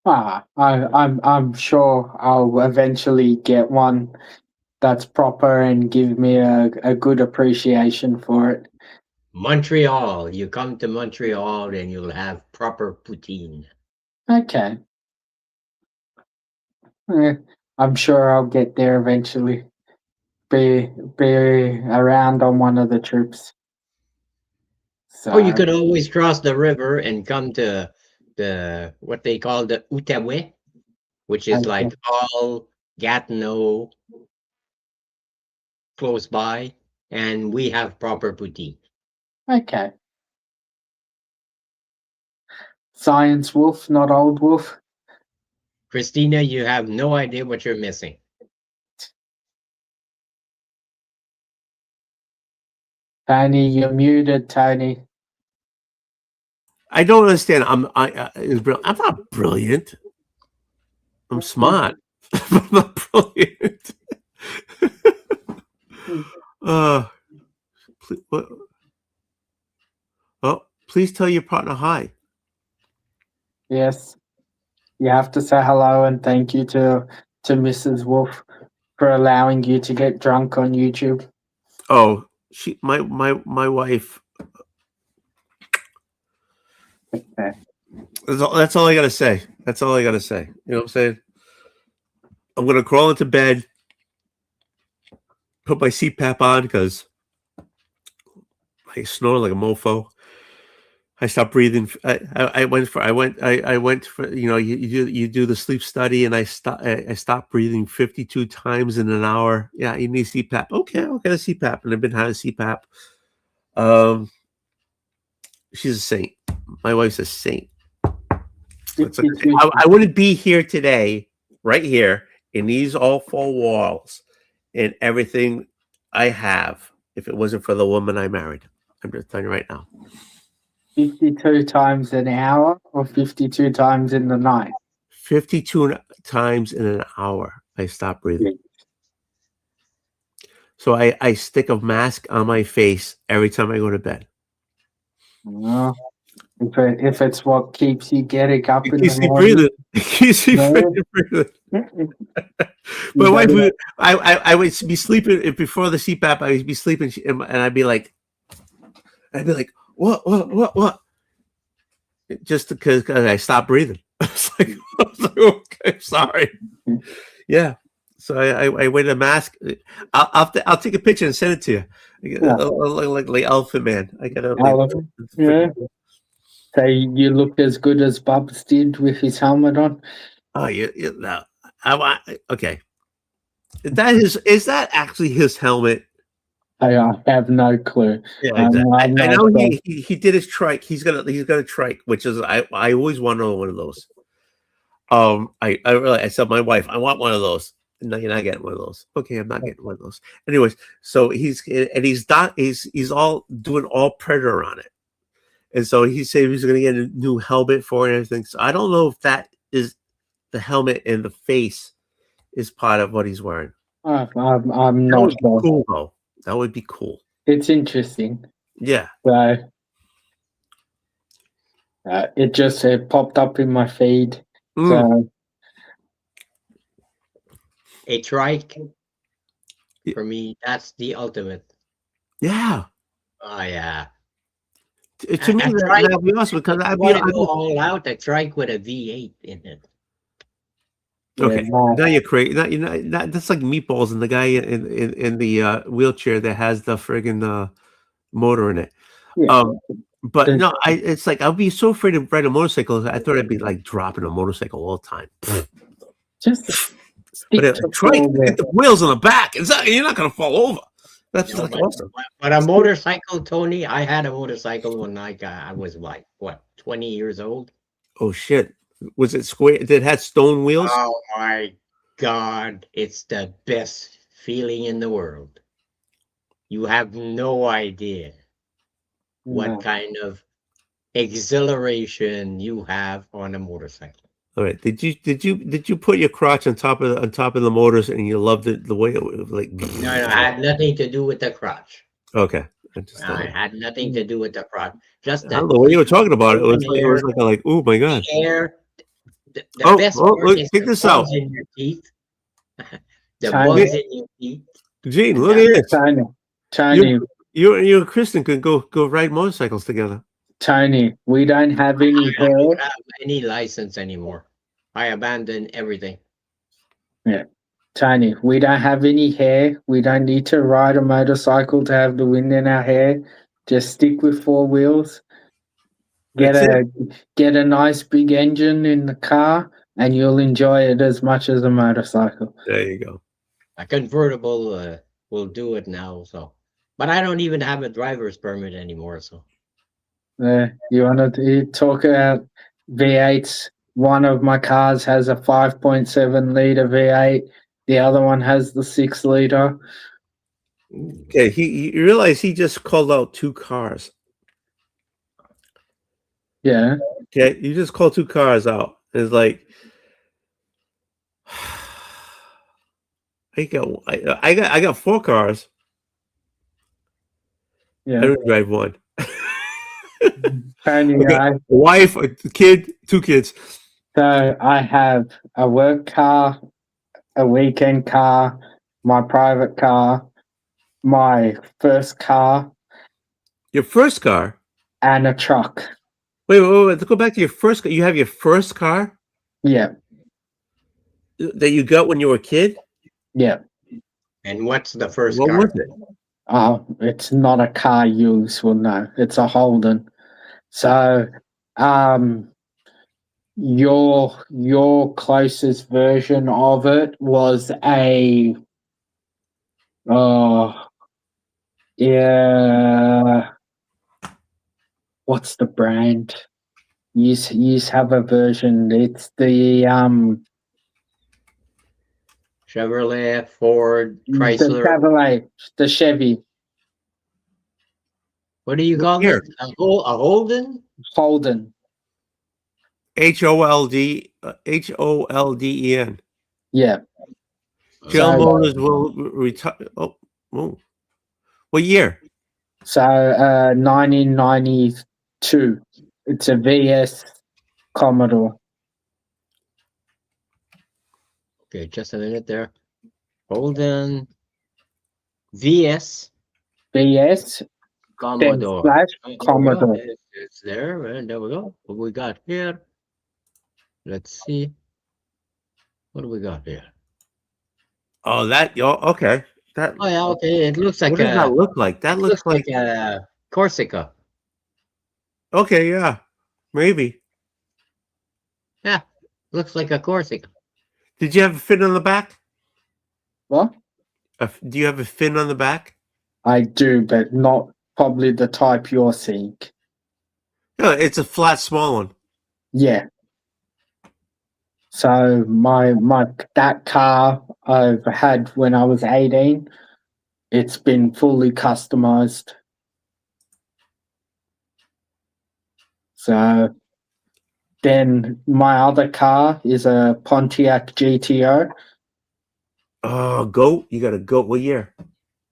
I'm sure I'll eventually get one that's proper and give me a good appreciation for it. Montreal, you come to Montreal and you'll have proper poutine. Okay. I'm sure I'll get there eventually. Be around on one of the trips. Or you So could always cross the river and come to what they call the Outaouais, which is okay. like all Gatineau close by, and we have proper poutine. Okay. Science Wolf, not Old Wolf. Christina, you have no idea what you're missing. Tony, you're muted, Tony. I don't understand. I'm not brilliant. I'm smart. I'm not brilliant. Please, what? Oh, please tell your partner hi. Yes. You have to say hello and thank you to Mrs. Wolf for allowing you to get drunk on YouTube. Oh, my wife. Okay. That's all I gotta say. That's all I gotta say. You know what I'm saying? I'm gonna crawl into bed, put my CPAP on because I snore like a mofo. I stopped breathing. I went for you do the sleep study, and I stopped breathing 52 times in an hour. Yeah, you need CPAP. Okay, I'll get a CPAP, and I've been having CPAP. She's a saint. My wife's a saint. I wouldn't be here today, right here, in these all four walls, and everything I have, if it wasn't for the woman I married. I'm just telling you right now. 52 times an hour or 52 times in the night? 52 times in an hour, I stop breathing. So I stick a mask on my face every time I go to bed. Well, if it's what keeps you getting up in keeps the me morning. breathing. It keeps me breathing. My wife would, I would be sleeping before the CPAP. I would be sleeping, and I'd be like, what? Just because I stopped breathing. I was like, okay, sorry. Yeah. So I wear the mask. I'll take a picture and send it to you. Like Elephant Man. I got Elephant. Yeah. So you looked as good as Bubs did with his helmet on. Oh, no. Okay. Is that actually his helmet? I have no clue. Yeah, exactly. I know he did his trike. He's got a trike, which is I always want to know one of those. I said to my wife, I want one of those. No, you're not getting one of those. Okay, I'm not getting one of those. Anyways, so he's all doing all Predator on it, and so he said he's going to get a new helmet for it and everything. So I don't know if that is the helmet and the face is part of what he's wearing. I'm not sure. Cool though. That would be cool. It's interesting. Yeah. So it just popped up in my feed. So a trike for me, that's the ultimate. Yeah. Oh yeah. To me, that'd be awesome because I'd go all out. A trike with a V8 in it. Okay, now you're crazy. That's like meatballs and the guy in the wheelchair that has the friggin' motor in it. Yeah. But no, it's like I'd be so afraid to ride a motorcycle. I thought I'd be like dropping a motorcycle all the time. Just but a trike, get the wheels on the back. You're not gonna fall over. That's awesome. But a motorcycle, Tony, I had a motorcycle when I was like, what, 20 years old? Oh, shit. Was it square? Did it have stone wheels? Oh, my God. It's the best feeling in the world. You have no idea what kind of exhilaration you have on a motorcycle. All right. Did you put your crotch on top of the motors and you loved it the way it was like? No, it had nothing to do with the crotch. Okay. It had nothing to do with the crotch. Just the way you were talking about it, it was like oh my God. The air. The best part is check this out. In your teeth. The bugs in your teeth. Gene, look at this. Tony. You and Kristen could go ride motorcycles together. Tony, we don't have any hair. I don't have any license anymore. I abandoned everything. Yeah. Tony, we don't have any hair. We don't need to ride a motorcycle to have the wind in our hair. Just stick with 4 wheels. Get a nice big engine in the car and you'll enjoy it as much as a motorcycle. There you go. A convertible will do it now, so. But I don't even have a driver's permit anymore, so. You want to talk about V8s? One of my cars has a 5.7 liter V8. The other one has the 6 liter. Okay, you realize he just called out 2 cars. Yeah. Okay, you just called 2 cars out. It's like I got 4 cars. Yeah. I don't drive one. A wife, a kid, 2 kids. So I have a work car, a weekend car, my private car, my first car. Your first car? And a truck. Wait. Let's go back to your first car. You have your first car? Yeah. That you got when you were a kid? Yeah. And what's the first car? What was it? Oh, it's not a car use. Well, no, it's a Holden. So, your closest version of it was a, what's the brand? You have a version. It's the Chevrolet, Ford, Chrysler. The Chevrolet, the Chevy. What do you call it? A Holden? Holden. HOLDEN. Yeah. General Motors will retire. Oh. What year? So 1992. It's a VS Commodore. Okay, just a minute there. Holden VS Commodore. Commodore. It's there, and there we go. What we got here? Let's see. What do we got here? Oh, okay. That. Oh yeah, okay. It looks like. What does that look like? That looks like Corsica. Okay, yeah, maybe. Yeah, looks like a Corsica. Did you have a fin on the back? What? Do you have a fin on the back? I do, but not probably the type you're seeing. No, it's a flat, small one. Yeah. So that car I've had when I was 18, it's been fully customized. So then my other car is a Pontiac GTO. Oh, goat! You got a goat. What year?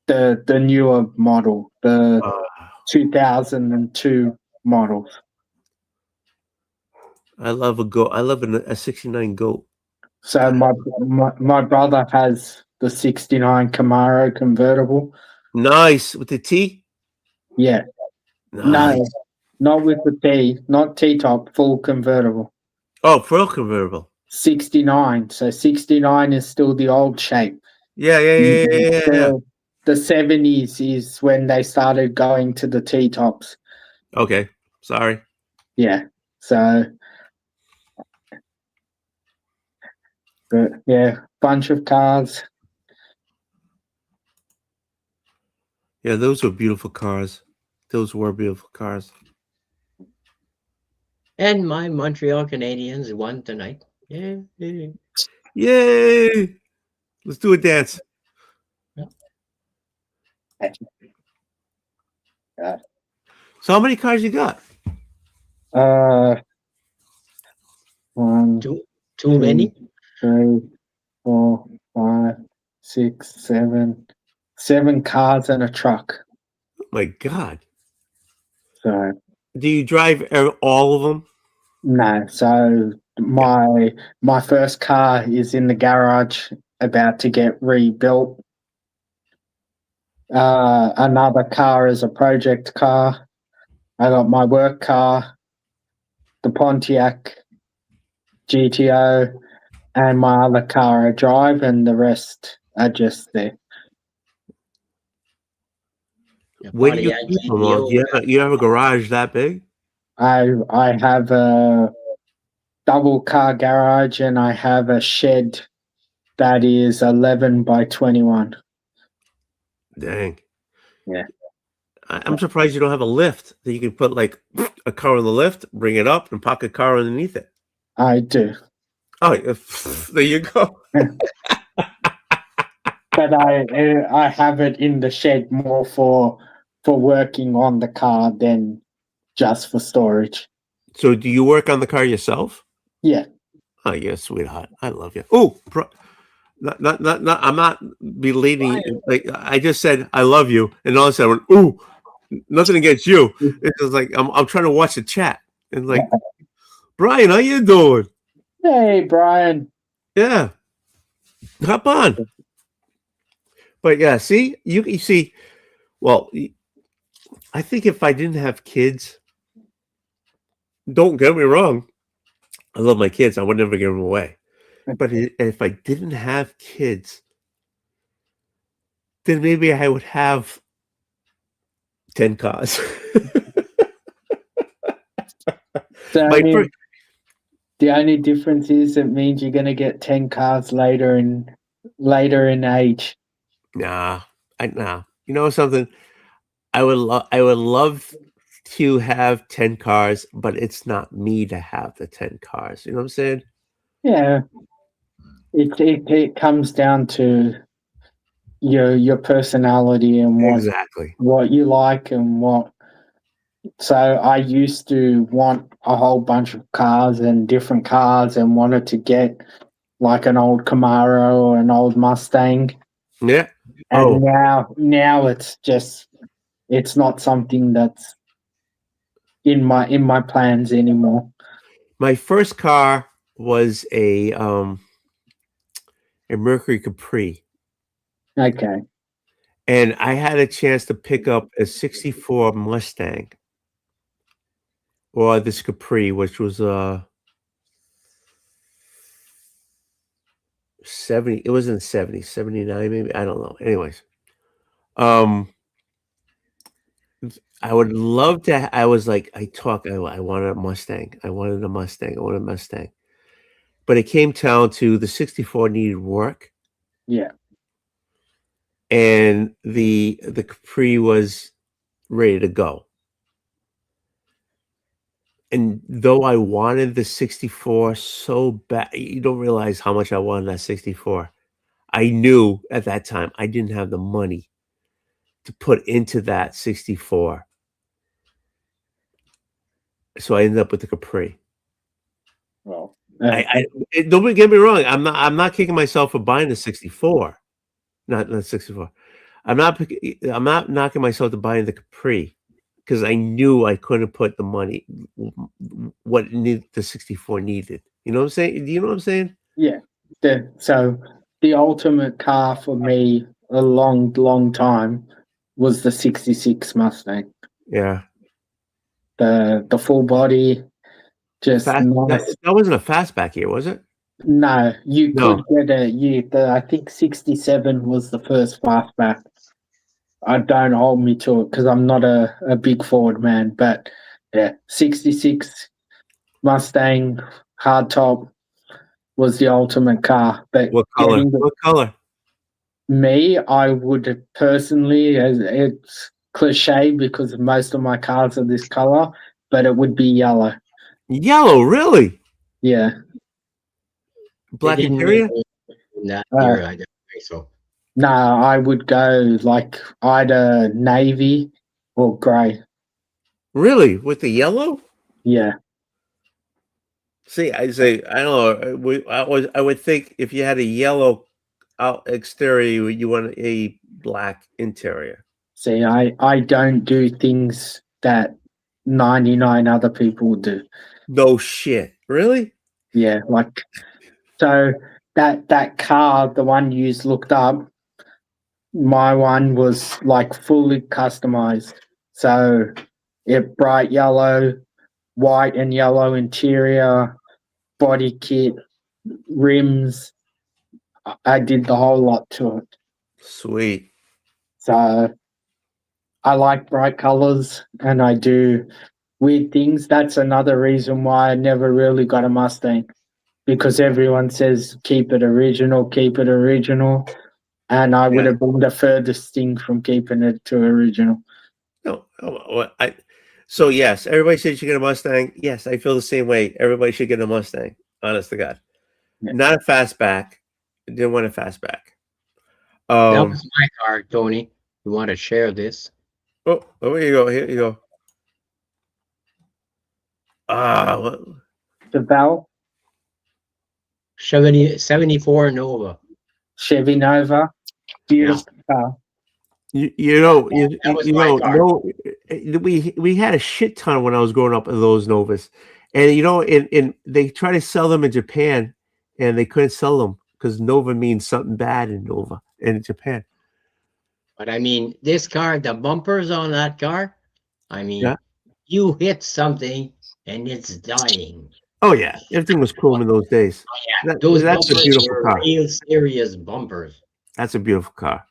The newer model, the 2002 model. I love a goat. I love a 69 goat. So my brother has the 69 Camaro convertible. Nice with the T. Yeah. Nice. No, not with the T, not T-top, full convertible. Oh, full convertible. 69. So 69 is still the old shape. Yeah. The 70s is when they started going to the T-tops. Okay, sorry. Yeah. So, but yeah, bunch of cars. Yeah, those were beautiful cars. Those were beautiful cars. And my Montreal Canadiens won tonight. Yeah. Yay! Let's do a dance. Yeah. So how many cars you got? One, Too many? 3, 4, 5, 6, 7. 7 cars and a truck. Oh my God. So Do you drive all of them? no. So my first car is in the garage about to get rebuilt. Another car is a project car. I got my work car, the Pontiac GTO, and my other car I drive, and the rest are just there. Where do you keep them all? Do you have a garage that big? I have a double car garage, and I have a shed that is 11 by 21. Dang. Yeah. I'm surprised you don't have a lift that you can put like a car on the lift, bring it up, and park a car underneath it. I do. Oh, there you go. But I have it in the shed more for working on the car than just for storage. So, do you work on the car yourself? Yeah. Oh, yeah, sweetheart. I love you. Oh, not. I'm not belating you. Like I just said, I love you, and all of a sudden, I went, ooh, nothing against you. It's just like I'm trying to watch the chat, and like, Brian, how you doing? Hey, Brian. Yeah, hop on. But yeah, see, you see. Well, I think if I didn't have kids, don't get me wrong, I love my kids. I would never give them away. But if I didn't have kids, then maybe I would have 10 cars. So the only difference is it means you're going to get 10 cars later in age. Nah. You know something? I would love to have 10 cars, but it's not me to have the 10 cars. You know what I'm saying? Yeah. It comes down to your personality and what you like and what. So I used to want a whole bunch of cars and different cars and wanted to get like an old Camaro or an old Mustang. Yeah. And now it's not something that's in my plans anymore. My first car was a Mercury Capri. Okay. And I had a chance to pick up a 64 Mustang or this Capri, which was 70. It was in the 70s, 79 maybe. I don't know. Anyways. I would love to. I was like, I wanted a Mustang. I wanted a Mustang. But it came down to the 64 needed work. Yeah. And the Capri was ready to go. And though I wanted the 64 so bad, you don't realize how much I wanted that 64. I knew at that time I didn't have the money to put into that 64. So I ended up with the Capri. Well, Don't get me wrong. I'm not kicking myself for buying the 64. Not 64. I'm not knocking myself to buying the Capri because I knew I couldn't put the money what the 64 needed. You know what I'm saying? Do you know what I'm saying? yeah. So the ultimate car for me a long time was the 66 Mustang. Yeah. The full body, just nice. That wasn't a fastback here, was it? No, you No. could get I think 67 was the first fastback. I don't hold me to it because I'm not a big Ford man, but yeah, 66 Mustang hardtop was the ultimate car. But What color? What color? Me, I would personally, as it's cliche because most of my cars are this color, but it would be yellow. Yellow, really? Yeah. Black They didn't interior? make it in that era, I don't think so. No, I would go like either navy or grey. Really? With the yellow? Yeah. See, I don't know. I would think if you had a yellow out exterior, you want a black interior. See, I don't do things that 99 other people do. No shit. Really? Yeah, like so that car, the one you looked up, my one was like fully customized. So it bright yellow, white and yellow interior, body kit, rims. I did the whole lot to it. Sweet. So I like bright colors and I do weird things. That's another reason why I never really got a Mustang, because everyone says keep it original, and I would have been the furthest thing from keeping it to original. No, so yes, everybody said you should get a Mustang. Yes, I feel the same way. Everybody should get a Mustang. Honest to God, not a fastback. Didn't want a fastback. That was my car, Tony. You want to share this? Oh, here you go. Here you go. The Val 74 Nova. Chevy Nova, beautiful car. You know, we had a shit ton when I was growing up of those Novas, and they try to sell them in Japan, and they couldn't sell them because Nova means something bad in Japan. But I mean, this car, the bumpers on that car, I mean, you hit something and it's dying. Oh yeah, everything was chrome in those days. Oh, yeah. That's a beautiful car. Real serious bumpers. That's a beautiful car.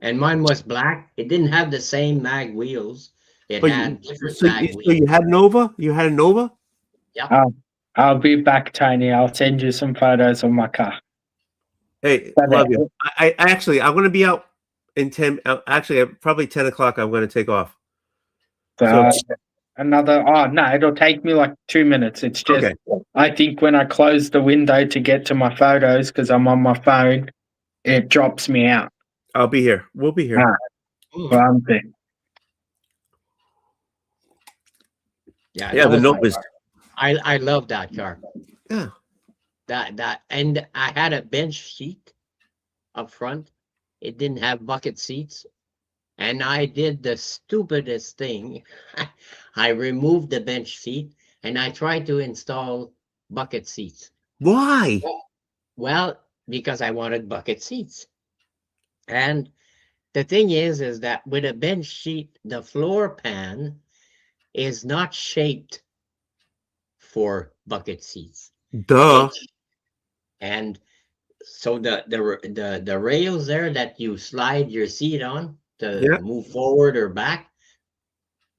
And mine was black. It didn't have the same mag wheels. It had different mag wheels. So you had Nova? You had a Nova? Yeah. I'll be back, Tony. I'll send you some photos of my car. Hey, love you. I'm going to be out in 10. Actually, probably 10 o'clock. I'm going to take off. So it'll take me like 2 minutes. It's just, I think when I close the window to get to my photos, because I'm on my phone, it drops me out. I'll be here. We'll be here. One thing. Yeah, the Novas. I love that car. Yeah. And I had a bench seat up front. It didn't have bucket seats. And I did the stupidest thing. I removed the bench seat and I tried to install bucket seats. Why? Well, because I wanted bucket seats. And the thing is that with a bench seat, the floor pan is not shaped for bucket seats. Duh. And so the rails there that you slide your seat on to move forward or back,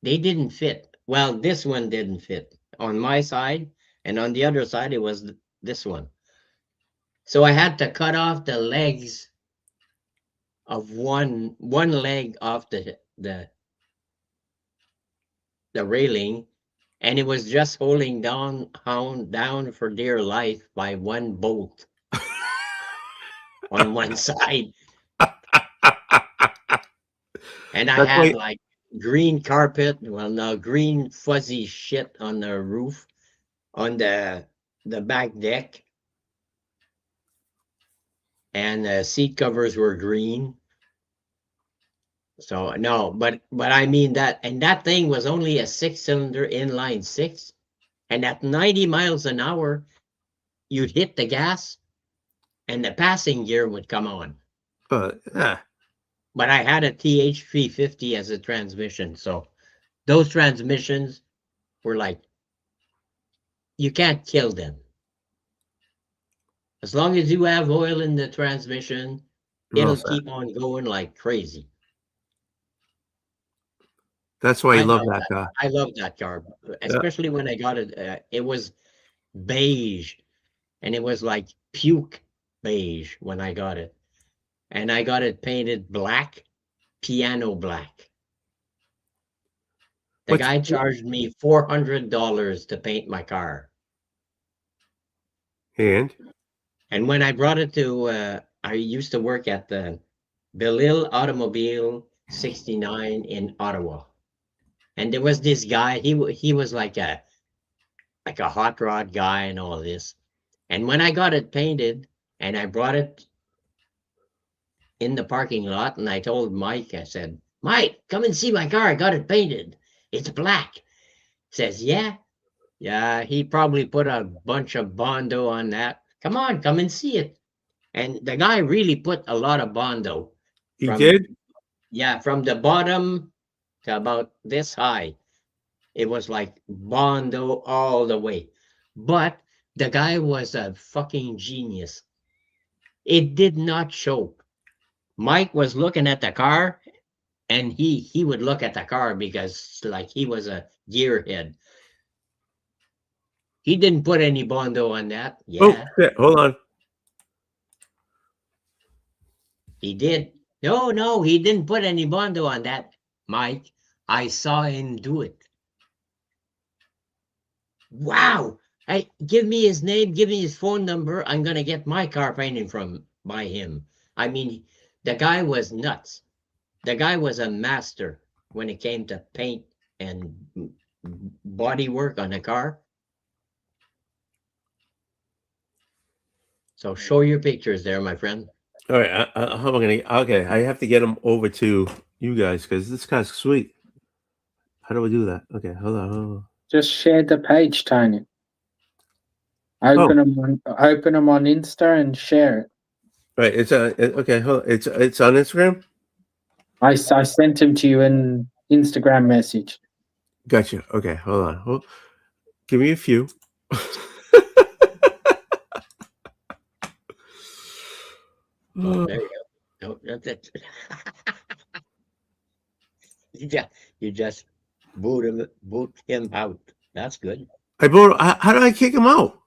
they didn't fit. Well, this one didn't fit on my side, and on the other side it was this one. So I had to cut off the legs of one leg off the railing and it was just holding down for dear life by one bolt on one side. And I had like green carpet, well, no, green fuzzy shit on the roof, on the back deck, and the seat covers were green. So no, but I mean that, and that thing was only a 6-cylinder inline six, and at 90 miles an hour, you'd hit the gas, and the passing gear would come on. But I had a TH350 as a transmission, so those transmissions were like, you can't kill them. As long as you have oil in the transmission, it'll keep on going like crazy. That's why I love that car. I love that car, especially when I got it. It was beige, and it was like puke beige when I got it. And I got it painted black, piano black. The guy charged me $400 to paint my car. And when I brought it to, I used to work at the Belle-Île Automobile 69 in Ottawa. And there was this guy, he was like a hot rod guy and all this. And when I got it painted and I brought it in the parking lot, and I told Mike, I said, Mike, come and see my car. I got it painted. It's black. He says, yeah. Yeah, he probably put a bunch of Bondo on that. Come on, come and see it. And the guy really put a lot of Bondo. He did? Yeah, from the bottom to about this high. It was like Bondo all the way. But the guy was a fucking genius. It did not show. Mike was looking at the car, and he would look at the car because like he was a gearhead. He didn't put any Bondo on that. Yeah. Oh, shit. Hold on. He did. No, he didn't put any Bondo on that, Mike. I saw him do it. Wow. Hey, give me his name, give me his phone number. I'm going to get my car painted by him. I mean, the guy was nuts. The guy was a master when it came to paint and body work on a car. So show your pictures there, my friend. All right, how am I gonna? Okay, I have to get them over to you guys because this guy's sweet. How do I do that? Okay, hold on. Just share the page, Tony. Open them on Insta and share it. Right, it's okay. It's on Instagram. I sent him to you in Instagram message. Gotcha. Okay, hold on. Give me a few. Oh, there you go. No, that's it. you just boot him out. That's good. How do I kick him out?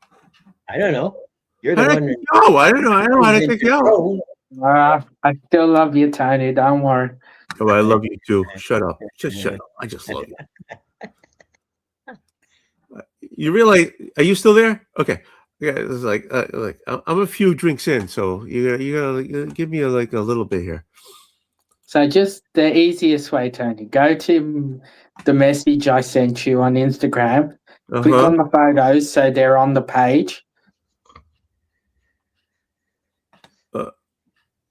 I don't know. You're the one. No, I don't know. I don't know how to kick you out. I still love you, Tony. Don't worry. Oh, I love you too. Shut up. Just shut up. I just love you. You realize? Are you still there? Okay. Yeah, it's like I'm a few drinks in, so you gotta give me a little bit here. So just the easiest way, Tony. Go to the message I sent you on Instagram. Click on the photos so they're on the page.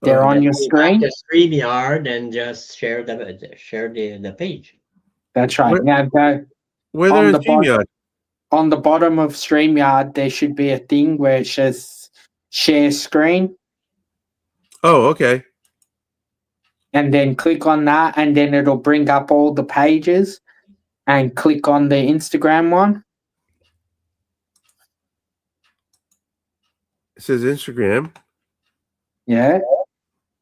They're on your screen. The StreamYard and just share the page. That's right. Where, now go. Where there's StreamYard? On the bottom of StreamYard, there should be a thing where it says share screen. Oh, okay. And then click on that, and then it'll bring up all the pages. And click on the Instagram one. It says Instagram. Yeah.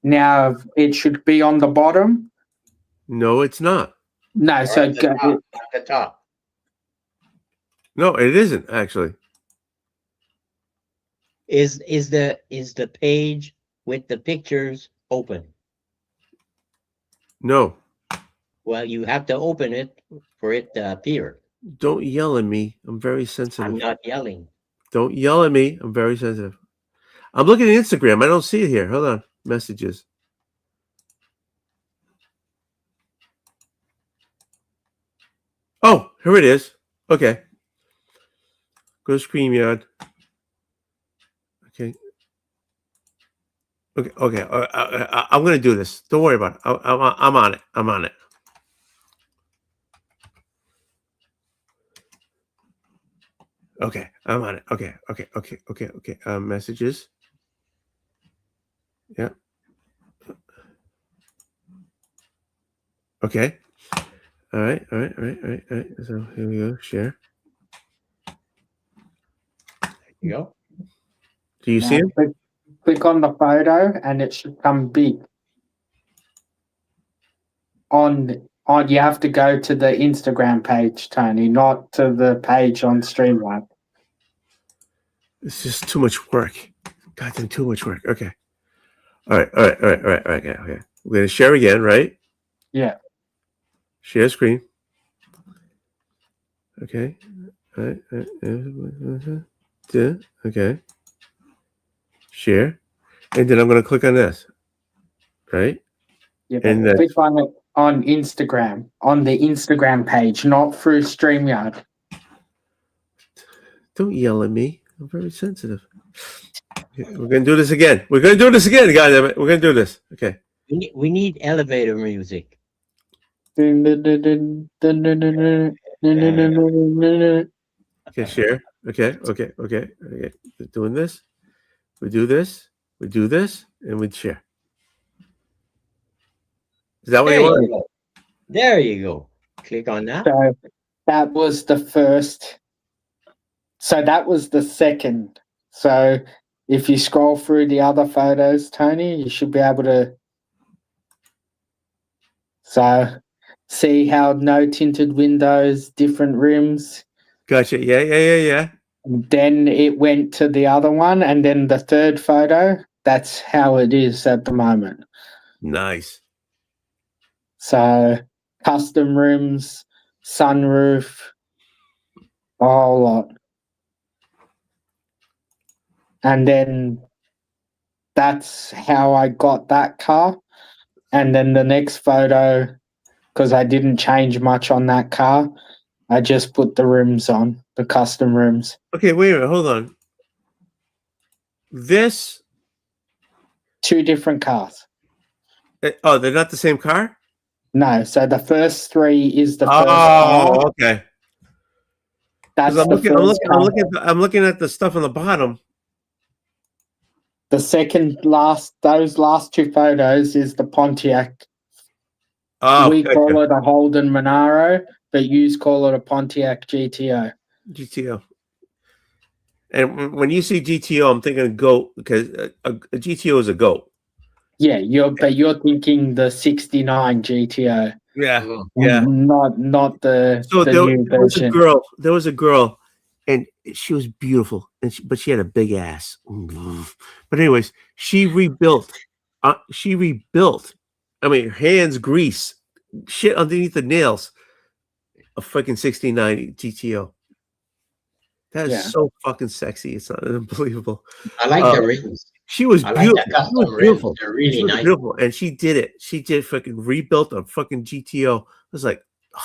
Now it should be on the bottom. No, it's not. No, so at the top. No, it isn't actually. Is the page with the pictures open? No. Well, you have to open it for it to appear. Don't yell at me. I'm very sensitive. I'm not yelling. Don't yell at me. I'm very sensitive. I'm looking at Instagram. I don't see it here. Hold on. Messages. Oh, here it is. Okay. Go to StreamYard. Okay. Okay. I'm going to do this. Don't worry about it. I'm on it. I'm on it. Okay. I'm on it. Okay. Messages. Yeah. Okay. All right. So here we go. Share. There you go. Do you see it? Click on the photo and it should come big. On you have to go to the Instagram page, Tony, not to the page on StreamYard. It's just too much work. Goddamn, too much work. Okay. All right. Okay. We're gonna share again, right? Yeah. Share screen. Okay. All right. Okay. Share, and then I'm gonna click on this, right? Yeah. And click on it on Instagram, on the Instagram page, not through StreamYard. Don't yell at me. I'm very sensitive. Okay, we're gonna do this again. We're gonna do this again, goddammit. We're gonna do this. Okay. We need elevator music. Okay, Share. Okay. Doing this. We do this. We do this, and we share. Is that what you want? Go. There you go. Click on that. So that was the first. So that was the second. So if you scroll through the other photos, Tony, you should be able to. So see how no tinted windows, different rims. Gotcha. Yeah. Then it went to the other one, and then the third photo. That's how it is at the moment. Nice. So custom rims, sunroof, a whole lot. And then that's how I got that car. And then the next photo, because I didn't change much on that car, I just put the rims on, the custom rims. Okay, wait a minute. Hold on. This. Two different cars. Oh, they're not the same car? No, so the first three is the first car. car. Okay. That's I'm looking at the stuff on the bottom. The second last, those last two photos is the Pontiac. Oh, we call it a Holden Monaro, but you call it a Pontiac GTO. GTO. And when you see GTO, I'm thinking goat because a GTO is a goat. Yeah, you're thinking the '69 GTO. Yeah. Not the. So the there new was a version. girl. There was a girl, and she was beautiful, but she had a big ass. But anyways, she rebuilt. I mean, her hands grease, shit underneath the nails. A fucking '69 GTO. That is so fucking sexy. It's not unbelievable. I like the rims. She was beautiful. She was beautiful. They're really nice. Beautiful. And she did it. She did fucking rebuilt a fucking GTO. I was like, oh.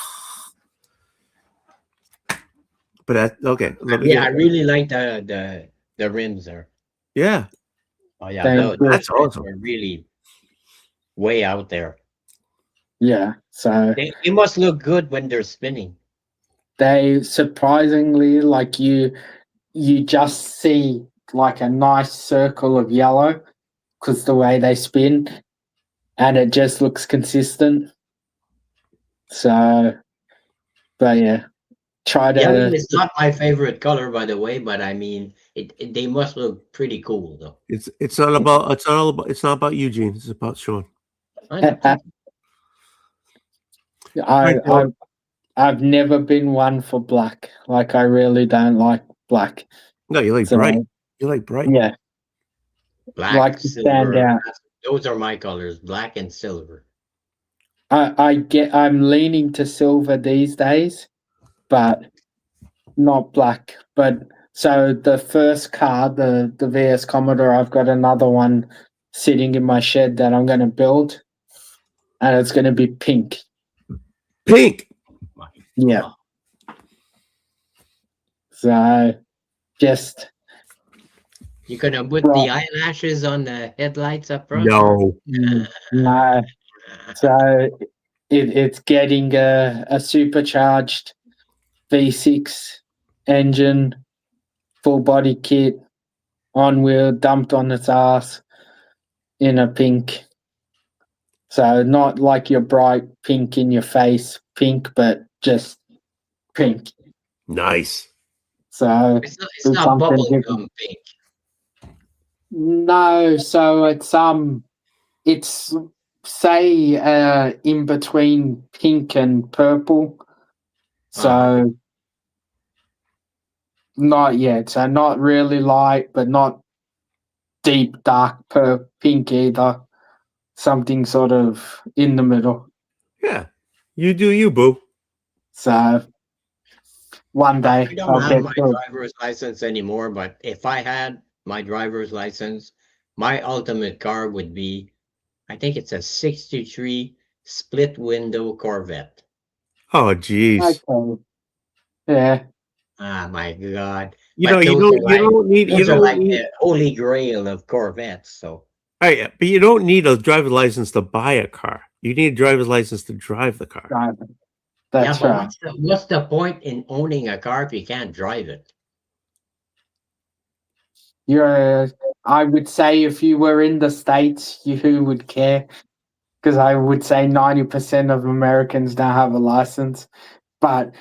But okay. I really like the rims there. Yeah. Oh yeah, that's awesome. They're really way out there. Yeah. So they must look good when they're spinning. They surprisingly, like you just see like a nice circle of yellow because the way they spin, and it just looks consistent. So, but yeah, Yellow is not my favorite color, by the way, but I mean, they must look pretty cool though. It's not about Eugene. It's about Sean. I've never been one for black. Like I really don't like black. No, you like bright. You like bright. Yeah. Black, like to silver, stand out. Those are my colors, black and silver. I'm leaning to silver these days, but not black. But so the first car, the VS Commodore, I've got another one sitting in my shed that I'm going to build, and it's going to be pink. Pink. Yeah. So just. You gonna put the eyelashes on the headlights up front? No. No. So it's getting a supercharged V6 engine, full body kit, on wheel, dumped on its ass in a pink. So not like your bright pink in your face pink, but just pink. Nice. So it's not bubblegum pink. No, so it's say in between pink and purple. So not yet. So not really light, but not deep dark pink either. Something sort of in the middle. Yeah. You do you, boo. So one day I don't have my driver's license anymore, but if I had my driver's license, my ultimate car would be, I think it's a 63 split window Corvette. Oh, geez. Okay. Yeah. Ah, my God. You don't need the holy grail of Corvettes. So. Right, but you don't need a driver's license to buy a car. You need a driver's license to drive the car. That's right. What's the point in owning a car if you can't drive it? I would say if you were in the States, who would care? Because I would say 90% of Americans don't have a license. But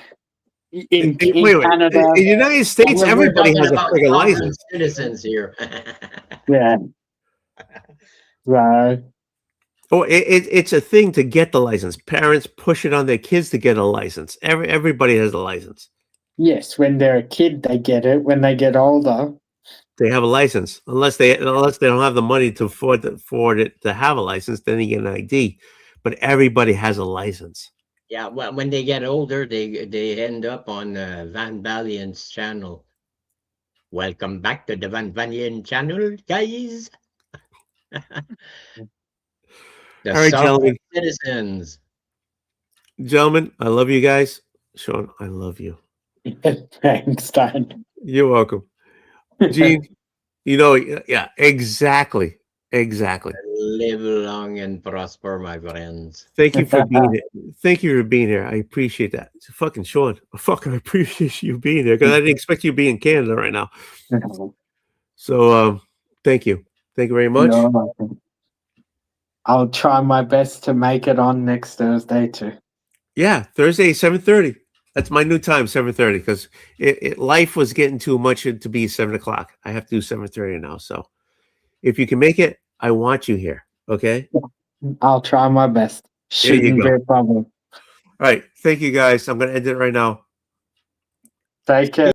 in Canada, in the United States, everybody has a freaking license. Citizens here. Yeah. Right. Oh, it's a thing to get the license. Parents push it on their kids to get a license. Everybody has a license. Yes, when they're a kid, they get it. When they get older, they have a license. Unless they don't have the money to afford it to have a license, then they get an ID. But everybody has a license. Yeah, well, when they get older, they end up on Van Valiant's channel. Welcome back to the Van Valiant channel, guys. All right, gentlemen. Citizens. Gentlemen, I love you guys. Sean, I love you. Thanks, Dan. You're welcome. Gene, yeah, exactly. Live long and prosper, my friends. Thank you for being here. Thank you for being here. I appreciate that. Fucking Sean, I appreciate you being there because I didn't expect you to be in Canada right now. So, thank you. Thank you very much. I'll try my best to make it on next Thursday too. Yeah, Thursday, 7:30. That's my new time, 7:30, because life was getting too much to be 7 o'clock. I have to do 7:30 now. So if you can make it, I want you here. Okay? I'll try my best. Shouldn't be a problem. All right. Thank you, guys. I'm going to end it right now. Take care.